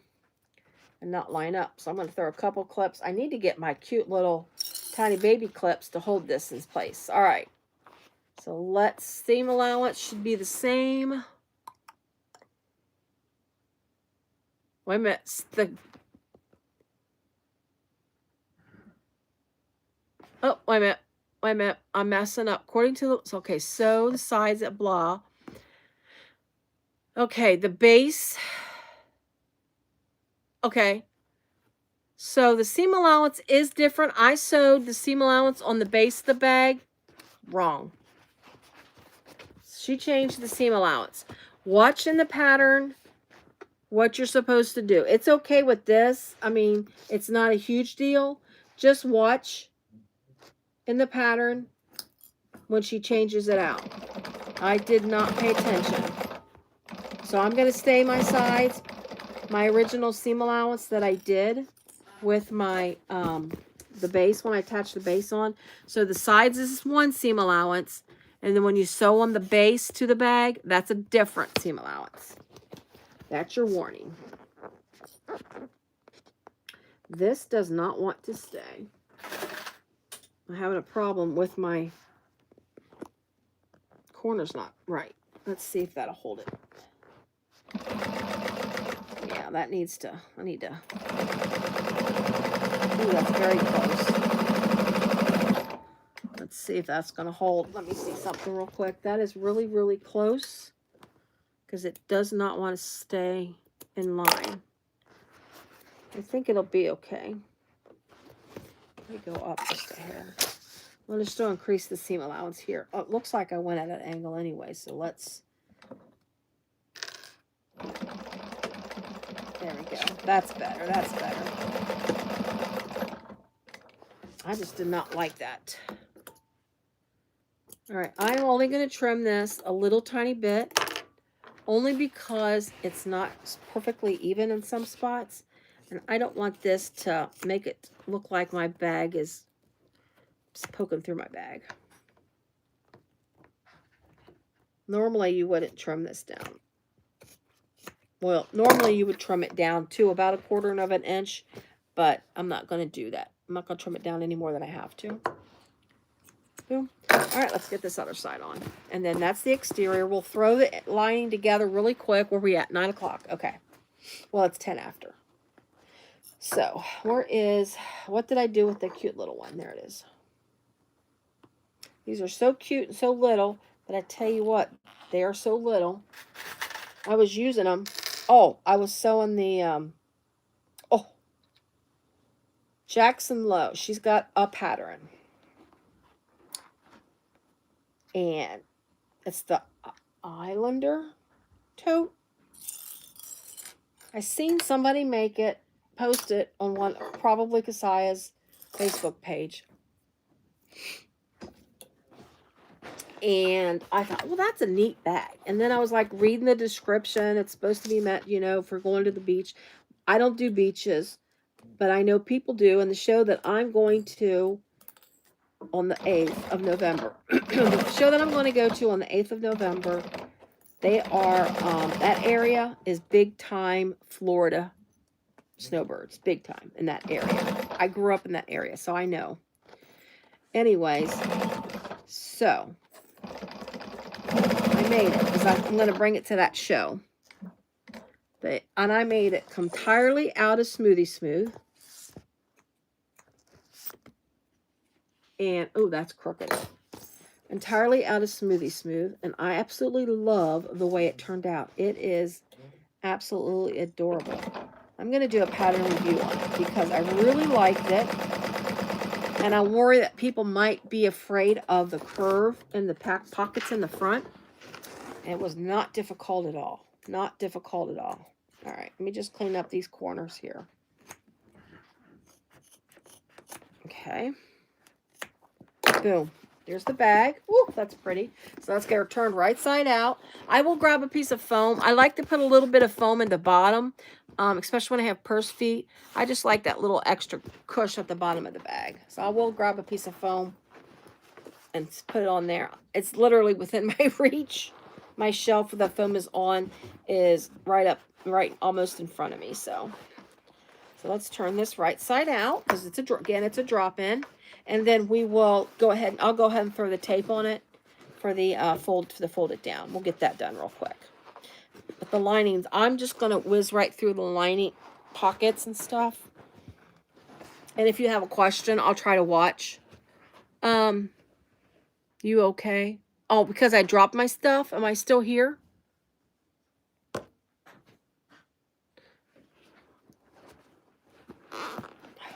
and not line up. So I'm going to throw a couple clips. I need to get my cute little tiny baby clips to hold this in place. All right. So seam allowance should be the same. Wait a minute. Oh, wait a minute. Wait a minute, I'm messing up. According to okay, so the sides at blah. Okay, the base. Okay. So the seam allowance is different. I sewed the seam allowance on the base of the bag. Wrong. She changed the seam allowance. Watch in the pattern what you're supposed to do. It's okay with this. I mean, it's not a huge deal. Just watch in the pattern when she changes it out. I did not pay attention. So I'm going to stay my sides, my original seam allowance that I did with my the base when I attached the base on. So the sides is one seam allowance, and then when you sew on the base to the bag, that's a different seam allowance. That's your warning. This does not want to stay. I'm having a problem with my corner's not right. Let's see if that'll hold it. Yeah, that needs to, I need to, ooh, that's very close. Let's see if that's going to hold. Let me see something real quick. That is really, really close because it does not want to stay in line. I think it'll be okay. Let me go up just a hair. I'm going to still increase the seam allowance here. Oh, it looks like I went at an angle anyway, so let's... There we go. That's better. That's better. I just did not like that. All right, I'm only going to trim this a little tiny bit, only because it's not perfectly even in some spots, and I don't want this to make it look like my bag is just poking through my bag. Normally, you wouldn't trim this down. Well, normally you would trim it down to about 1/4 of an inch, but I'm not going to do that. I'm not going to trim it down any more than I have to. Boom. All right, let's get this other side on. And then that's the exterior. We'll throw the lining together really quick. Where are we at? 9 o'clock. Okay. Well, it's 10 after. So, what did I do with the cute little one? There it is. These are so cute and so little, but I tell you what, they are so little. I was using them. Oh, I was sewing the, Jackson Lowe. She's got a pattern. And it's the Islander tote. I seen somebody make it, post it on one, probably Kasaya's Facebook page. And I thought, well, that's a neat bag. And then I was like reading the description. It's supposed to be meant, you know, for going to the beach. I don't do beaches, but I know people do. And the show that I'm going to on the 8th of November, the show that I'm going to go to on the 8th of November, they are, that area is big time Florida snowbirds, big time in that area. I grew up in that area, so I know. Anyways, so I made it because I'm going to bring it to that show. And I made it entirely out of Smoothie Smooth. And, oh, that's crooked. Entirely out of Smoothie Smooth. And I absolutely love the way it turned out. It is absolutely adorable. I'm going to do a pattern review on it because I really liked it. And I worry that people might be afraid of the curve in the pockets in the front. It was not difficult at all. Not difficult at all. All right, let me just clean up these corners here. Okay. Boom. There's the bag. Ooh, that's pretty. So let's get her turned right side out. I will grab a piece of foam. I like to put a little bit of foam in the bottom, especially when I have purse feet. I just like that little extra cush at the bottom of the bag. So I will grab a piece of foam and put it on there. It's literally within my reach. My shelf where the foam is on is right almost in front of me. So let's turn this right side out because it's it's a drop in. And then we will go ahead, I'll go ahead and throw the tape on it for the fold it down. We'll get that done real quick. But the linings, I'm just going to whiz right through the lining pockets and stuff. And if you have a question, I'll try to watch. You okay? Oh, because I dropped my stuff. Am I still here?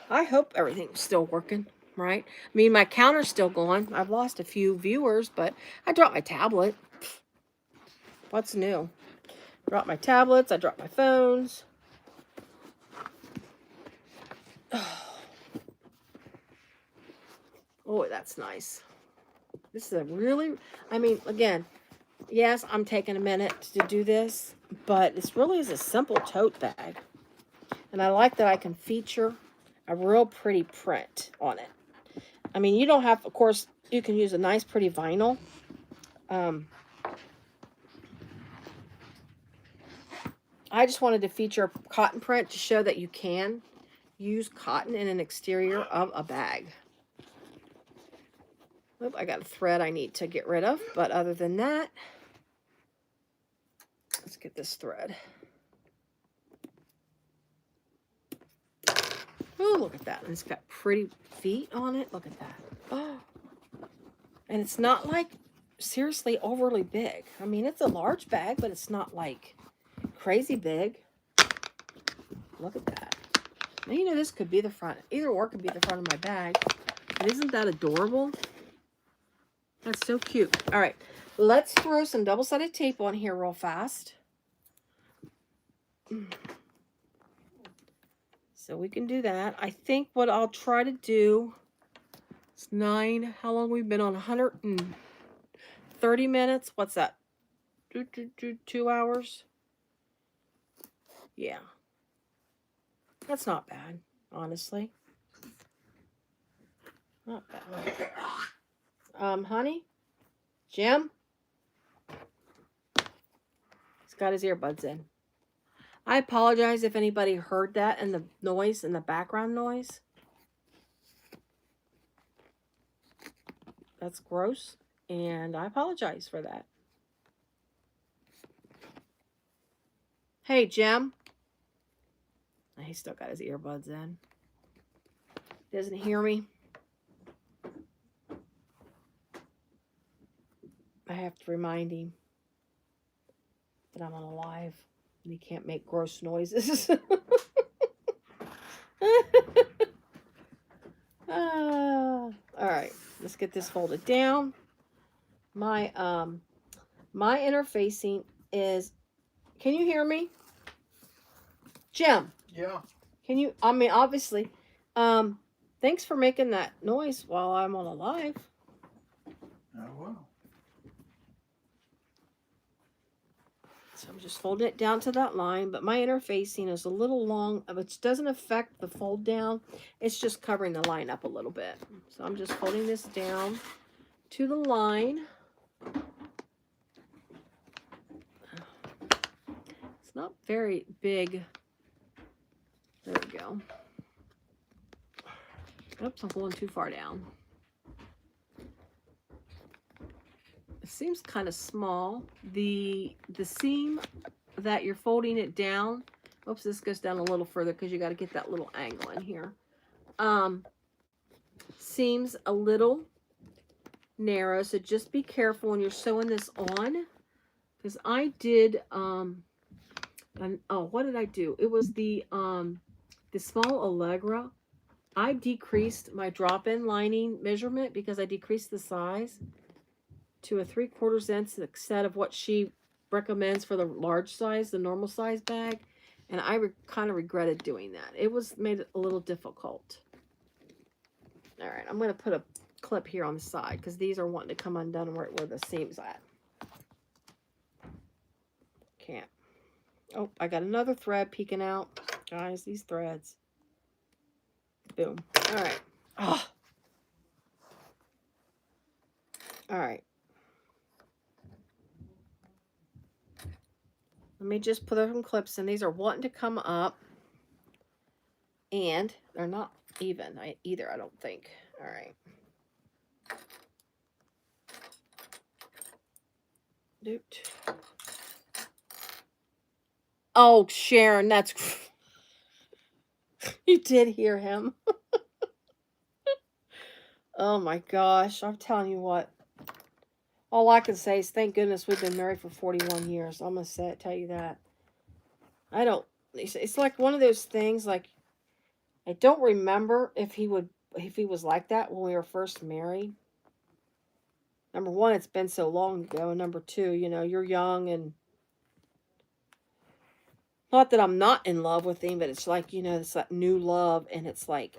I hope everything's still working. Right? I mean, my counter's still going. I've lost a few viewers, but I dropped my tablet. What's new? Dropped my tablets. I dropped my phones. Oh, that's nice. This is a really, I mean, again, yes, I'm taking a minute to do this, but this really is a simple tote bag. And I like that I can feature a real pretty print on it. I mean, you don't have, of course, you can use a nice, pretty vinyl. I just wanted to feature a cotton print to show that you can use cotton in an exterior of a bag. Oop, I got a thread I need to get rid of, but other than that, Let's get this thread. Oh, look at that. And it's got pretty feet on it. Look at that. Oh. And it's not like seriously overly big. I mean, it's a large bag, but it's not like crazy big. Look at that. Now, you know, this could be the front. Either or could be the front of my bag. But isn't that adorable? That's so cute. All right. Let's throw some double-sided tape on here real fast. So we can do that. I think what I'll try to do is 9. How long we've been on? 130 minutes. What's that? 2 hours? Yeah. That's not bad, honestly. Not bad. Honey? Jim? He's got his earbuds in. I apologize if anybody heard that and the noise and the background noise. That's gross, and I apologize for that. Hey, Jim. He's still got his earbuds in. Doesn't hear me. I have to remind him that I'm on a live and he can't make gross noises. All right, let's get this folded down. My my interfacing is, can you hear me? Jim? Yeah. Can you, I mean, obviously, thanks for making that noise while I'm on a live. Oh, wow. So I'm just folding it down to that line, but my interfacing is a little long, which doesn't affect the fold down. It's just covering the line up a little bit. So I'm just folding this down to the line. It's not very big. There we go. Oops, I'm going too far down. It seems kind of small. The seam that you're folding it down, oops, this goes down a little further because you got to get that little angle in here. Seems a little narrow, so just be careful when you're sewing this on, because I did what did I do? It was the small Allegra. I decreased my drop-in lining measurement because I decreased the size to a 3/4 inch instead of what she recommends for the large size, the normal size bag. And I kind of regretted doing that. It made it a little difficult. All right, I'm going to put a clip here on the side because these are wanting to come undone where the seam's at. Can't. Oh, I got another thread peeking out. Guys, these threads. Boom. All right. Oh. All right. Let me just put some clips in. These are wanting to come up. And they're not even either, I don't think. All right. Doot. Oh, Sharon, that's... You did hear him. Oh my gosh, I'm telling you what. All I can say is thank goodness we've been married for 41 years. I'm going to tell you that. It's like one of those things, like, I don't remember if he was like that when we were first married. Number one, it's been so long ago. And number two, you know, you're young and not that I'm not in love with him, but it's like, you know, it's that new love. And it's like,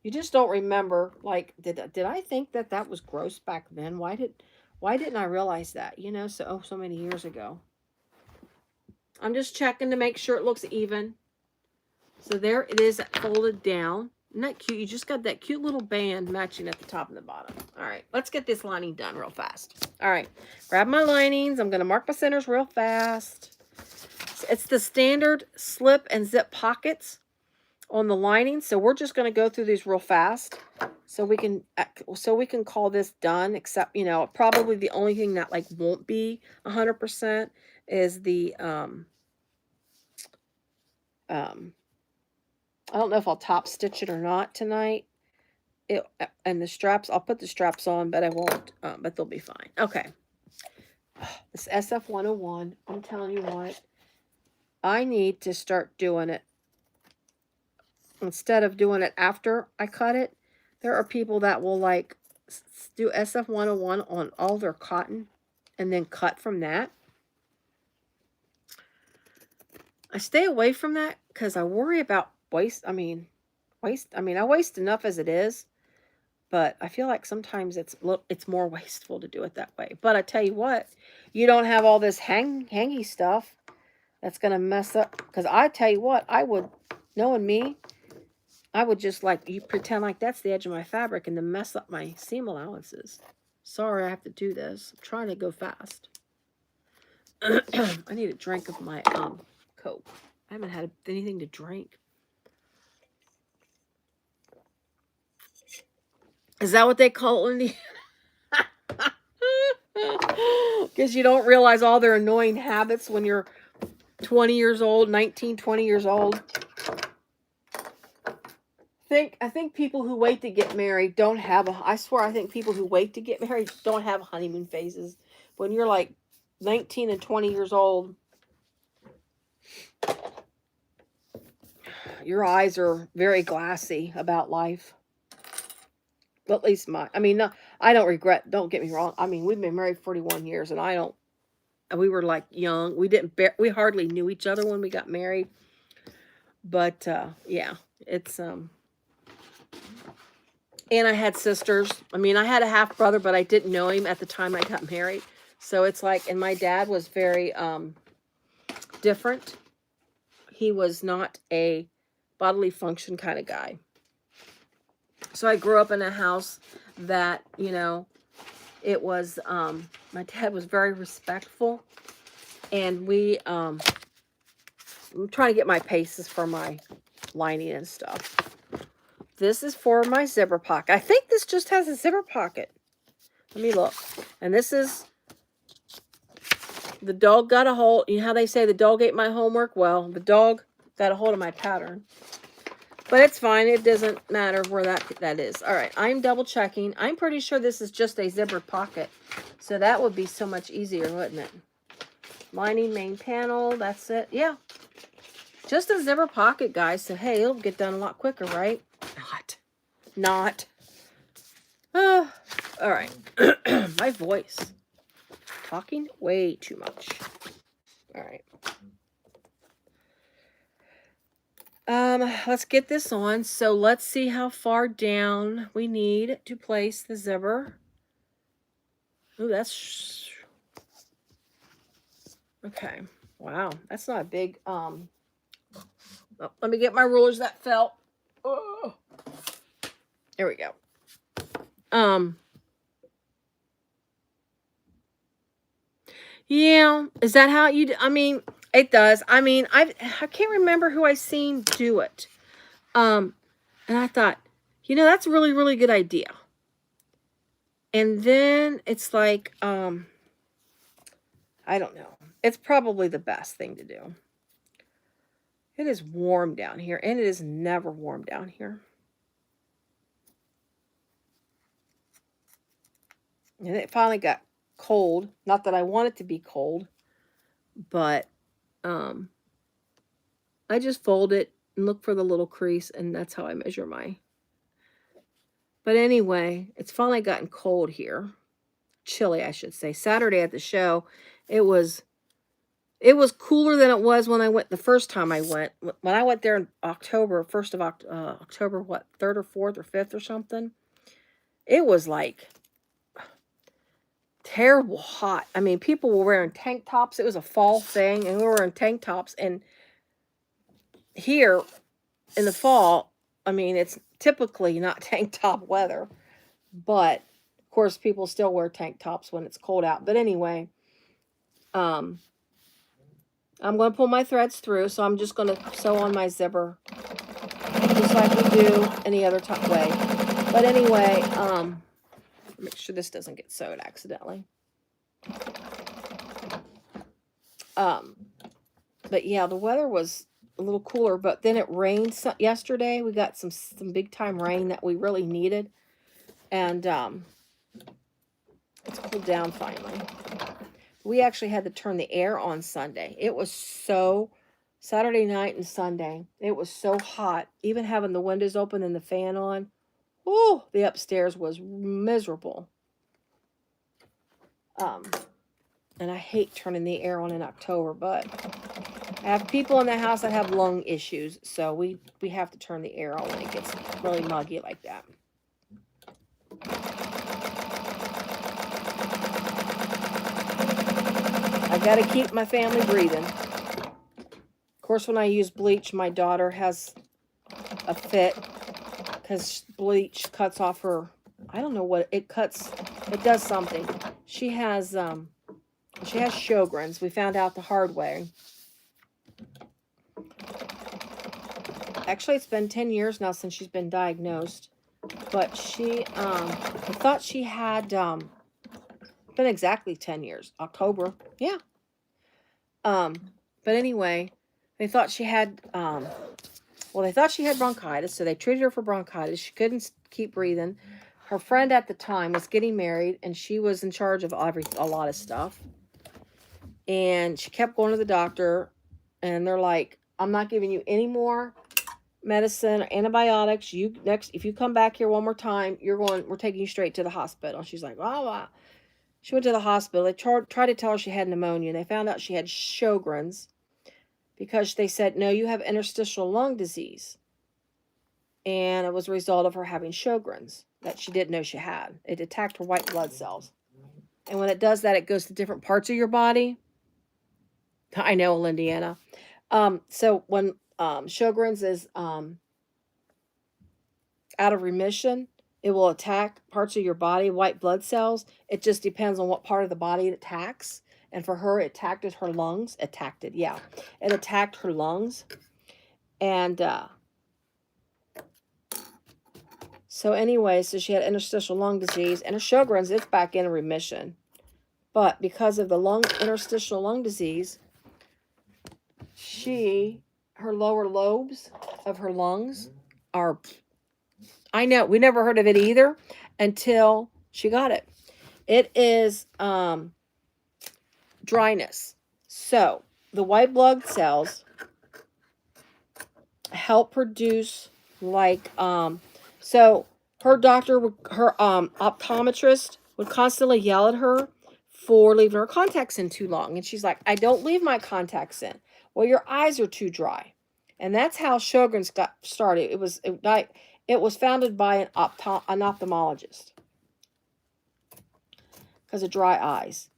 you just don't remember, like, did I think that was gross back then? Why didn't I realize that, you know, so many years ago. I'm just checking to make sure it looks even. So there it is folded down. Isn't that cute? You just got that cute little band matching at the top and the bottom. All right, let's get this lining done real fast. All right, grab my linings. I'm going to mark my centers real fast. It's the standard slip and zip pockets. on the lining. So we're just going to go through these real fast so we can call this done, except, you know, probably the only thing that like won't be 100% is the I don't know if I'll top stitch it or not tonight. And the straps, I'll put the straps on, but I won't, but they'll be fine. Okay. This SF 101, I'm telling you what, I need to start doing it. Instead of doing it after I cut it, there are people that will like do SF 101 on all their cotton and then cut from that. I stay away from that because I worry about waste. I waste enough as it is, but I feel like sometimes it's more wasteful to do it that way. But I tell you what, you don't have all this hangy stuff that's going to mess up. Because I tell you what, I would, knowing me, I would just like, you pretend like that's the edge of my fabric and then mess up my seam allowances. Sorry, I have to do this. I'm trying to go fast. I need a drink of my Coke. I haven't had anything to drink. Is that what they call it? Because you don't realize all their annoying habits when you're 20 years old, 19, 20 years old. I think people who wait to get married don't have I think people who wait to get married don't have honeymoon phases. When you're like 19 and 20 years old, your eyes are very glassy about life. Well, at least no, I don't regret, don't get me wrong. I mean, we've been married 41 years and we were like young. We hardly knew each other when we got married. But, yeah, it's, and I had sisters. I mean, I had a half brother, but I didn't know him at the time I got married. So it's like, and my dad was very, different. He was not a bodily function kind of guy. So I grew up in a house that, you know, it was, my dad was very respectful. And I'm trying to get my paces for my lining and stuff. This is for my zipper pocket. I think this just has a zipper pocket. Let me look. And this is, the dog got a hold. You know how they say the dog ate my homework? Well, the dog got a hold of my pattern. But it's fine. It doesn't matter where that is. All right. I'm double checking. I'm pretty sure this is just a zipper pocket. So that would be so much easier, wouldn't it? Lining main panel. That's it. Yeah. Just a zipper pocket, guys. So, hey, it'll get done a lot quicker, right? Not. All right. My voice. Talking way too much. All right. Let's get this on. So let's see how far down we need to place the zipper. Ooh, that's okay. Wow, that's not a big oh, let me get my rulers that fell. Oh. There we go. Yeah, is that how you do? I mean, it does. I mean, I can't remember who I seen do it. And I thought, you know, that's a really, really good idea. And then it's like, I don't know. It's probably the best thing to do. It is warm down here, and it is never warm down here. And it finally got cold. Not that I want it to be cold, but I just fold it and look for the little crease, and that's how I measure my. But anyway, it's finally gotten cold here. Chilly, I should say. Saturday at the show, it was cooler than it was when I went the first time I went. When I went there in October, 1st of October, what, 3rd or 4th or 5th or something? It was like terrible hot. I mean, people were wearing tank tops. It was a fall thing, and we were wearing tank tops. And here in the fall, I mean, it's typically not tank top weather, but of course, people still wear tank tops when it's cold out. But anyway, I'm going to pull my threads through, so I'm just going to sew on my zipper. just like we do any other way. But anyway, make sure this doesn't get sewed accidentally. But yeah, the weather was a little cooler, but then it rained yesterday. We got some big time rain that we really needed. And it's cooled down finally. We actually had to turn the air on Sunday. It was so, Saturday night and Sunday, it was so hot. Even having the windows open and the fan on, oh, the upstairs was miserable. And I hate turning the air on in October, but I have people in the house that have lung issues, so we have to turn the air on when it gets really muggy like that. I gotta keep my family breathing. Of course, when I use bleach, my daughter has a fit because bleach cuts off her, I don't know what it cuts, it does something. She has Sjogren's. We found out the hard way. Actually, it's been 10 years now since she's been diagnosed. But she, I thought she had, been exactly 10 years. October. Yeah. But anyway, they thought she had, well, they thought she had bronchitis, so they treated her for bronchitis. She couldn't keep breathing. Her friend at the time was getting married, and she was in charge of a lot of stuff. And she kept going to the doctor, and they're like, I'm not giving you any more medicine or antibiotics. If you come back here one more time, we're taking you straight to the hospital. She's like, wow. She went to the hospital. They tried to tell her she had pneumonia. They found out she had Sjogren's because they said, no, you have interstitial lung disease. And it was a result of her having Sjogren's that she didn't know she had. It attacked her white blood cells. And when it does that, it goes to different parts of your body. I know, Indiana. So when Sjogren's is out of remission, it will attack parts of your body, white blood cells. It just depends on what part of the body it attacks. And for her, it attacked her lungs. It attacked her lungs. And so anyway, so she had interstitial lung disease. And her Sjogren's, it's back in remission. But because of the interstitial lung disease, her lower lobes of her lungs are, I know, we never heard of it either until she got it. It is dryness. So the white blood cells help produce so her doctor, her optometrist would constantly yell at her for leaving her contacts in too long. And she's like, I don't leave my contacts in. Well, your eyes are too dry. And that's how Sjogren's got started. It was founded by an ophthalmologist because of dry eyes.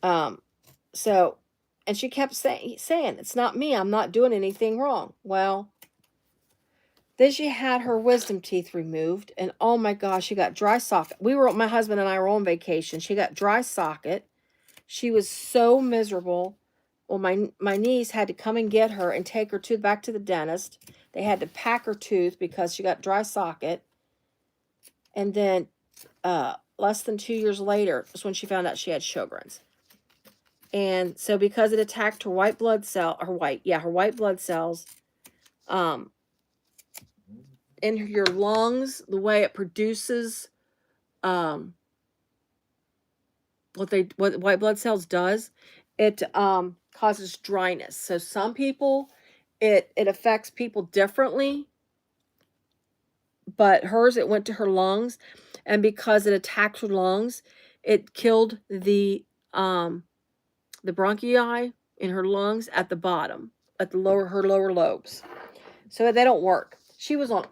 And she kept saying, it's not me. I'm not doing anything wrong. Well, then she had her wisdom teeth removed. And oh my gosh, she got dry socket. My husband and I were on vacation. She got dry socket. She was so miserable. Well, my niece had to come and get her and take her back to the dentist. They had to pack her tooth because she got dry socket. And then less than 2 years later was when she found out she had Sjogren's. And so because it attacked her white blood cells, in your lungs, the way it produces what white blood cells does, it causes dryness. So some people, it affects people differently, but hers, it went to her lungs, and because it attacked her lungs, it killed the bronchi in her lungs at the bottom, at her lower lobes. So they don't work. She was on,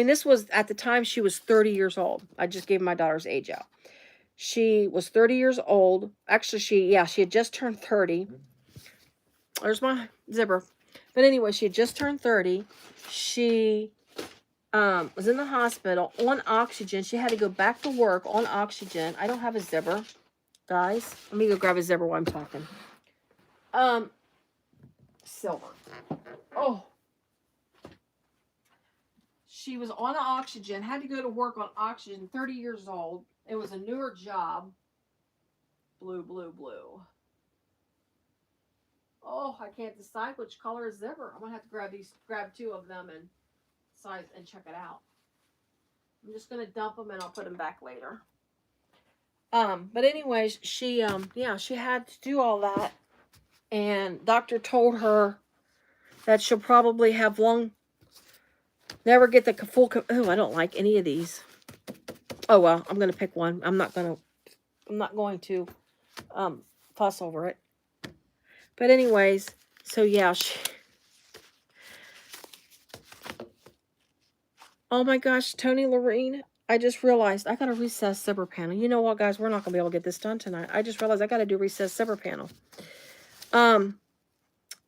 this was, at the time, she was 30 years old. I just gave my daughter's age out. She was 30 years old. Actually, she had just turned 30. There's my zipper. But anyway, she had just turned 30. She was in the hospital on oxygen. She had to go back to work on oxygen. I don't have a zipper, guys. Let me go grab a zipper while I'm talking. Silver. Oh. she was on oxygen, had to go to work on oxygen, 30 years old. It was a newer job. Blue, blue, blue. Oh, I can't decide which color is zipper. I'm gonna have to grab two of them and size and check it out. I'm just gonna dump them and I'll put them back later. But anyways, she she had to do all that, and doctor told her that she'll probably have never get the full. Oh, I don't like any of these. Oh well, I'm gonna pick one. I'm not going to fuss over it. But anyways, so yeah, oh my gosh, Tony Lorene, I just realized I got a recessed zipper panel. You know what, guys? We're not going to be able to get this done tonight. I just realized I got to do recessed zipper panel. But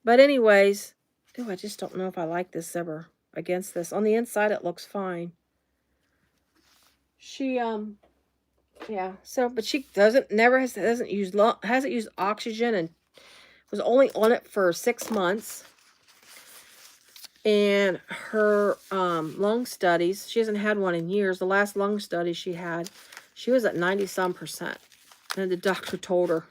anyways, oh, I just don't know if I like this zipper against this. On the inside, it looks fine. She, yeah, so, but she hasn't used oxygen and was only on it for 6 months. And her lung studies, she hasn't had one in years. The last lung study she had, she was at 90-some%. And the doctor told her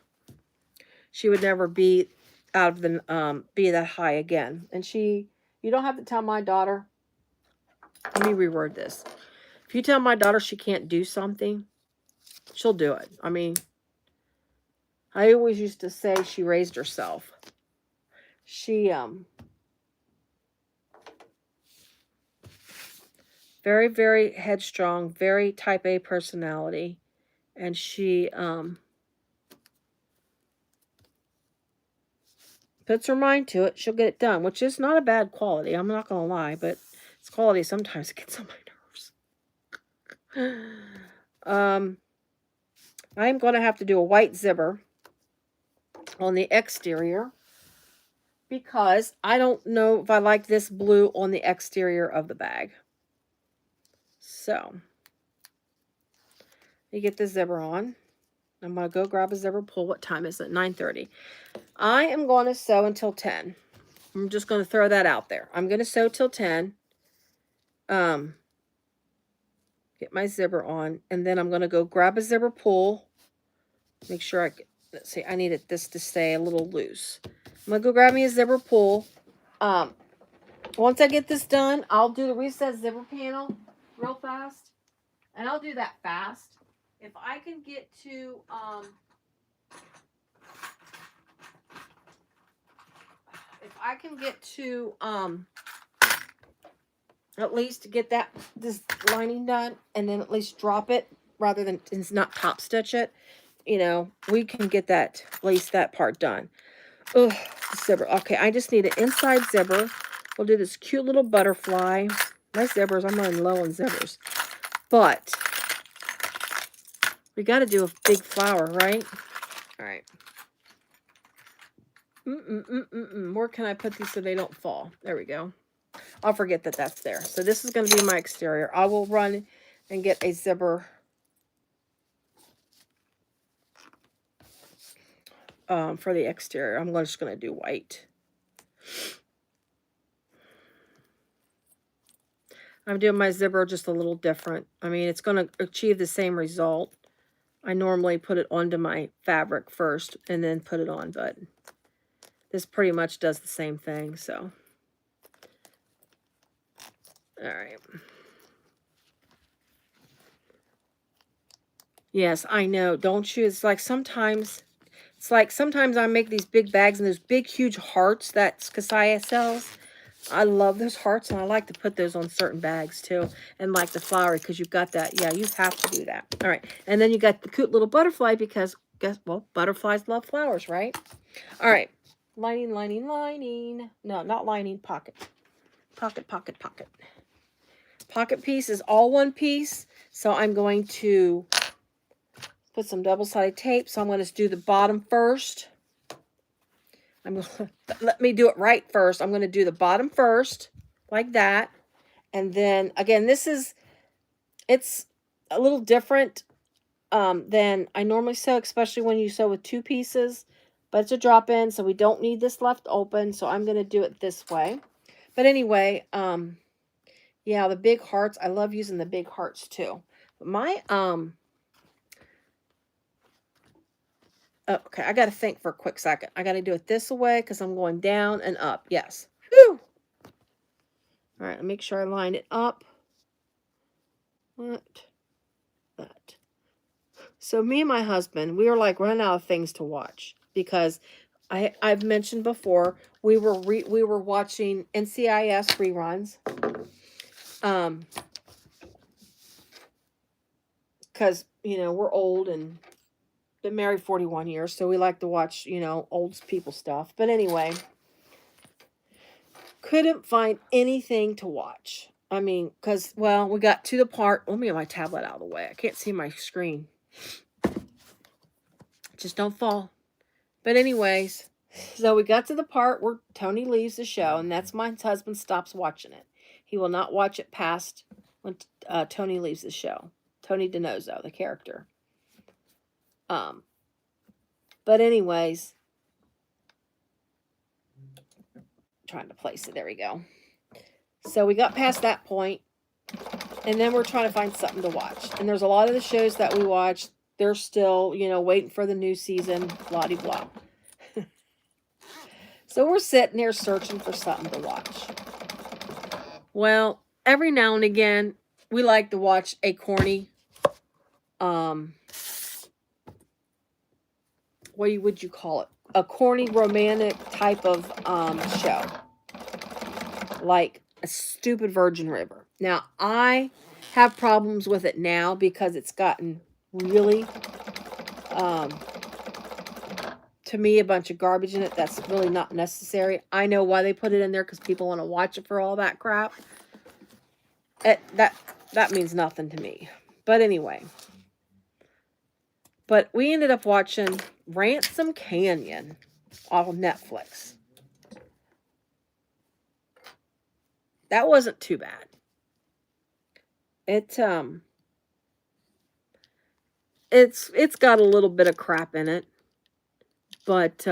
she would never be out of the be that high again. And you don't have to tell my daughter. Let me reword this. If you tell my daughter she can't do something, she'll do it. I mean, I always used to say she raised herself. She very, very headstrong, very type A personality. And she puts her mind to it, she'll get it done, which is not a bad quality. I'm not going to lie, but it's quality sometimes it gets on my nerves. I'm going to have to do a white zipper on the exterior because I don't know if I like this blue on the exterior of the bag. So, you get the zipper on. I'm going to go grab a zipper pull. What time is it? 9:30. I am going to sew until 10. I'm just going to throw that out there. I'm going to sew till 10. Get my zipper on. And then I'm going to go grab a zipper pull. Make sure let's see, I needed this to stay a little loose. I'm going to go grab me a zipper pull. Once I get this done, I'll do the recessed zipper panel real fast. And I'll do that fast. If I can get to, at least get this lining done and then at least drop it rather than not top stitch it, you know, we can get at least that part done. Ugh, zipper. Okay, I just need an inside zipper. We'll do this cute little butterfly. My zippers, I'm running low on zippers. But we got to do a big flower, right? All right. Where can I put these so they don't fall? There we go. I'll forget that that's there. So this is going to be my exterior. I will run and get a zipper for the exterior. I'm just going to do white. I'm doing my zipper just a little different. I mean, it's going to achieve the same result. I normally put it onto my fabric first and then put it on, but this pretty much does the same thing, so. All right. Yes, I know. Don't you? It's like sometimes I make these big bags and those big, huge hearts that Kasaya sells. I love those hearts, and I like to put those on certain bags, too. And like the flowery, because you've got that. Yeah, you have to do that. All right. And then you got the cute little butterfly, because, butterflies love flowers, right? All right. Lining, lining, lining. No, not lining. Pocket. Pocket, pocket, pocket. Pocket piece is all one piece. So I'm going to put some double-sided tape. So I'm going to do the bottom first. Let me do it right first. I'm going to do the bottom first, like that. And then, again, it's a little different than I normally sew, especially when you sew with two pieces. But it's a drop-in, so we don't need this left open. So I'm going to do it this way. But anyway, Yeah, the big hearts. I love using the big hearts too. But my, oh, okay, I got to think for a quick second. I got to do it this way because I'm going down and up. Yes. Whew. All right, make sure I line it up. What? That. So me and my husband, we were like running out of things to watch because I've mentioned before we were watching NCIS reruns. Because we're old and been married 41 years, so we like to watch old people stuff. But anyway, couldn't find anything to watch. I mean, because we got to the part. Let me get my tablet out of the way. I can't see my screen. Just don't fall. But anyways, so we got to the part where Tony leaves the show, and that's my husband stops watching it. He will not watch it past when Tony leaves the show. Tony DiNozzo, the character. But anyways, trying to place it. There we go. So we got past that point, and then we're trying to find something to watch. And there's a lot of the shows that we watch, they're still, waiting for the new season, blah-de-blah. So we're sitting there searching for something to watch. Well, every now and again, we like to watch a corny, what would you call it? A corny romantic type of show. Like a stupid Virgin River. Now, I have problems with it now because it's gotten really, to me, a bunch of garbage in it that's really not necessary. I know why they put it in there because people want to watch it for all that crap. That means nothing to me. But anyway. But we ended up watching Ransom Canyon off of Netflix. That wasn't too bad. It's got a little bit of crap in it, but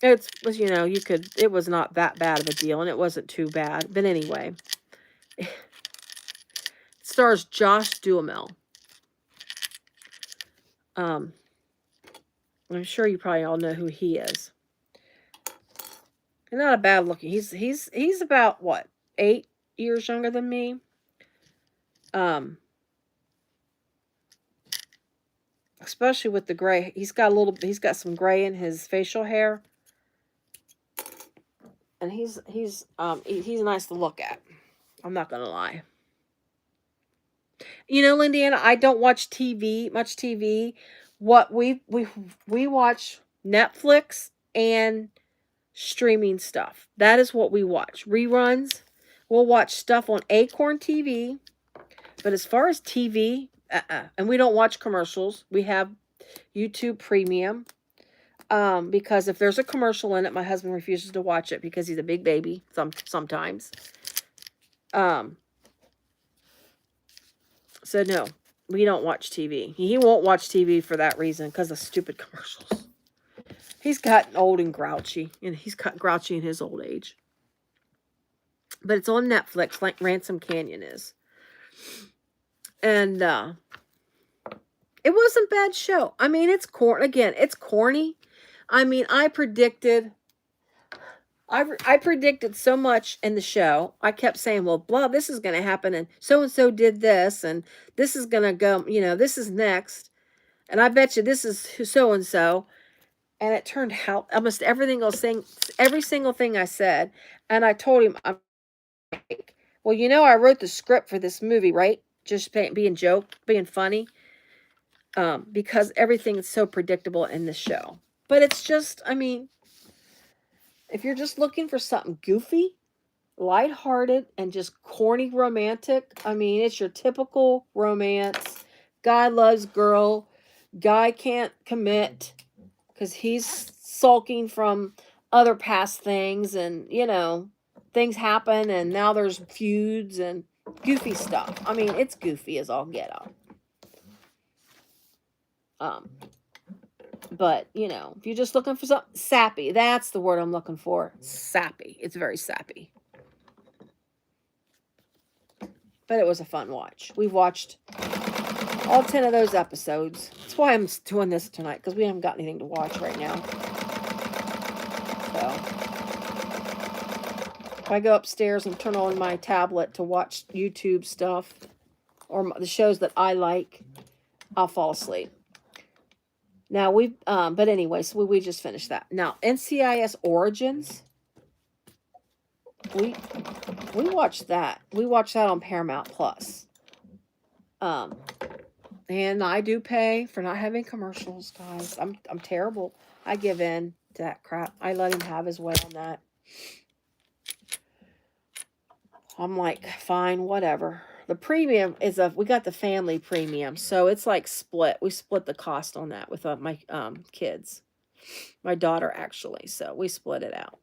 it was not that bad of a deal, and it wasn't too bad. But anyway, it stars Josh Duhamel. I'm sure you probably all know who he is. And not a bad looking. He's about what, 8 years younger than me. Especially with the gray. He's got some gray in his facial hair. And he's nice to look at. I'm not gonna lie. Lindiana, I don't watch much TV. What we watch Netflix and streaming stuff. That is what we watch. Reruns. We'll watch stuff on Acorn TV. But as far as TV, and we don't watch commercials. We have YouTube Premium. Because if there's a commercial in it, my husband refuses to watch it because he's a big baby sometimes. So no, we don't watch TV. He won't watch TV for that reason, because of stupid commercials. He's gotten old and grouchy, and he's grouchy in his old age. But it's on Netflix, like Ransom Canyon is. And it wasn't a bad show. I mean, it's corny. I mean, I predicted so much in the show. I kept saying, well, blah, this is going to happen, and so did this, and this is going to go, this is next, and I bet you this is so-and-so, and it turned out almost every single thing I said, and I told him, well, I wrote the script for this movie, right? Just being funny, because everything is so predictable in the show. But it's just, I mean, if you're just looking for something goofy, lighthearted, and just corny romantic, I mean, it's your typical romance. Guy loves girl. Guy can't commit because he's sulking from other past things, and, things happen, and now there's feuds and goofy stuff. I mean, it's goofy as all get out. But, you know, if you're just looking for something sappy, that's the word I'm looking for. Sappy. It's very sappy. But it was a fun watch. We've watched all 10 of those episodes. That's why I'm doing this tonight, because we haven't got anything to watch right now. So, if I go upstairs and turn on my tablet to watch YouTube stuff, or the shows that I like, I'll fall asleep. Now, but anyway, so we just finished that. Now, NCIS Origins, we watched that. We watched that on Paramount Plus. And I do pay for not having commercials, guys. I'm terrible. I give in to that crap. I let him have his way on that. I'm like, fine, whatever. The premium is we got the family premium, so it's like split. We split the cost on that with my kids. My daughter, actually, so we split it out.